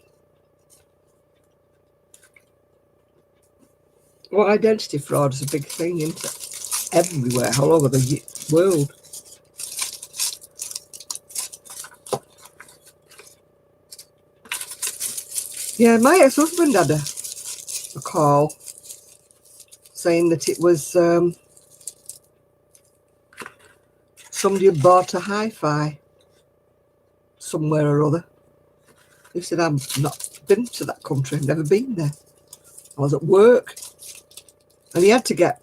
Well, identity fraud is a big thing, isn't it? Everywhere, all over the world. Yeah, my ex-husband had a call saying that it was somebody had bought a hi-fi somewhere or other. He said, I've not been to that country, I've never been there. I was at work. And he had to get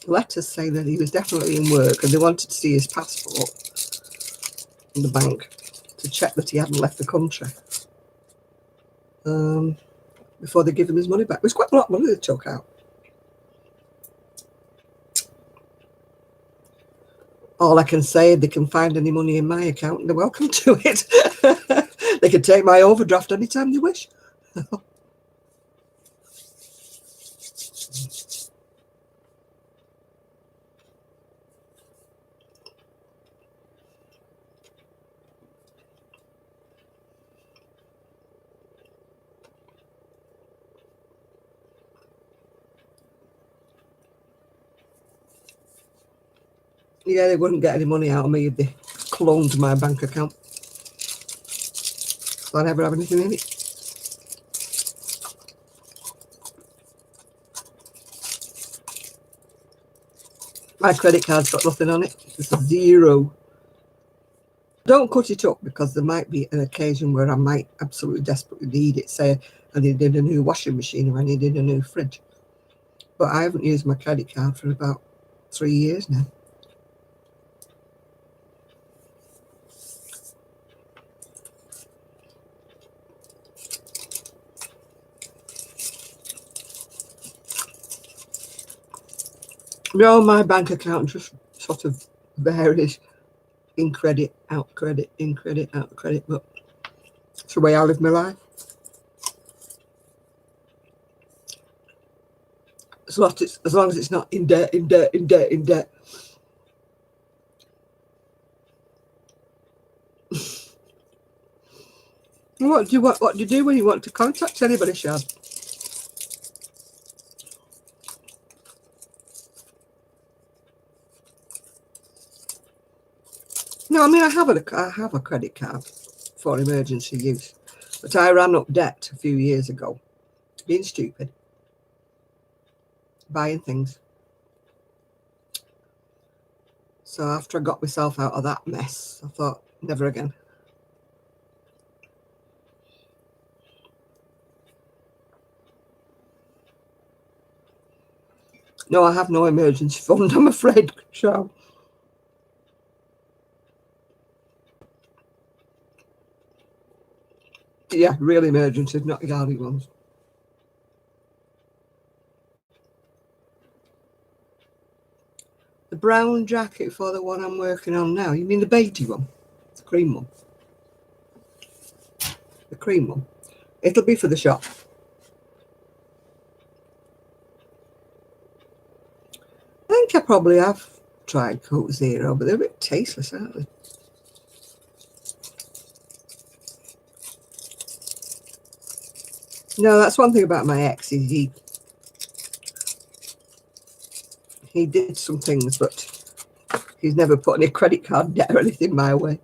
letters saying that he was definitely in work, and they wanted to see his passport in the bank to check that he hadn't left the country before they give him his money back. It was quite a lot of money they took out. All I can say, they can find any money in my account and they're welcome to it. They can take my overdraft anytime they wish. Yeah, they wouldn't get any money out of me if they cloned my bank account. So I never have anything in it. My credit card's got nothing on it. It's a 0. Don't cut it up because there might be an occasion where I might absolutely desperately need it. Say I needed a new washing machine or I needed a new fridge. But I haven't used my credit card for about 3 years now. No, my bank account just sort of varies in credit, out credit, in credit, out credit, but it's the way I live my life. As long as it's not in debt, in debt, in debt, in debt. What do you do when you want to contact anybody, Shad? No, I mean I have a credit card for emergency use, but I ran up debt a few years ago, being stupid, buying things. So after I got myself out of that mess, I thought, never again. No, I have no emergency fund, I'm afraid, Sean. Yeah, real emergencies, not yardy ones. The brown jacket for the one I'm working on now. You mean the beigey one? The cream one? The cream one. It'll be for the shop. I think I probably have tried Coke Zero, but they're a bit tasteless, aren't they? No, that's one thing about my ex. He did some things, but he's never put any credit card debt or anything my way.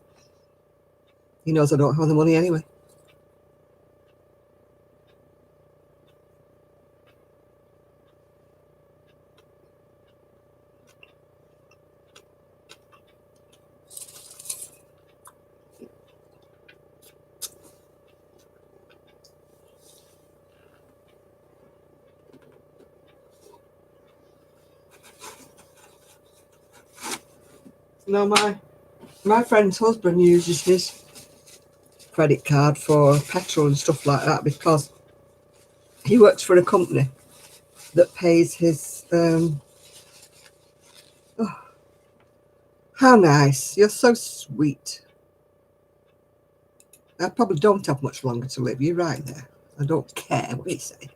He knows I don't have the money anyway. No, my friend's husband uses his credit card for petrol and stuff like that because he works for a company that pays his oh, how nice. You're so sweet. I probably don't have much longer to live. You're right there. I don't care what you say.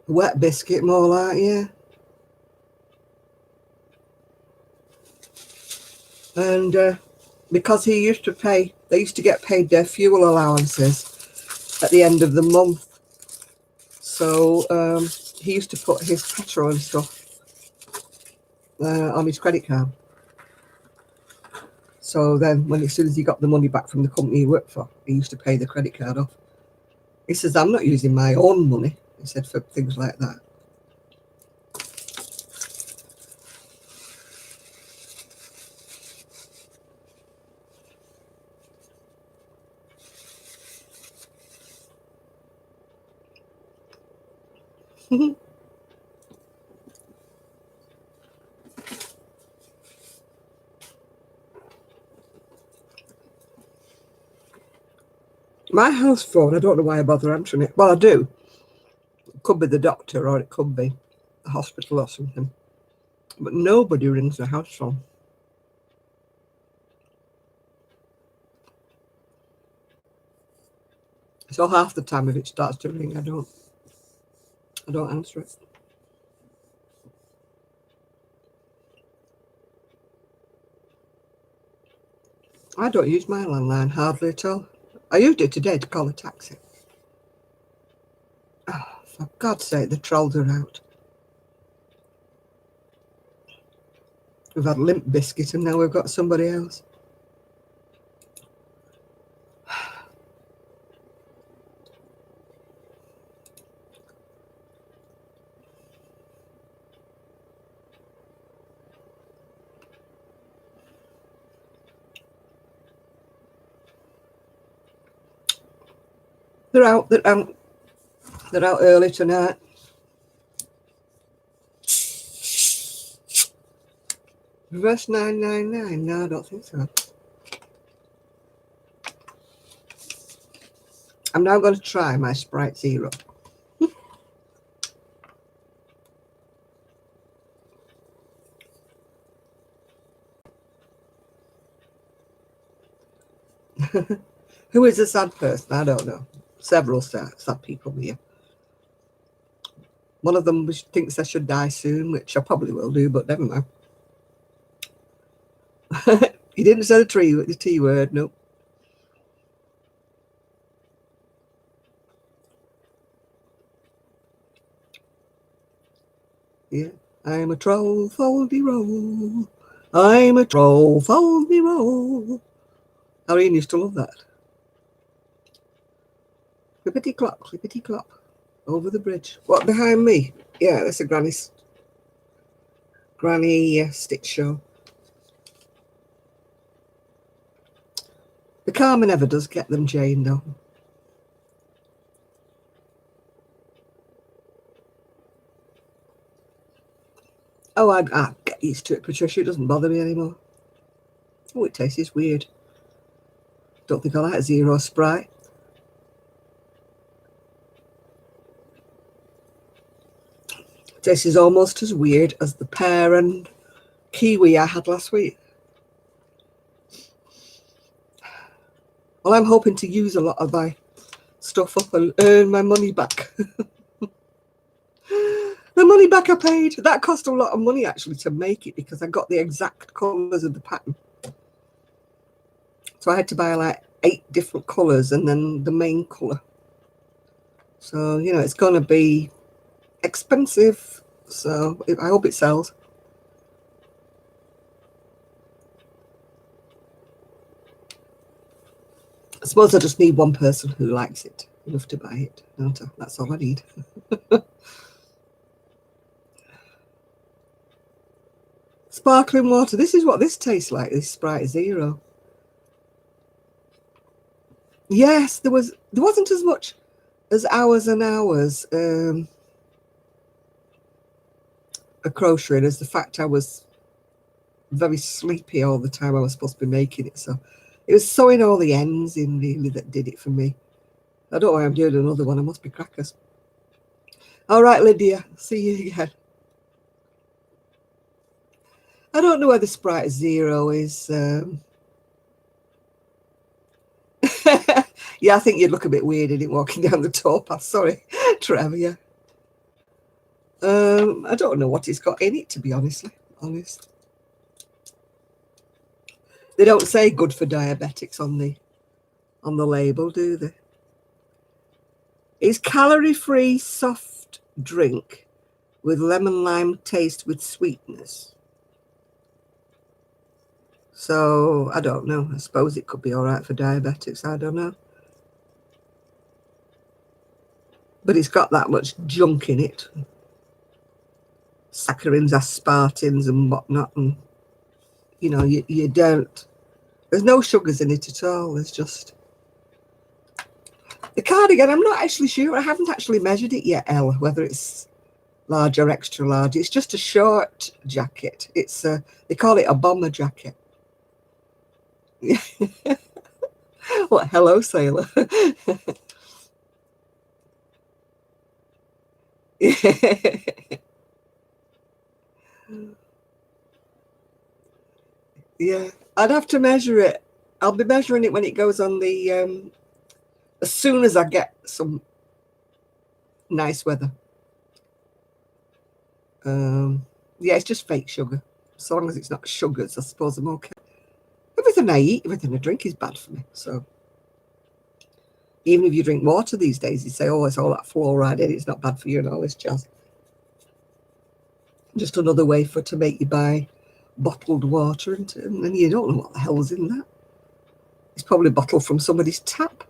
Wet biscuit, more like, yeah. And because he used to pay, they used to get paid their fuel allowances at the end of the month. So he used to put his petrol and stuff on his credit card. So then as soon as he got the money back from the company he worked for, he used to pay the credit card off. He says, I'm not using my own money, he said, for things like that. My house phone, I don't know why I bother answering it. Well, I do. It could be the doctor or it could be the hospital or something. But nobody rings the house phone. So half the time if it starts to ring, I don't answer it. I don't use my landline hardly at all. I used it today to call a taxi. Oh, for God's sake, the trolls are out. We've had Limp Biscuit and now we've got somebody else. They're out early tonight. Reverse 999. No, I don't think so. I'm now going to try my Sprite Zero. Who is a sad person? I don't know. Several sad people here. One of them thinks I should die soon, which I probably will do, but never mind. He didn't say the T word, nope. Yeah, I'm a troll, foldy roll. I'm a troll, foldy roll. Irene used to love that. Clippity clop, clippity clop. Over the bridge. What, behind me? Yeah, that's a granny stitch show. The karma never does get them, Jane, though. Oh, I get used to it, Patricia. It doesn't bother me anymore. Oh, it tastes weird. Don't think I like Zero Sprite. This is almost as weird as the pear and kiwi I had last week. Well, I'm hoping to use a lot of my stuff up and earn my money back. The money back I paid. That cost a lot of money, actually, to make it because I got the exact colours of the pattern. So I had to buy like 8 different colours and then the main colour. So, you know, it's going to be expensive. So I hope it sells. I suppose I just need one person who likes it enough to buy it. Don't I? That's all I need. Sparkling water. This is what this tastes like, this Sprite Zero. Yes, there wasn't as much as hours and hours of crocheting as the fact I was very sleepy all the time I was supposed to be making it. So it was sewing all the ends in really that did it for me. I don't know why I'm doing another one. I must be crackers. All right, Lydia. See you again. I don't know where the Sprite Zero is. Yeah, I think you'd look a bit weird in it walking down the towpath. Sorry, Trevor. Yeah. I don't know what it's got in it, to be honest. They don't say good for diabetics on the label, do they? It's calorie-free soft drink with lemon lime taste with sweetness. So I don't know. I suppose it could be all right for diabetics. I don't know. But it's got that much junk in it. Saccharins, aspartins and whatnot. And, you know, you don't... There's no sugars in it at all. There's just... The cardigan, I'm not actually sure. I haven't actually measured it yet, Elle, whether it's large or extra large. It's just a short jacket. It's they call it a bomber jacket. What, hello, sailor. Yeah, I'd have to measure it. I'll be measuring it when it goes on the as soon as I get some nice weather. Yeah, it's just fake sugar. So long as it's not sugars, I suppose I'm okay. Everything I eat, everything I drink is bad for me. So even if you drink water these days, you say, oh, it's all that fluoride in it, it's not bad for you and all this jazz. Just another way to make you buy bottled water, and then you don't know what the hell's in that. It's probably bottled from somebody's tap.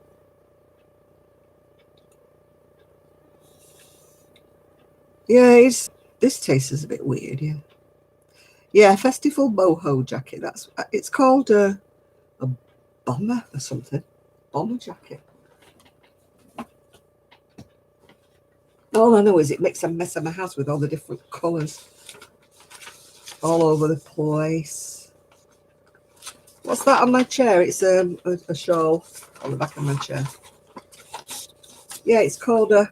Yeah, this tastes a bit weird, yeah. Yeah, festival boho jacket. It's called a bomber or something. Bomber jacket. All I know is it makes a mess of my house with all the different colours all over the place. What's that on my chair? It's a shawl on the back of my chair. Yeah, it's called a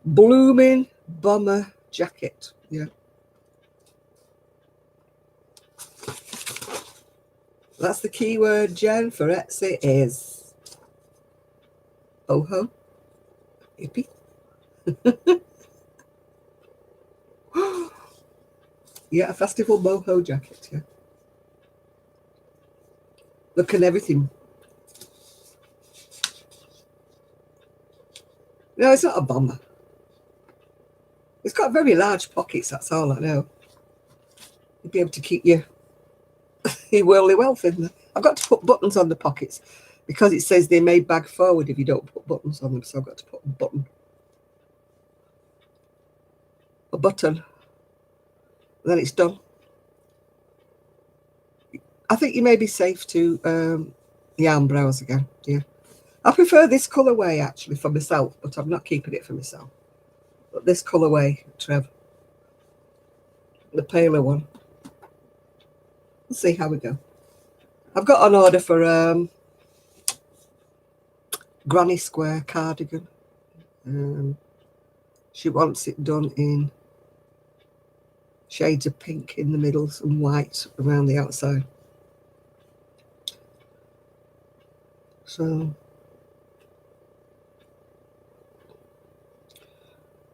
blooming bomber jacket. Yeah. That's the keyword, Jen, for Etsy is boho. Hippie. Yeah, a festival boho jacket, yeah. Look at everything. No, it's not a bomber. It's got very large pockets, that's all I know. You'd be able to keep your worldly wealth in there. I've got to put buttons on the pockets because it says they may bag forward if you don't put buttons on them, so I've got to put a button. And then it's done. I think you may be safe to yarn browse again, yeah. I prefer this colourway actually for myself, but I'm not keeping it for myself. But this colourway, Trev, the paler one. We'll see how we go. I've got an order for Granny Square cardigan. She wants it done in shades of pink in the middle and white around the outside. So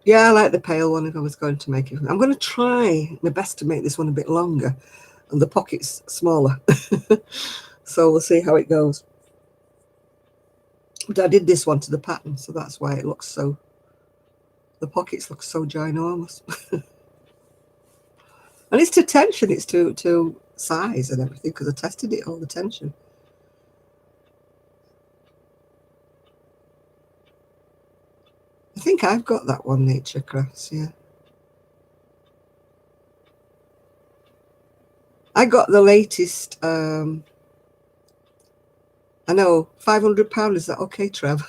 yeah, I like the pale one if I was going to make it. I'm going to try my best to make this one a bit longer and the pockets smaller. So we'll see how it goes. But I did this one to the pattern, so that's why it looks so, the pockets look so ginormous. And it's to tension, it's to size and everything, because I tested it all the tension. I think I've got that one, Nature Crafts, yeah. I got the latest, I know, £500, is that okay, Trev?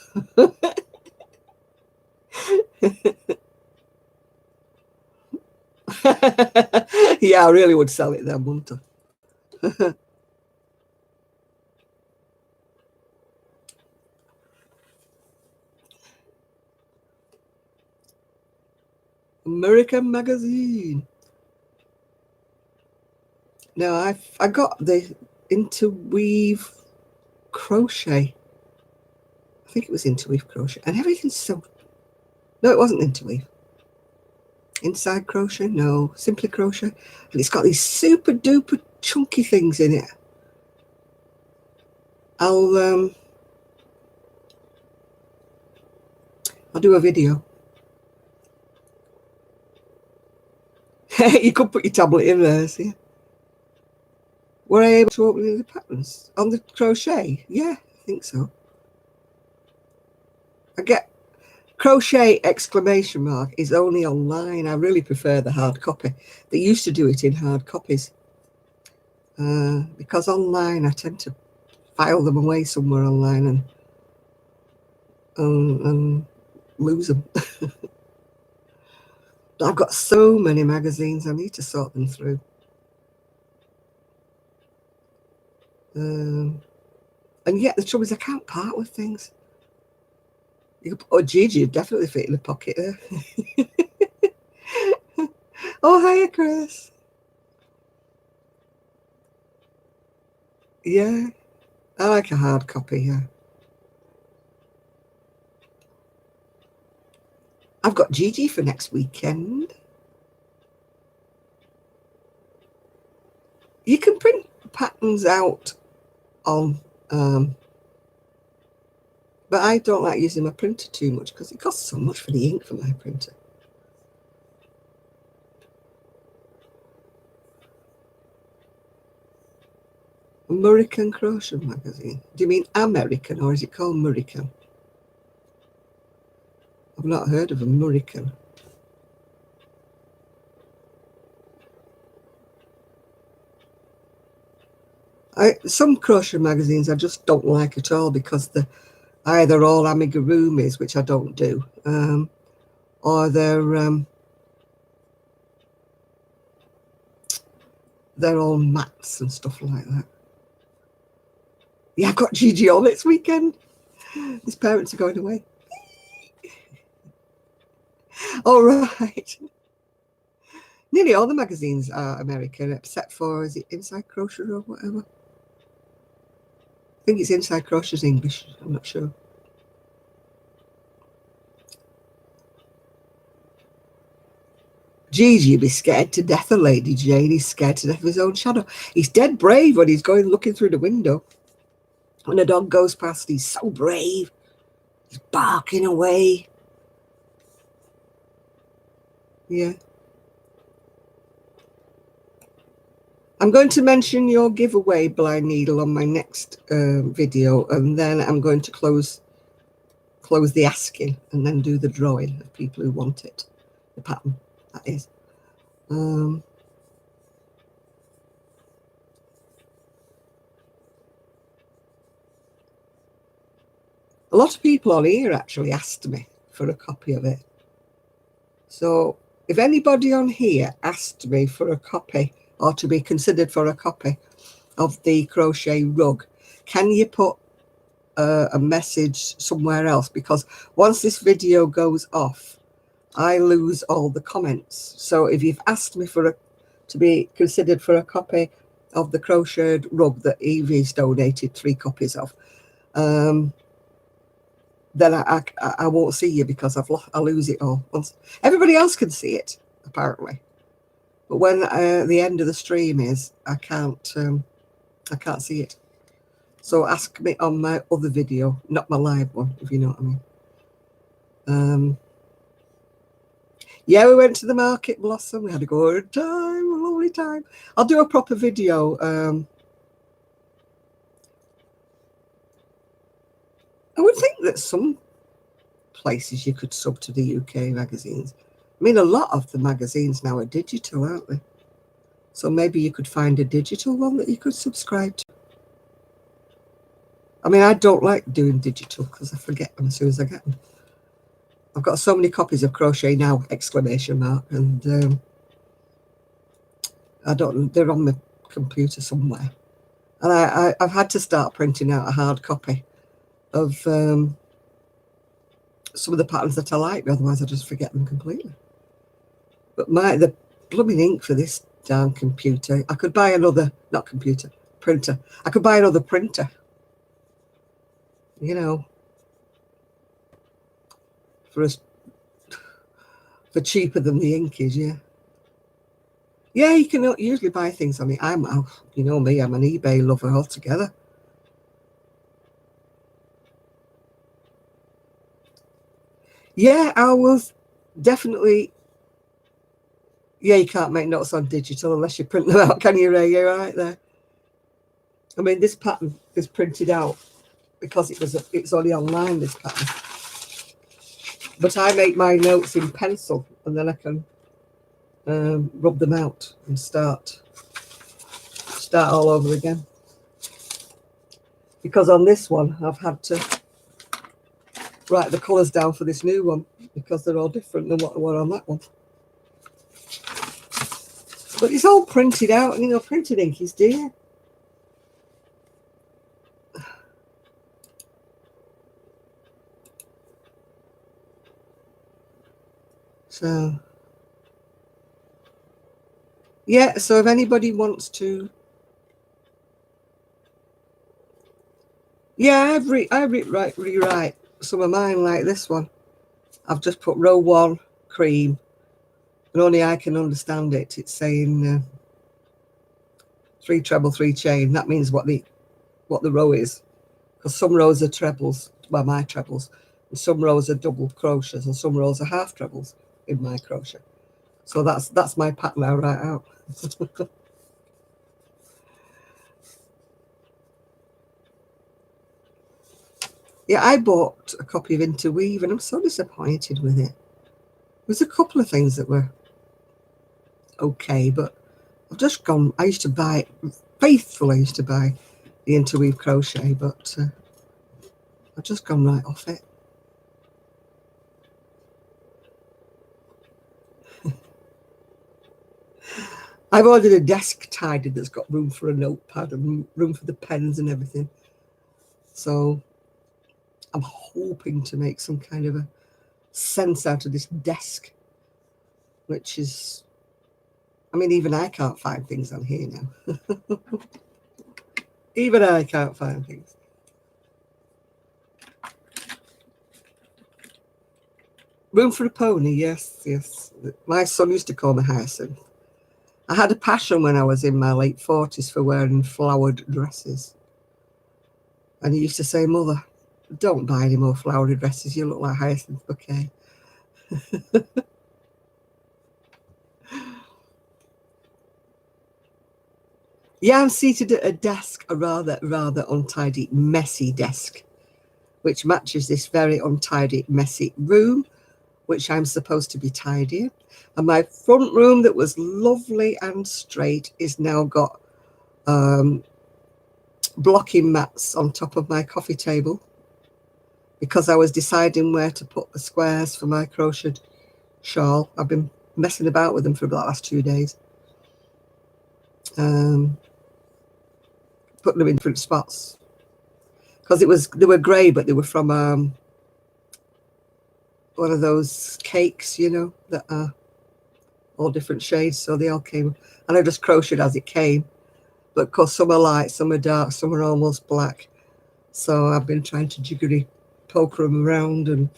Yeah, I really would sell it then, wouldn't I? American Magazine. No, I got the Interweave Crochet. I think it was Interweave Crochet, and everything's so. No, it wasn't Interweave. Inside Crochet, no, Simply Crochet, and it's got these super duper chunky things in it. I'll do a video. You could put your tablet in there, see. Were I able to open the patterns on the crochet? Yeah, I think so. I get crochet exclamation mark is only online. I really prefer the hard copy. They used to do it in hard copies. Because online I tend to file them away somewhere online and lose them. I've got so many magazines, I need to sort them through. And yet the trouble is I can't part with things. Oh, Gigi would definitely fit in the pocket there. Oh, hiya, Chris. Yeah, I like a hard copy, yeah. I've got Gigi for next weekend. You can print patterns out on, but I don't like using my printer too much because it costs so much for the ink for my printer. American Crochet magazine. Do you mean American or is it called American? I've not heard of American. Some crochet magazines I just don't like at all because they're either all amigurumis, which I don't do, or they're all mats and stuff like that. Yeah, I've got Gigi on this weekend. His parents are going away. All right. Nearly all the magazines are American, except for, is it Inside Crochet or whatever? I think it's Inside Crochet's English. I'm not sure. Gigi be scared to death of Lady Jane. He's scared to death of his own shadow. He's dead brave when he's going looking through the window. When a dog goes past, he's so brave. He's barking away. Yeah. I'm going to mention your giveaway blind needle on my next video, and then I'm going to close the asking and then do the drawing of people who want it, the pattern, that is. A lot of people on here actually asked me for a copy of it. So if anybody on here asked me for a copy or to be considered for a copy of the crochet rug, can you put a message somewhere else? Because once this video goes off, I lose all the comments. So if you've asked me to be considered for a copy of the crocheted rug that Evie's donated 3 copies of, then I won't see you because I lose it all. Everybody else can see it apparently, but when the end of the stream is, I can't see it. So ask me on my other video, not my live one, if you know what I mean. Yeah, we went to the Market Blossom. We had a good time, a lovely time. I'll do a proper video. I would think that some places you could sub to the UK magazines. I mean, a lot of the magazines now are digital, aren't they? So maybe you could find a digital one that you could subscribe to. I mean, I don't like doing digital because I forget them as soon as I get them. I've got so many copies of Crochet Now! ! And I don't. They're on the computer somewhere, and I've had to start printing out a hard copy of some of the patterns that I like. Otherwise, I just forget them completely. But the blooming ink for this darn computer. I could buy another, not computer, printer. I could buy another printer. You know, for cheaper than the ink is, yeah. Yeah, you can usually buy things on it. You know me, I'm an eBay lover altogether. Yeah, I was definitely. Yeah, you can't make notes on digital unless you print them out, can you, Ray? You're right there. I mean, this pattern is printed out because it's only online, this pattern. But I make my notes in pencil, and then I can rub them out and start all over again. Because on this one, I've had to write the colours down for this new one because they're all different than what were on that one. But it's all printed out, and you know, printed ink is dear. So, yeah, so if anybody wants to, yeah, I rewrite some of mine like this one. I've just put row 1 cream, and only I can understand it. It's saying 3 treble 3 chain. That means what the row is, because some rows are trebles, well, my trebles, and some rows are double crochets, and some rows are half trebles in my crochet. So that's my pattern I write out. Yeah, I bought a copy of Interweave and I'm so disappointed with it. There's a couple of things that were okay, but I've just gone. I used to buy, faithfully used to buy the Interweave crochet, but I've just gone right off it. I've ordered a desk tidy that's got room for a notepad and room for the pens and everything. So I'm hoping to make some kind of a sense out of this desk, which is, I mean, even I can't find things on here now. Even I can't find things. Room for a pony, yes, yes. My son used to call me Hyacinth. I had a passion when I was in my late 40s for wearing flowered dresses. And he used to say, Mother, don't buy any more flowered dresses. You look like Hyacinth Bouquet. Yeah, I'm seated at a desk, a rather untidy, messy desk, which matches this very untidy, messy room, which I'm supposed to be tidying. And my front room that was lovely and straight is now got blocking mats on top of my coffee table because I was deciding where to put the squares for my crocheted shawl. I've been messing about with them for the last 2 days. Putting them in different spots because they were grey, but they were from one of those cakes, you know, that are all different shades. So they all came, and I just crocheted as it came. But of course, some are light, some are dark, some are almost black. So I've been trying to jiggery poker them around and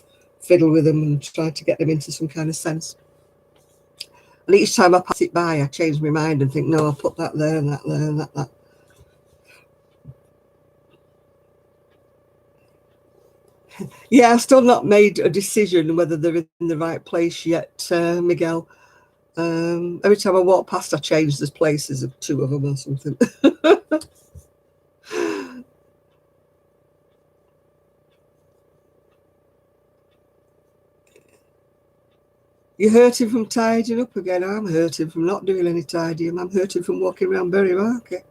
fiddle with them and try to get them into some kind of sense. And each time I pass it by, I change my mind and think, no, I'll put that there and that there and that. Yeah, I've still not made a decision whether they're in the right place yet, Miguel. Every time I walk past, I change the places of 2 of them or something. You're hurting from tidying up again. I'm hurting from not doing any tidying. I'm hurting from walking around Bury Market.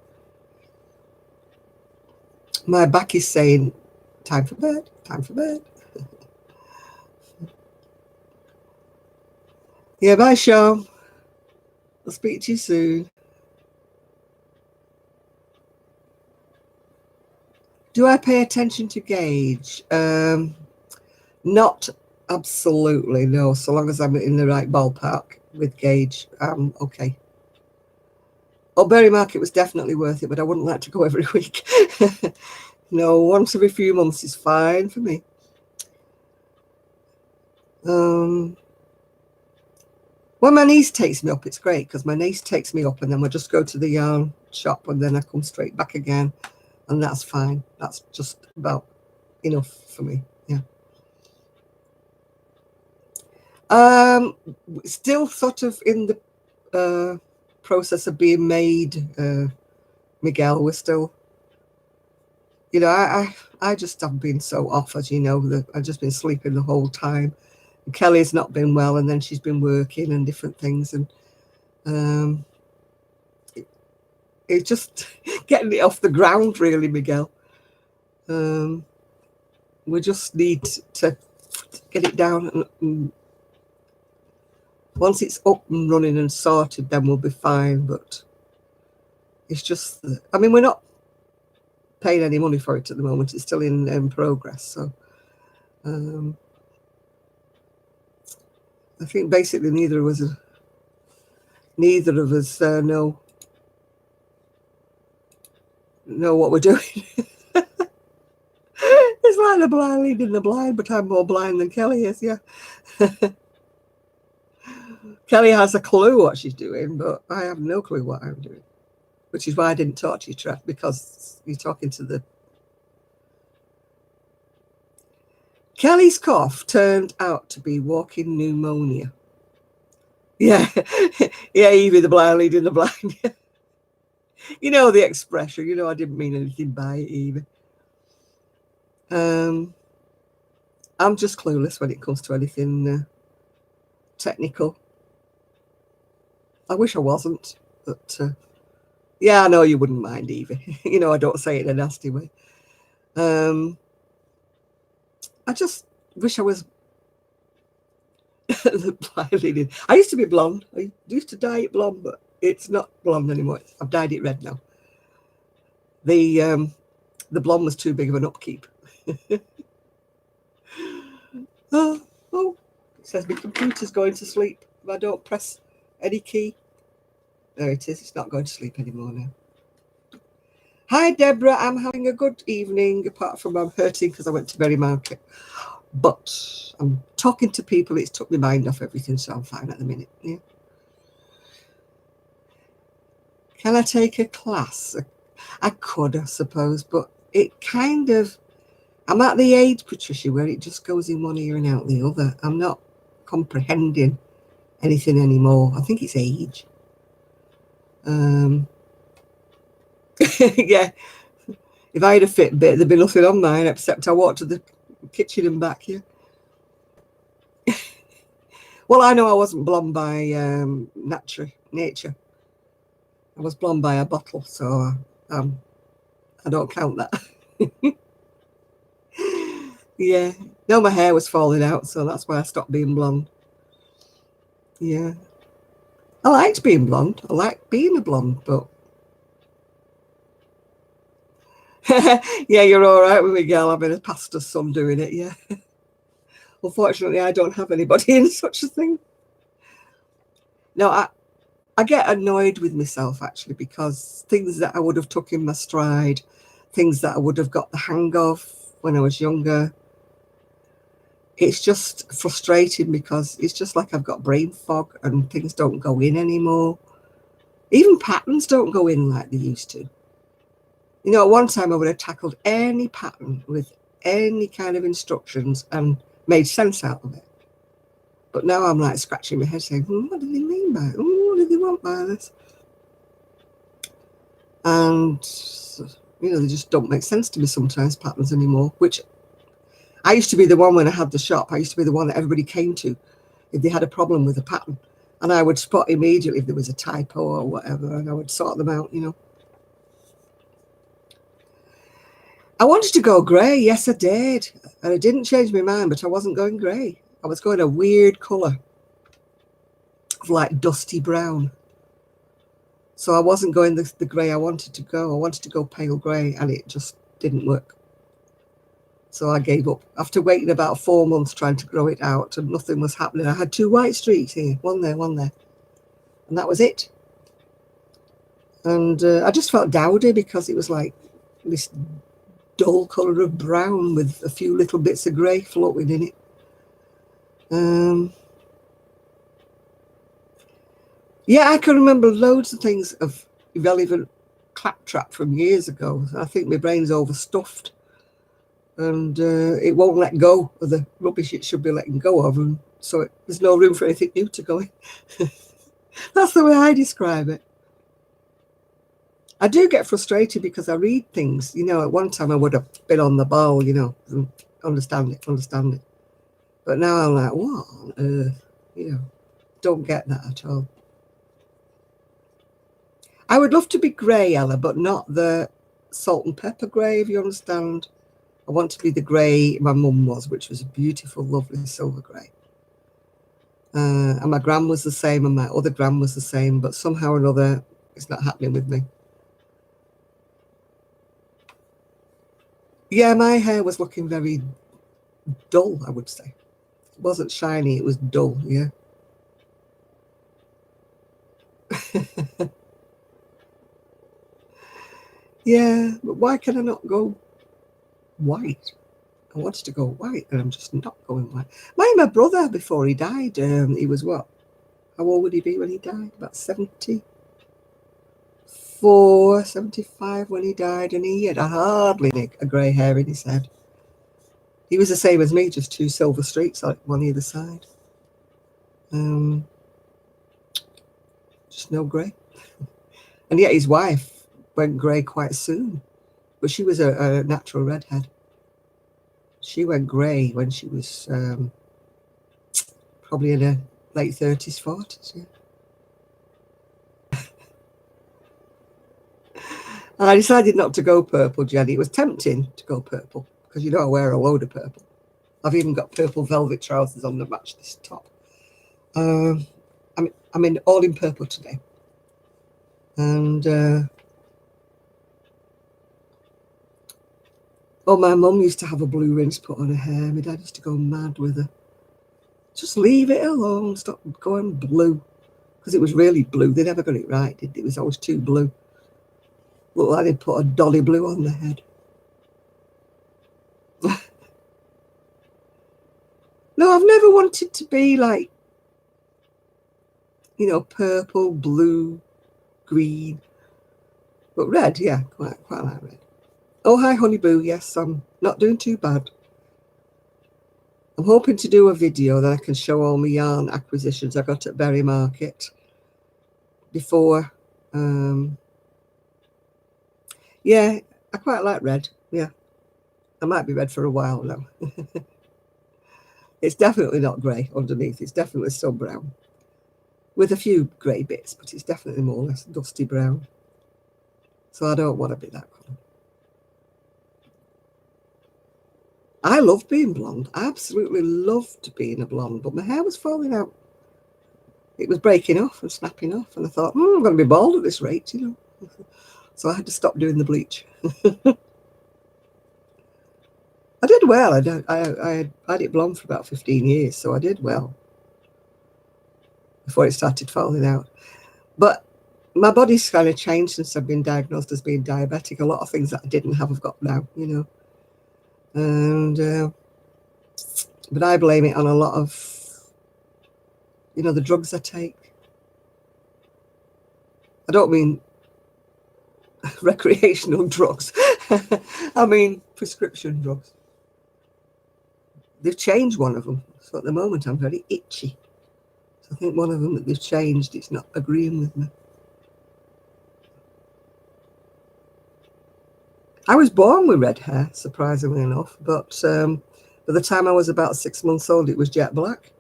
My back is saying, time for bed, time for bed. Yeah, bye, Sean. I'll speak to you soon. Do I pay attention to gauge? Not absolutely, no. So long as I'm in the right ballpark with gauge, okay. Oh, Bury Market was definitely worth it, but I wouldn't like to go every week. No, once every few months is fine for me. When my niece takes me up, it's great because my niece takes me up and then we'll just go to the yarn shop and then I come straight back again. And that's fine. That's just about enough for me. Yeah. Still sort of in the process of being made, Miguel. We're still, you know, I just have been so off, as you know, I've just been sleeping the whole time. And Kelly's not been well, and then she's been working and different things, and it's just getting it off the ground, really, Miguel. We just need to get it down, and once it's up and running and sorted, then we'll be fine. But it's just, I mean, we're not paying any money for it at the moment. It's still in progress. So I think basically neither of us know what we're doing. It's like the blind leading the blind, but I'm more blind than Kelly is. Yeah. Kelly has a clue what she's doing, but I have no clue what I'm doing, which is why I didn't talk to you, Trev, because you're talking to the... Kelly's cough turned out to be walking pneumonia. Yeah. Yeah, Evie the blind leading the blind. You know the expression. You know I didn't mean anything by it, Evie. I'm just clueless when it comes to anything technical. I wish I wasn't, but yeah, I know you wouldn't mind either. You know, I don't say it in a nasty way. I just wish I was I used to be blonde. I used to dye it blonde, but it's not blonde anymore. I've dyed it red now. The blonde was too big of an upkeep. Oh, it says my computer's going to sleep if I don't press any key. There it is. It's not going to sleep anymore now. Hi, Deborah. I'm having a good evening, apart from I'm hurting because I went to Berry Market. But I'm talking to people. It's took my mind off everything, so I'm fine at the minute. Yeah. Can I take a class? I could, I suppose, but it kind of... I'm at the age, Patricia, where it just goes in one ear and out the other. I'm not comprehending anything anymore. I think it's age. Yeah. If I had a Fitbit, there'd be nothing on mine except I walked to the kitchen and back. Yeah. Well, I know I wasn't blonde by nature. I was blonde by a bottle, so I don't count that. Yeah. No, my hair was falling out, so that's why I stopped being blonde. Yeah. I liked being blonde. I liked being a blonde, but yeah, you're all right with me, girl. I'm in a pastor's son doing it, yeah. Unfortunately, I don't have anybody in such a thing. No, I get annoyed with myself, actually, because things that I would have took in my stride, things that I would have got the hang of when I was younger, it's just frustrating because it's just like I've got brain fog and things don't go in anymore. Even patterns don't go in like they used to. You know, at one time I would have tackled any pattern with any kind of instructions and made sense out of it. But now I'm like scratching my head saying, what do they mean by it? What do they want by this? And, you know, they just don't make sense to me sometimes, patterns anymore, which I used to be the one when I had the shop. I used to be the one that everybody came to if they had a problem with a pattern. And I would spot immediately if there was a typo or whatever, and I would sort them out, you know. I wanted to go grey. Yes, I did. And I didn't change my mind, but I wasn't going grey. I was going a weird colour of like dusty brown. So I wasn't going the grey I wanted to go. I wanted to go pale grey, and it just didn't work. So I gave up. After waiting about 4 months trying to grow it out and nothing was happening, I had 2 white streaks here, one there, one there. And that was it. And I just felt dowdy because it was like this dull colour of brown with a few little bits of grey floating in it. Yeah, I can remember loads of things of irrelevant claptrap from years ago. I think my brain's overstuffed and it won't let go of the rubbish it should be letting go of, and so there's no room for anything new to go in. That's the way I describe it. I do get frustrated because I read things, you know. At one time I would have been on the ball, you know, and understand it. But now I'm like, what on earth? You know, don't get that at all. I would love to be grey, Ella, but not the salt and pepper grey, if you understand. I want to be the grey my mum was, which was a beautiful, lovely silver grey. And my gran was the same, and my other gran was the same, but somehow or another, it's not happening with me. Yeah, my hair was looking very dull, I would say. It wasn't shiny, it was dull, yeah. Yeah, but why can I not go white? I wanted to go white, and I'm just not going white. My brother, before he died, he was what? How old would he be when he died? About 74, 75 when he died, and he had hardly a grey hair in his head. He was the same as me, just 2 silver streaks, like one either side. Just no grey. And yet his wife went grey quite soon, but she was a natural redhead. She went grey when she was probably in her late 30s, 40s. Yeah. And I decided not to go purple, Jenny. It was tempting to go purple because you know I wear a load of purple. I've even got purple velvet trousers on to match this top. I'm in all in purple today. And oh, my mum used to have a blue rinse put on her hair. My dad used to go mad with her. Just leave it alone. Stop going blue. Because it was really blue. They never got it right, did they? It was always too blue. Looked like they put a dolly blue on the head. No, I've never wanted to be like, you know, purple, blue, green. But red, yeah, quite like red. Oh, hi, Honeyboo. Yes, I'm not doing too bad. I'm hoping to do a video that I can show all my yarn acquisitions I got at Berry Market before. Yeah, I quite like red. Yeah, I might be red for a while now. It's definitely not grey underneath. It's definitely still brown with a few grey bits, but it's definitely more or less dusty brown. So I don't want to be that colour. I loved being blonde. I absolutely loved being a blonde, but my hair was falling out. It was breaking off and snapping off, and I thought, I'm going to be bald at this rate, you know. So I had to stop doing the bleach. I did well. I had it blonde for about 15 years, so I did well before it started falling out. But my body's kind of changed since I've been diagnosed as being diabetic. A lot of things that I didn't have, I've got now, you know. And but I blame it on a lot of, you know, the drugs I take. I don't mean recreational drugs. I mean prescription drugs. They've changed one of them. So at the moment I'm very itchy. So I think one of them that they've changed, it's not agreeing with me. I was born with red hair, surprisingly enough, but by the time I was about 6 months old, it was jet black.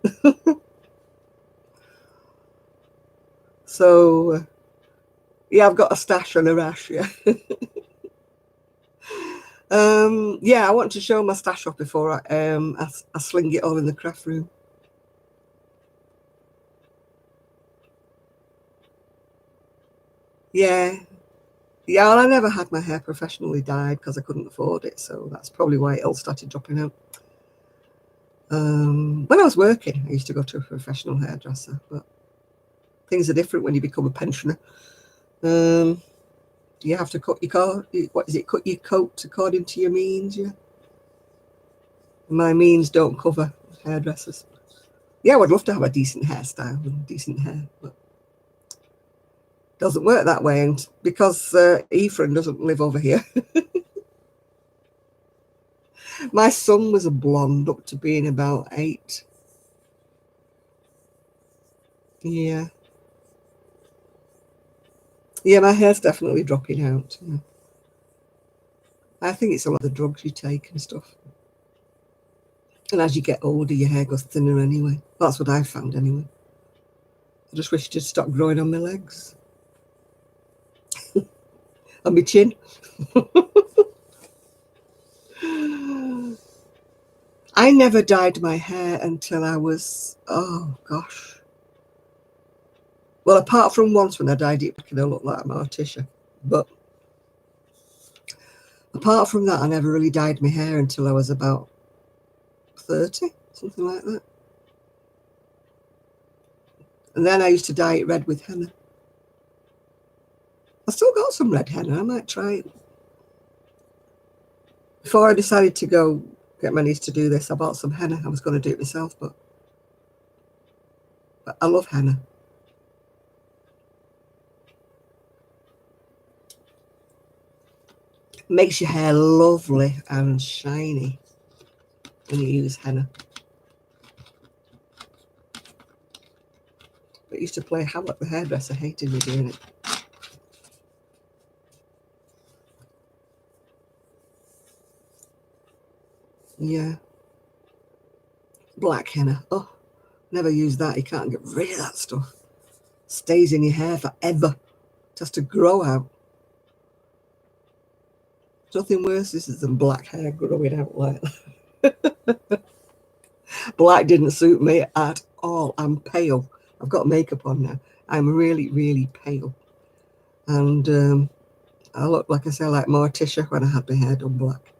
So, yeah, I've got a stash and a rash, yeah. Yeah, I want to show my stash off before I sling it all in the craft room. Yeah. Yeah, well, I never had my hair professionally dyed because I couldn't afford it, so that's probably why it all started dropping out. When I was working, I used to go to a professional hairdresser, but things are different when you become a pensioner. You have to cut your coat. What is it? Cut your coat according to your means. Yeah. My means don't cover hairdressers. Yeah, I would love to have a decent hairstyle and decent hair, but it doesn't work that way. And because Ephraim doesn't live over here, my son was a blonde up to being about 8. Yeah. Yeah, my hair's definitely dropping out. Yeah. I think it's a lot of the drugs you take and stuff. And as you get older, your hair goes thinner anyway. That's what I found anyway. I just wish it had stopped growing on my legs. On my chin. I never dyed my hair until I was, oh gosh. Well, apart from once when I dyed it, I looked like a Morticia. But apart from that, I never really dyed my hair until I was about 30, something like that. And then I used to dye it red with henna. I still got some red henna. I might try it. Before I decided to go get my niece to do this, I bought some henna. I was going to do it myself, but I love henna. It makes your hair lovely and shiny when you use henna. But I used to play havoc. The hairdresser hated me doing it. Yeah. Black henna. Oh, never use that. You can't get rid of that stuff. Stays in your hair forever. It has to grow out. Nothing worse than black hair growing out like that. Black didn't suit me at all. I'm pale. I've got makeup on now. I'm really, really pale. And I look, like I say, like Morticia when I had my hair done black.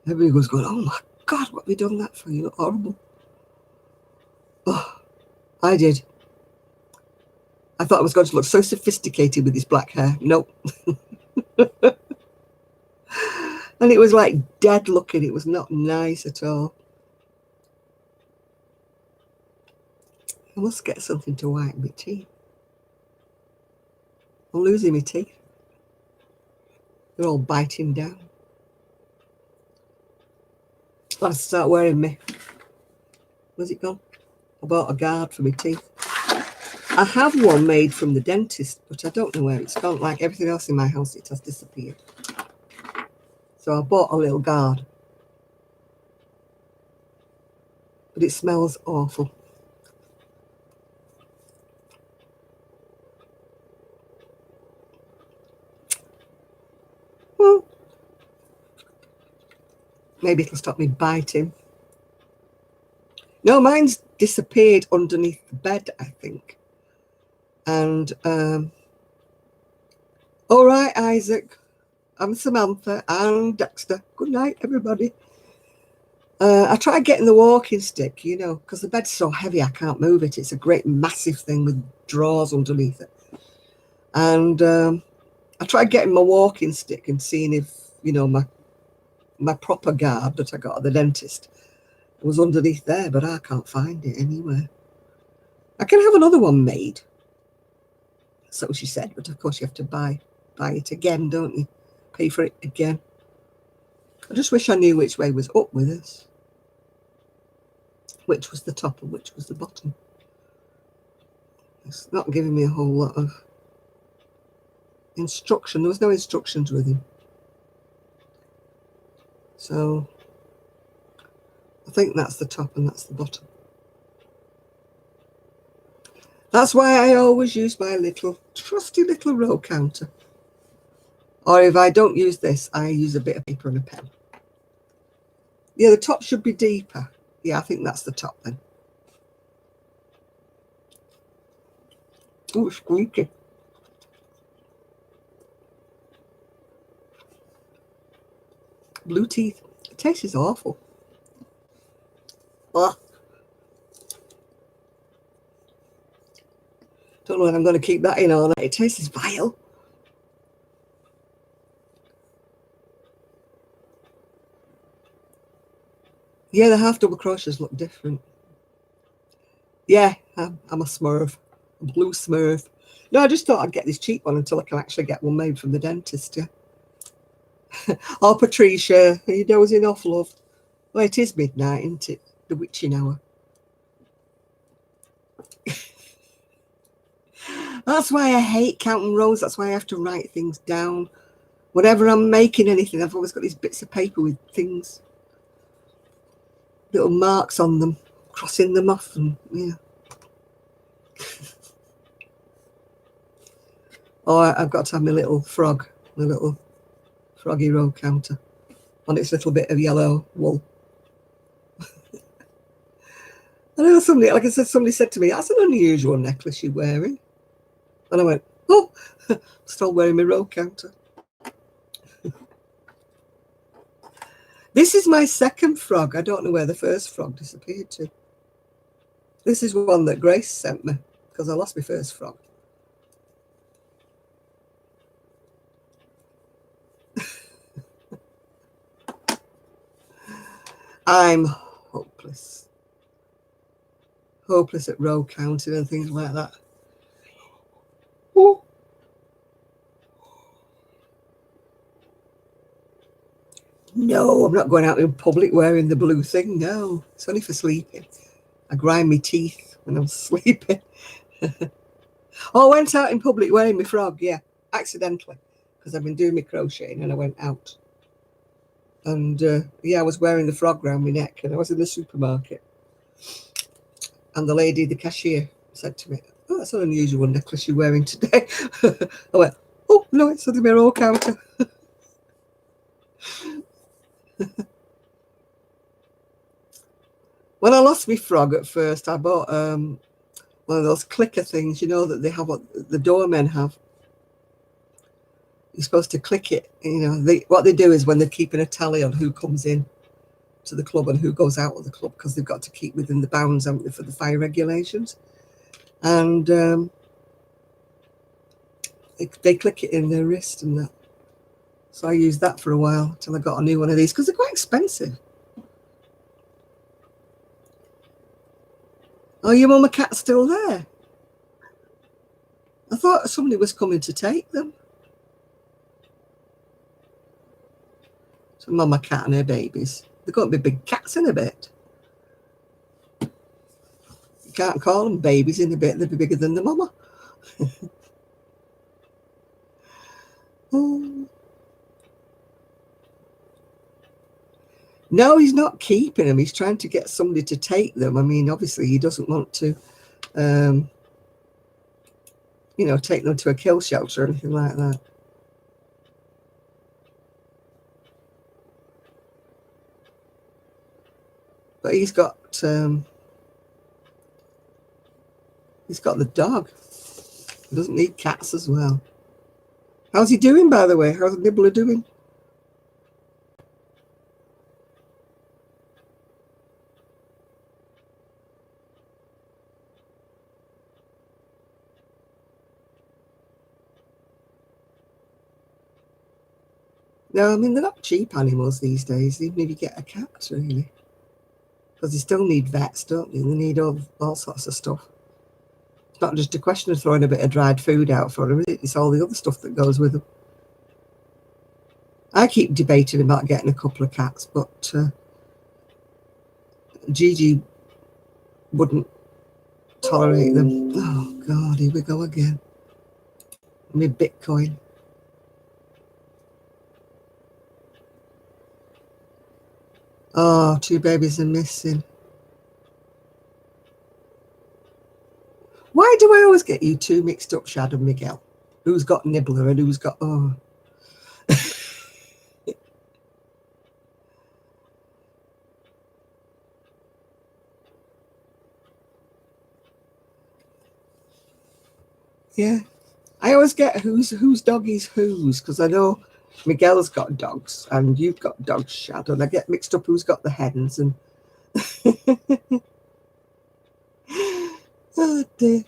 Everybody was going, oh my God, what have you done that for? You look horrible. Oh, I did. I thought I was going to look so sophisticated with this black hair. Nope. And it was like dead looking. It was not nice at all. I must get something to whiten my teeth. I'm losing my teeth. They're all biting down. I'll have to start wearing me. Where's it gone? I bought a guard for my teeth. I have one made from the dentist, but I don't know where it's gone. Like everything else in my house, it has disappeared. So I bought a little guard. But it smells awful. Well, maybe it'll stop me biting. No, mine's disappeared underneath the bed, I think. And, all right, Isaac. I'm Samantha and Dexter. Good night, everybody. I tried getting the walking stick, you know, because the bed's so heavy I can't move it. It's a great massive thing with drawers underneath it. And I tried getting my walking stick and seeing if, you know, my proper guard that I got at the dentist was underneath there, but I can't find it anywhere. I can have another one made. So she said, but of course you have to buy it again, don't you? Pay for it again. I just wish I knew which way was up with this. Which was the top and which was the bottom. It's not giving me a whole lot of instruction. There was no instructions with him. So I think that's the top and that's the bottom. That's why I always use my little trusty little row counter. Or if I don't use this, I use a bit of paper and a pen. Yeah, the top should be deeper. Yeah, I think that's the top then. Oh, squeaky. Blue teeth. The taste is awful. Ugh. Don't know if I'm going to keep that in or not. It tastes vile. Yeah, the half double crochets look different. Yeah, I'm a smurf. A blue smurf. No, I just thought I'd get this cheap one until I can actually get one made from the dentist, yeah. Oh, Patricia, are you dozing off, love? Well, it is midnight, isn't it? The witching hour. That's why I hate counting rows. That's why I have to write things down. Whenever I'm making anything, I've always got these bits of paper with things, little marks on them, crossing them off, and yeah. Oh, I've got to have my little frog, my little froggy row counter on its little bit of yellow wool. I know somebody, like I said, somebody said to me, that's an unusual necklace you're wearing. And I went, oh, still wearing my row counter. This is my second frog. I don't know where the first frog disappeared to. This is one that Grace sent me because I lost my first frog. I'm hopeless. Hopeless at row counting and things like that. Ooh. No, I'm not going out in public wearing the blue thing. No, it's only for sleeping. I grind my teeth when I'm sleeping. Oh, I went out in public wearing my frog, yeah, accidentally, because I've been doing my crocheting and I went out. And yeah, I was wearing the frog round my neck, and I was in the supermarket, and the lady, the cashier, said to me, "Oh, that's an unusual necklace you're wearing today." I went, "Oh no, it's on the mirror counter." When I lost my frog at first, I bought one of those clicker things, you know, that they have, what the doormen have. You're supposed to click it. You know, what they do is when they're keeping a tally on who comes in to the club and who goes out of the club, because they've got to keep within the bounds, haven't they, for the fire regulations. And they click it in their wrist and that. So I used that for a while till I got a new one of these, because they're quite expensive. Oh, your mum and cat's still there? I thought somebody was coming to take them. So mama cat and her babies. They're going to be big cats in a bit. You can't call them babies in a bit. They'll be bigger than the mama. No, he's not keeping them. He's trying to get somebody to take them. I mean, obviously, he doesn't want to, you know, take them to a kill shelter or anything like that. But he's got the dog. He doesn't need cats as well. How's he doing, by the way? How's Nibbler doing? No, I mean, they're not cheap animals these days, even if you get a cat, really. Because they still need vets, don't they? They need all sorts of stuff. It's not just a question of throwing a bit of dried food out for them, it's all the other stuff that goes with them. I keep debating about getting a couple of cats, but Gigi wouldn't tolerate them. Oh, God, here we go again. My Bitcoin. Oh, 2 babies are missing. Why do I always get you two mixed up, Shad and Miguel? Who's got Nibbler and who's got... Oh. Yeah. I always get whose dog is whose, because I know Miguel's got dogs and you've got dogs, Shad, and I get mixed up who's got the hens and... Oh, dear.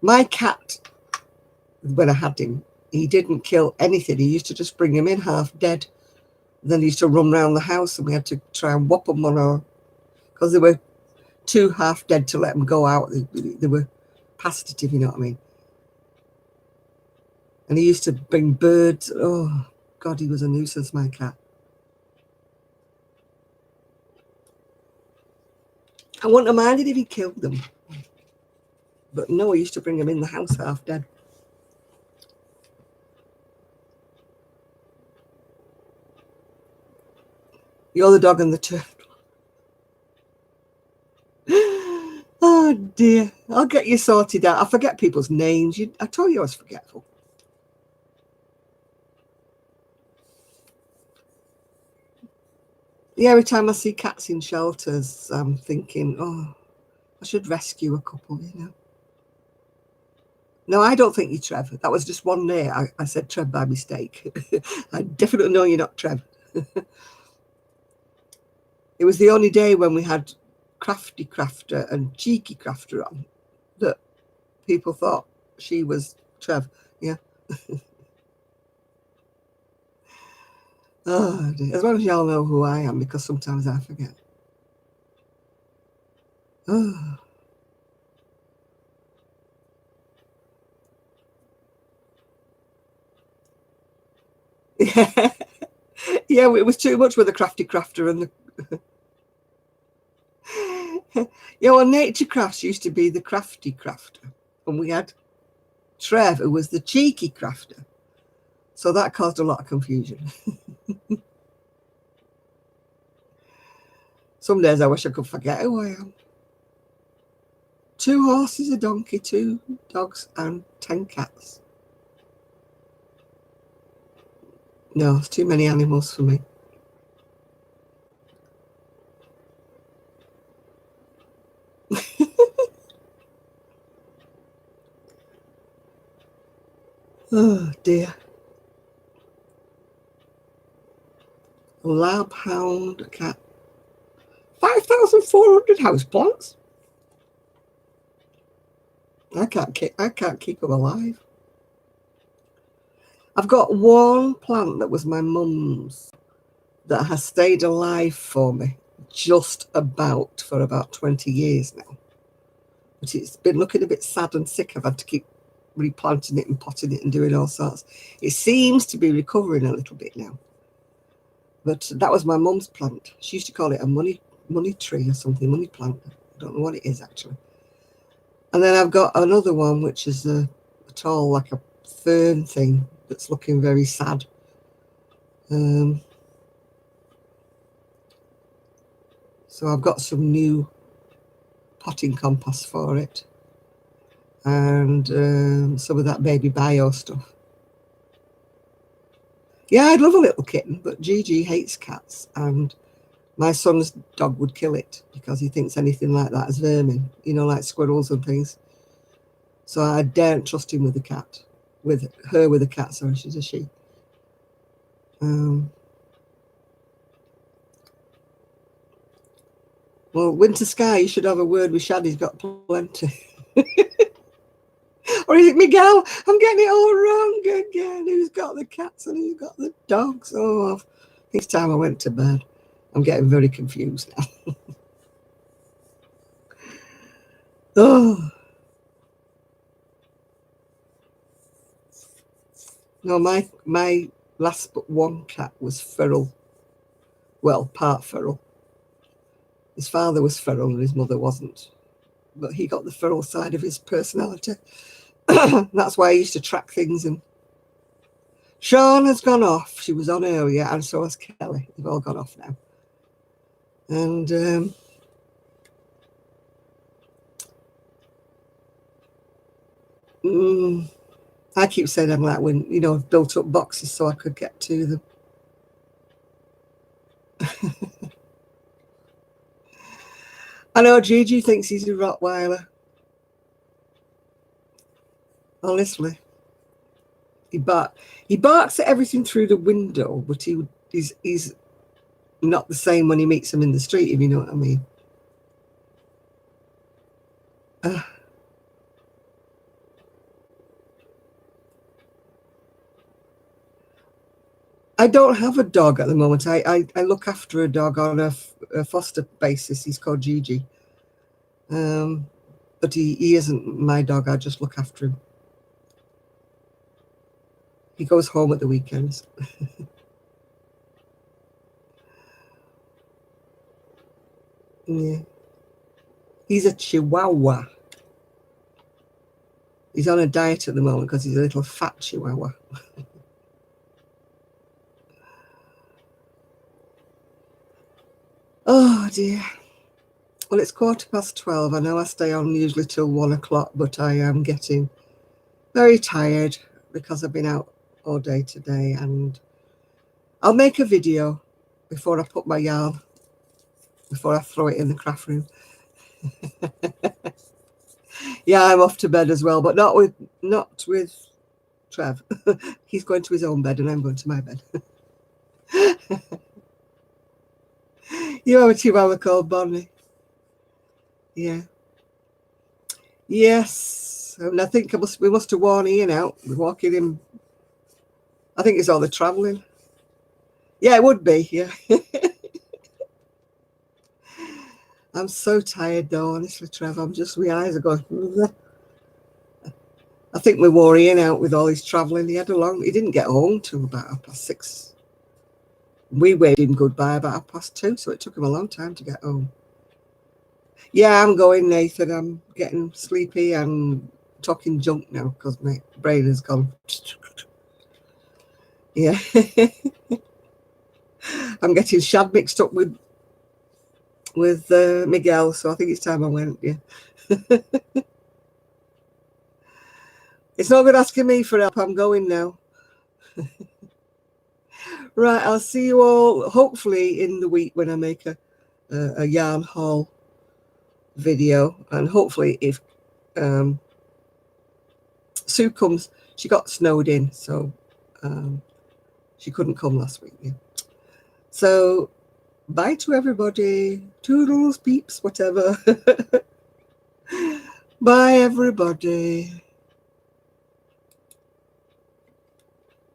My cat, when I had him, he didn't kill anything. He used to just bring him in half dead. Then he used to run around the house and we had to try and whop them on our... Because they were too half dead to let them go out. They were past it, if you know what I mean. And he used to bring birds. Oh, God, he was a nuisance, my cat. I wouldn't have minded if he killed them. But no, he used to bring them in the house half dead. You're the dog and the turtle. Oh, dear. I'll get you sorted out. I forget people's names. I told you I was forgetful. Yeah, every time I see cats in shelters, I'm thinking, oh, I should rescue a couple, you know. No, I don't think you're Trev. That was just one day. I said Trev by mistake. I definitely know you're not Trev. It was the only day when we had Crafty Crafter and Cheeky Crafter on that people thought she was Trev. Yeah. Oh, as long as y'all know who I am, because sometimes I forget. Oh. Yeah. Yeah, it was too much with the Crafty Crafter and the... Yeah, well, Nature Crafts used to be the Crafty Crafter. And we had Trev, who was the Cheeky Crafter. So that caused a lot of confusion. Some days I wish I could forget who I am. 2 horses, a donkey, 2 dogs, and 10 cats. No, it's too many animals for me. Oh dear. A lab hound, a cat. 5,400 houseplants. I can't keep them alive. I've got one plant that was my mum's that has stayed alive for me just about for about 20 years now. But it's been looking a bit sad and sick. I've had to keep replanting it and potting it and doing all sorts. It seems to be recovering a little bit now. But that was my mum's plant. She used to call it a money tree or something, money plant. I don't know what it is actually. And then I've got another one which is a tall, like a fern thing that's looking very sad. So I've got some new potting compost for it, and some of that baby bio stuff. Yeah, I'd love a little kitten, but Gigi hates cats, and my son's dog would kill it because he thinks anything like that is vermin, you know, like squirrels and things. So I daren't trust him with a cat, with a cat, sorry, she's a she. Well, Winter Sky, you should have a word with Shad, he's got plenty. Or is it Miguel? I'm getting it all wrong again. Who's got the cats and who's got the dogs? Oh, it's time I went to bed. I'm getting very confused now. Oh. No, my last but one cat was feral. Well, part feral. His father was feral and his mother wasn't. But he got the feral side of his personality. That's why I used to track things. And Sean has gone off. She was on earlier, and so has Kelly. They've all gone off now. And I keep saying I'm like when, you know, I've built up boxes so I could get to them. I know Gigi thinks he's a Rottweiler. Honestly. He barks at everything through the window, but he's not the same when he meets them in the street, if you know what I mean. I don't have a dog at the moment. I look after a dog on a foster basis. He's called Gigi. But he isn't my dog. I just look after him. He goes home at the weekends. Yeah. He's a Chihuahua. He's on a diet at the moment because he's a little fat Chihuahua. Oh dear. Well, it's 12:15. I know I stay on usually till 1 o'clock, but I am getting very tired because I've been out all day today, and I'll make a video before I put my yarn, before I throw it in the craft room. Yeah, I'm off to bed as well, but not with Trev. He's going to his own bed and I'm going to my bed. You have a Chihuahua called Bonnie. Yeah. Yes. And I think we must have worn Ian out. We're walking him. I think it's all the travelling. Yeah, it would be. Yeah. I'm so tired though, honestly, Trev. My eyes are going. I think we wore Ian out with all his travelling. He didn't get home till about 6:30. We waved him goodbye about 2:30, so it took him a long time to get home. Yeah, I'm going, Nathan. I'm getting sleepy and talking junk now because my brain has gone. Yeah. I'm getting Shad mixed up with with Miguel, so I think it's time I went. Yeah. It's no good asking me for help. I'm going now. Right, I'll see you all hopefully in the week when I make a yarn haul video, and hopefully if Sue comes, she got snowed in, so she couldn't come last week. Yeah. So bye to everybody. Toodles, peeps, whatever. Bye everybody.